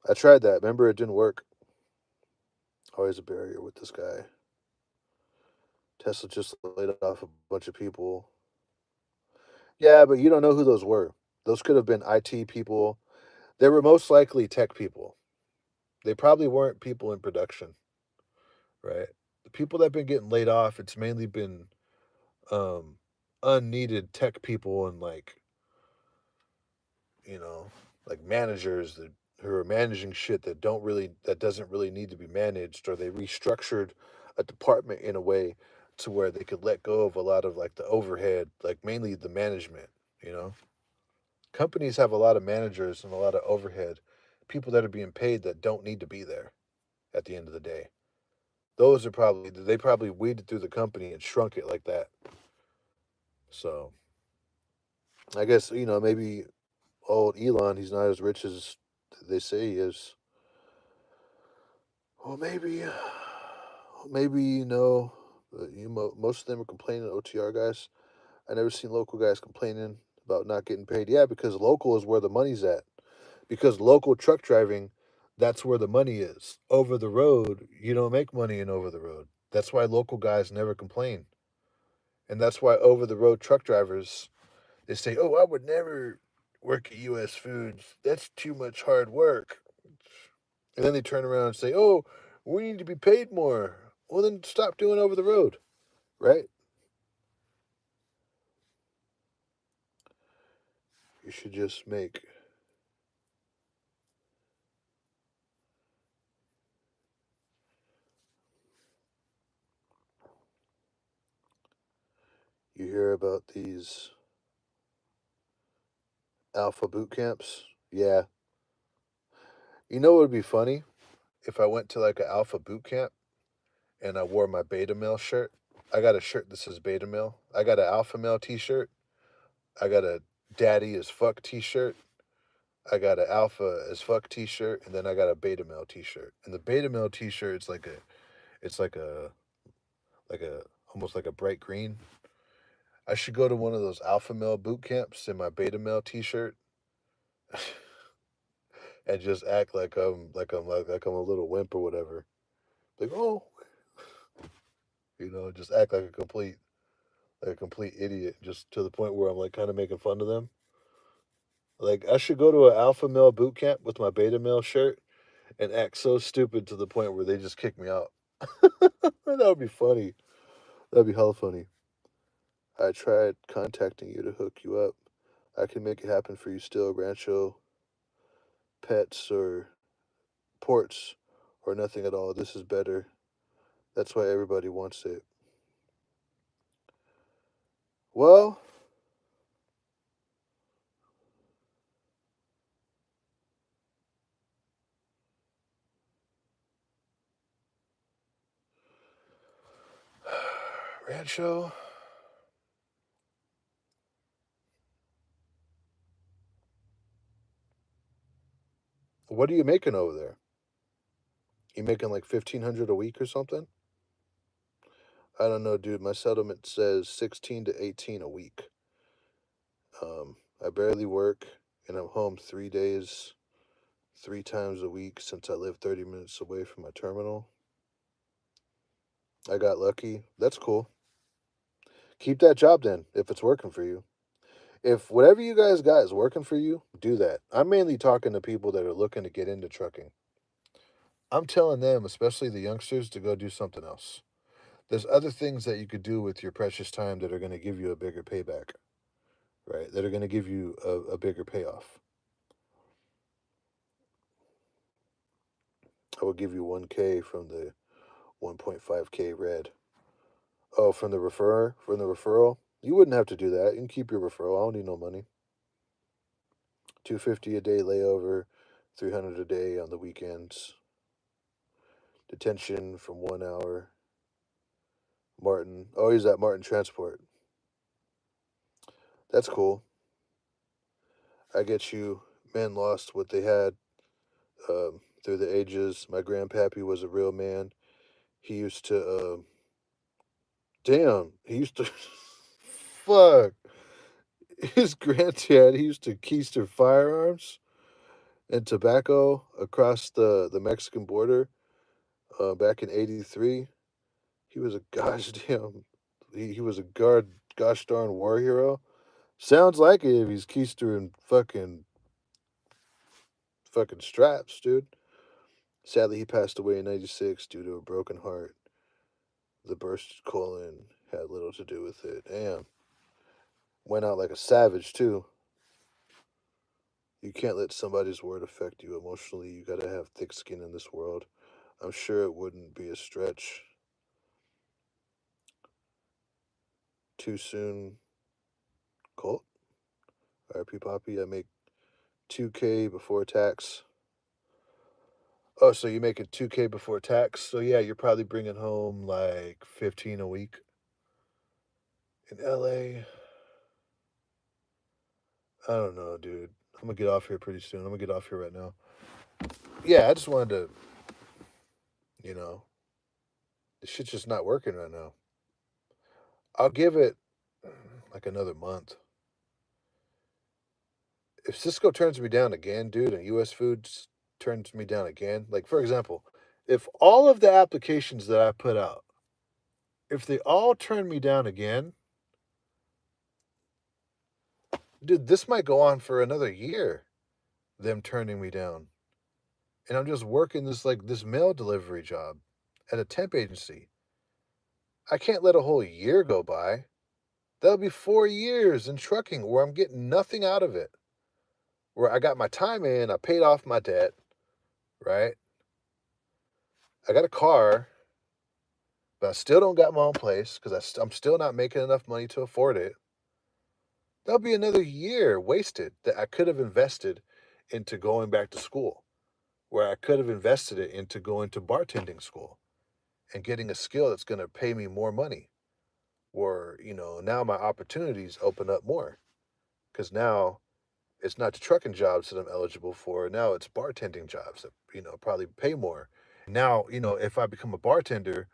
I tried that. Remember, it didn't work. Always a barrier with this guy. Tesla just laid off a bunch of people. Yeah, but you don't know who those were. Those could have been IT people. They were most likely tech people. They probably weren't people in production, right? The people that have been getting laid off, it's mainly been um, unneeded tech people and you know, like managers who are managing shit that doesn't really need to be managed, or they restructured a department in a way to where they could let go of a lot of like the overhead, like mainly the management, you know. Companies have a lot of managers and a lot of overhead, people that are being paid that don't need to be there at the end of the day. Those are probably they probably weeded through the company and shrunk it like that. So I guess, maybe old Elon, he's not as rich as they say he is. Well, maybe most of them are complaining. OTR guys, I never seen local guys complaining about not getting paid. Yeah, because local is where the money's at. Because local truck driving, that's where the money is. Over the road, you don't make money in over the road. That's why local guys never complain, and that's why over the road truck drivers they say, "Oh, I would never work at U.S. Foods. That's too much hard work." And then they turn around and say, "Oh, we need to be paid more." Well, then stop doing over the road, right? You should just make. You hear about these alpha boot camps? Yeah. You know what would be funny? If I went to like an alpha boot camp and I wore my beta male shirt. I got a shirt that says beta male. I got an alpha male t shirt. I got a daddy as fuck t shirt. I got an alpha as fuck t shirt. And then I got a beta male t shirt. And the beta male t shirt is it's like a almost like a bright green. I should go to one of those alpha male boot camps in my beta male t-shirt and just act like I'm a little wimp or whatever. Like, oh, just act like a complete idiot, just to the point where I'm like kind of making fun of them. Like I should go to an alpha male boot camp with my beta male shirt and act so stupid to the point where they just kick me out. That would be funny. That'd be hella funny. I tried contacting you to hook you up. I can make it happen for you still, Rancho, pets, or ports, or nothing at all. This is better. That's why everybody wants it. Well, Rancho, what are you making over there? You making like 1,500 a week or something? I don't know, dude. My settlement says 16 to 18 a week. I barely work, and I'm home 3 days, 3 times a week since I live 30 minutes away from my terminal. I got lucky. That's cool. Keep that job then, if it's working for you. If whatever you guys got is working for you, do that. I'm mainly talking to people that are looking to get into trucking. I'm telling them, especially the youngsters, to go do something else. There's other things that you could do with your precious time that are going to give you a bigger payback, right? That are going to give you a bigger payoff. I will give you 1K from the 1.5K red. Oh, from the referral? You wouldn't have to do that. You can keep your referral. I don't need no money. 250 a day layover, 300 a day on the weekends. Detention from 1 hour. Martin. Oh, he's at Martin Transport. That's cool. I get you. Men lost what they had through the ages. My grandpappy was a real man. He used to, damn, he used to, fuck. His granddad, he used to keister firearms and tobacco across the Mexican border back in '83. He was a gosh damn, he was a gosh darn war hero. Sounds like it if he's keistering fucking straps, dude. Sadly, he passed away in '96 due to a broken heart. The burst colon had little to do with it. Damn. Went out like a savage, too. You can't let somebody's word affect you emotionally. You gotta have thick skin in this world. I'm sure it wouldn't be a stretch. Too soon, Colt? RP Poppy, I make 2K before tax. Oh, so you make it 2K before tax? So yeah, you're probably bringing home like 15 a week. In LA, I don't know, dude. I'm gonna get off here pretty soon. I'm gonna get off here right now. Yeah, I just wanted to, you know, this shit's just not working right now. I'll give it like another month. If Cisco turns me down again, dude, and US Foods turns me down again, like for example, if all of the applications that I put out, if they all turn me down again, dude, this might go on for another year, them turning me down. And I'm just working this mail delivery job at a temp agency. I can't let a whole year go by. That'll be 4 years in trucking where I'm getting nothing out of it. Where I got my time in, I paid off my debt, right? I got a car, but I still don't got my own place because I'm still not making enough money to afford it. That'll be another year wasted that I could have invested into going back to school, where I could have invested it into going to bartending school and getting a skill that's going to pay me more money. Or, now my opportunities open up more because now it's not the trucking jobs that I'm eligible for. Now it's bartending jobs that, probably pay more. Now, if I become a bartender,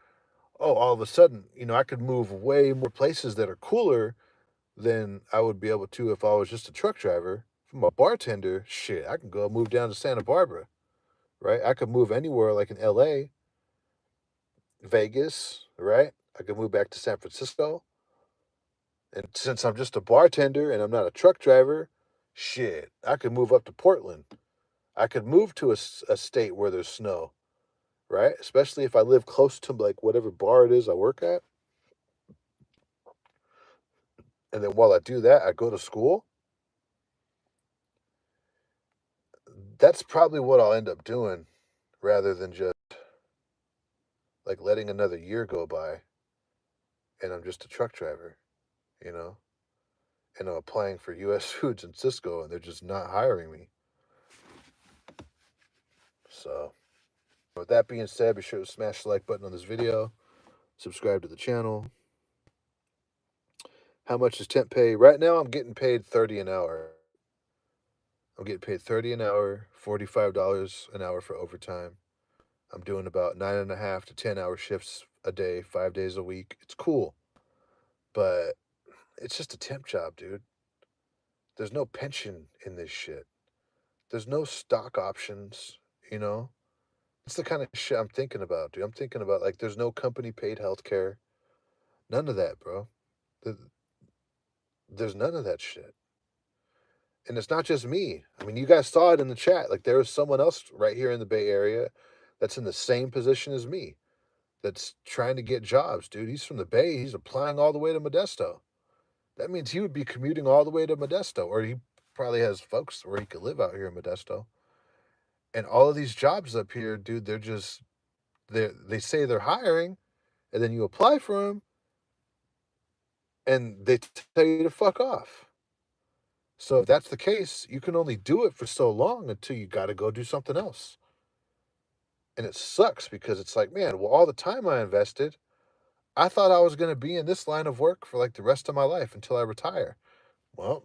oh, all of a sudden, I could move way more places that are cooler than I would be able to if I was just a truck driver. If I'm a bartender, shit, I can go move down to Santa Barbara, right? I could move anywhere like in LA, Vegas, right? I could move back to San Francisco. And since I'm just a bartender and I'm not a truck driver, shit, I could move up to Portland. I could move to a state where there's snow, right? Especially if I live close to like whatever bar it is I work at. And then while I do that, I go to school. That's probably what I'll end up doing rather than just like letting another year go by and I'm just a truck driver, you know? And I'm applying for US Foods and Cisco and they're just not hiring me. So, with that being said, be sure to smash the like button on this video, subscribe to the channel. How much is temp pay? Right now, I'm getting paid $30 an hour. I'm getting paid $30 an hour, $45 an hour for overtime. I'm doing about 9.5 to 10 hour shifts a day, 5 days a week. It's cool, but it's just a temp job, dude. There's no pension in this shit. There's no stock options, you know? It's the kind of shit I'm thinking about, dude. I'm thinking about like there's no company paid healthcare. None of that, bro. There's none of that shit. And it's not just me. I mean, you guys saw it in the chat. Like there was someone else right here in the Bay Area that's in the same position as me that's trying to get jobs, dude. He's from the Bay. He's applying all the way to Modesto. That means he would be commuting all the way to Modesto, or he probably has folks where he could live out here in Modesto. And all of these jobs up here, dude, they say they're hiring, and then you apply for them, and they tell you to fuck off. So if that's the case, you can only do it for so long until you got to go do something else. And it sucks because it's like, man, well, all the time I invested, I thought I was going to be in this line of work for like the rest of my life until I retire. Well,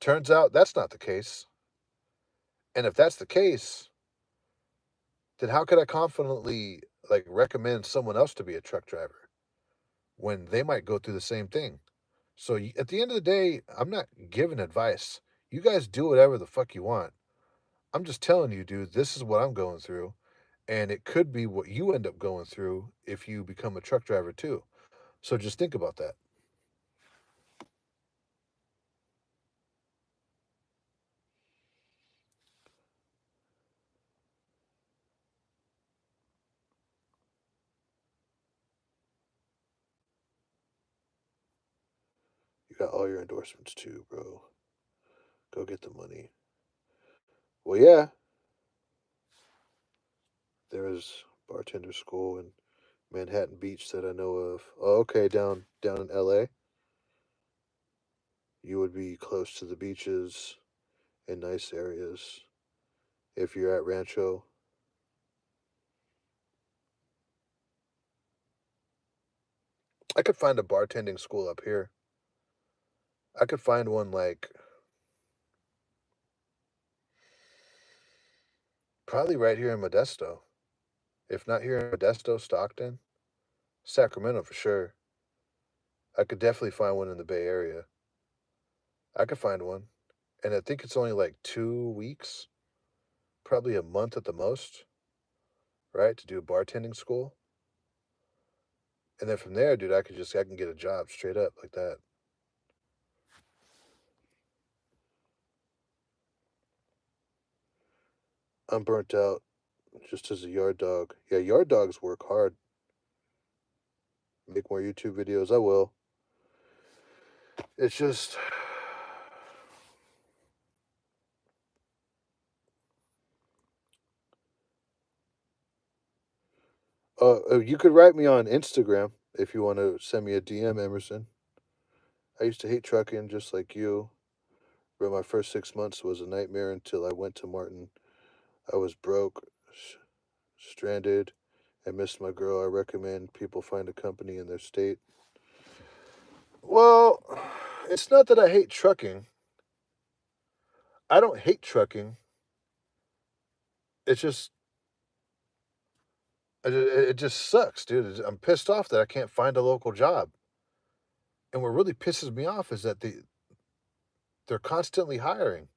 turns out that's not the case. And if that's the case, then how could I confidently like recommend someone else to be a truck driver when they might go through the same thing? So at the end of the day, I'm not giving advice. You guys do whatever the fuck you want. I'm just telling you, dude, this is what I'm going through. And it could be what you end up going through if you become a truck driver too. So just think about that. You got all your endorsements too, bro. Go get the money. Well, yeah, there is bartender school in Manhattan Beach that I know of. Oh, okay, down in LA. You would be close to the beaches and nice areas if you're at Rancho. I could find a bartending school up here. I could find one like probably right here in Modesto. If not here in Modesto, Stockton, Sacramento for sure. I could definitely find one in the Bay Area. I could find one. And I think it's only like 2 weeks, probably a month at the most, right? To do bartending school. And then from there, dude, I can get a job straight up like that. I'm burnt out just as a yard dog. Yeah, yard dogs work hard. Make more YouTube videos. I will. It's just you could write me on Instagram if you want to send me a DM, Emerson. I used to hate trucking just like you, but my first 6 months was a nightmare until I went to Martin. I was broke, stranded, and missed my girl. I recommend people find a company in their state. Well, it's not that I hate trucking. I don't hate trucking. It's just it just sucks, dude. I'm pissed off that I can't find a local job. And what really pisses me off is that they're constantly hiring.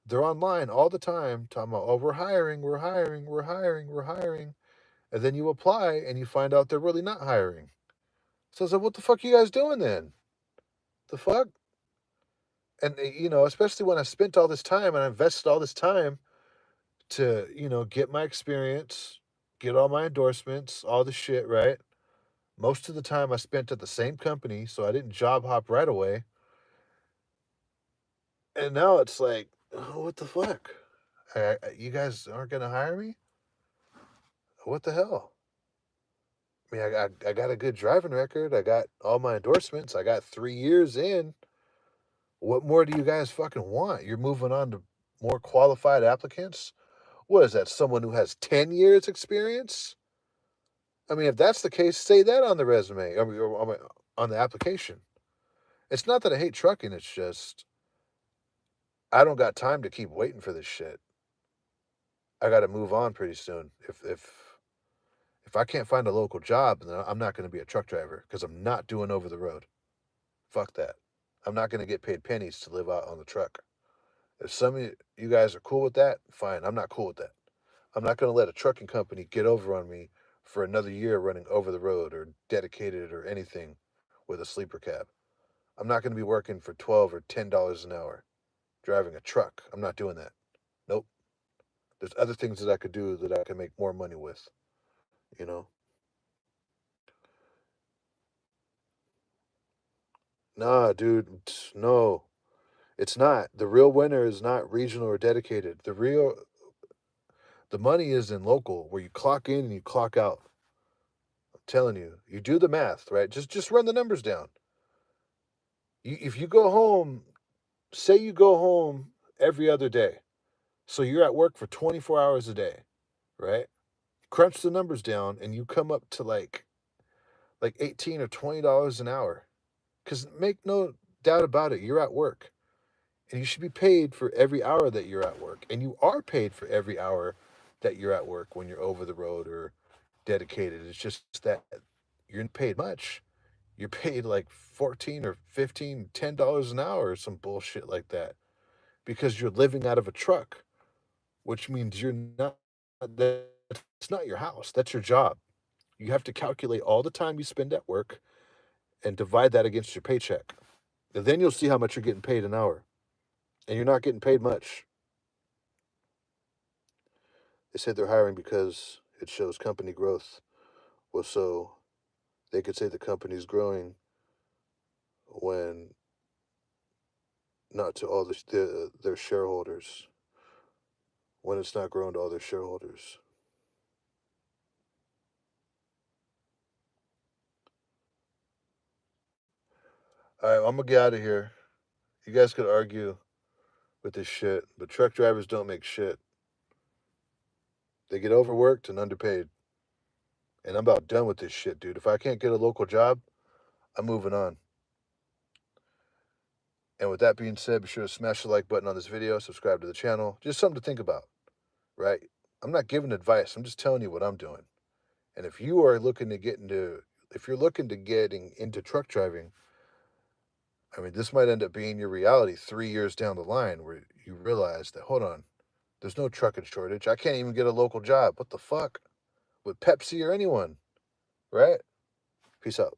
They're online all the time talking about, oh, we're hiring, we're hiring, we're hiring, we're hiring. And then you apply and you find out they're really not hiring. So I was like, what the fuck are you guys doing then? The fuck? And, especially when I spent all this time and I invested all this time to, get my experience, get all my endorsements, all the shit, right? Most of the time I spent at the same company, so I didn't job hop right away. And now it's like, oh, what the fuck? You guys aren't gonna hire me? What the hell? I mean, I got a good driving record. I got all my endorsements. I got 3 years in. What more do you guys fucking want? You're moving on to more qualified applicants? What is that? Someone who has 10 years experience? I mean, if that's the case, say that on the resume or on the application. It's not that I hate trucking. It's just I don't got time to keep waiting for this shit. I got to move on pretty soon. If I can't find a local job, then I'm not going to be a truck driver because I'm not doing over the road. Fuck that. I'm not going to get paid pennies to live out on the truck. If some of you guys are cool with that, fine. I'm not cool with that. I'm not going to let a trucking company get over on me for another year running over the road or dedicated or anything with a sleeper cab. I'm not going to be working for $12 or $10 an hour driving a truck. I'm not doing that. Nope. There's other things that I could do that I can make more money with, you know? Nah, dude, no. It's not. The real winner is not regional or dedicated. The money is in local where you clock in and you clock out. I'm telling you. You do the math, right? Just run the numbers down. If you go home, say you go home every other day. So you're at work for 24 hours a day, right? Crunch the numbers down and you come up to like 18 or $20 an hour. Cuz make no doubt about it, you're at work. And you should be paid for every hour that you're at work. And you are paid for every hour that you're at work when you're over the road or dedicated. It's just that you're not paid much. You're paid like 14 or 15, $10 an hour or some bullshit like that because you're living out of a truck, which means you're not that's not your house. That's your job. You have to calculate all the time you spend at work and divide that against your paycheck. And then you'll see how much you're getting paid an hour. And you're not getting paid much. They said they're hiring because it shows company growth. Well, so they could say the company's growing when not to all their shareholders, when it's not growing to all their shareholders. All right, I'm gonna get out of here. You guys could argue with this shit, but truck drivers don't make shit. They get overworked and underpaid. And I'm about done with this shit, dude. If I can't get a local job, I'm moving on. And with that being said, be sure to smash the like button on this video, subscribe to the channel. Just something to think about, right? I'm not giving advice. I'm just telling you what I'm doing. And if you are looking to if you're looking to getting into truck driving, I mean, this might end up being your reality 3 years down the line where you realize that, hold on, there's no trucking shortage. I can't even get a local job. What the fuck? With Pepsi or anyone, right? Peace out.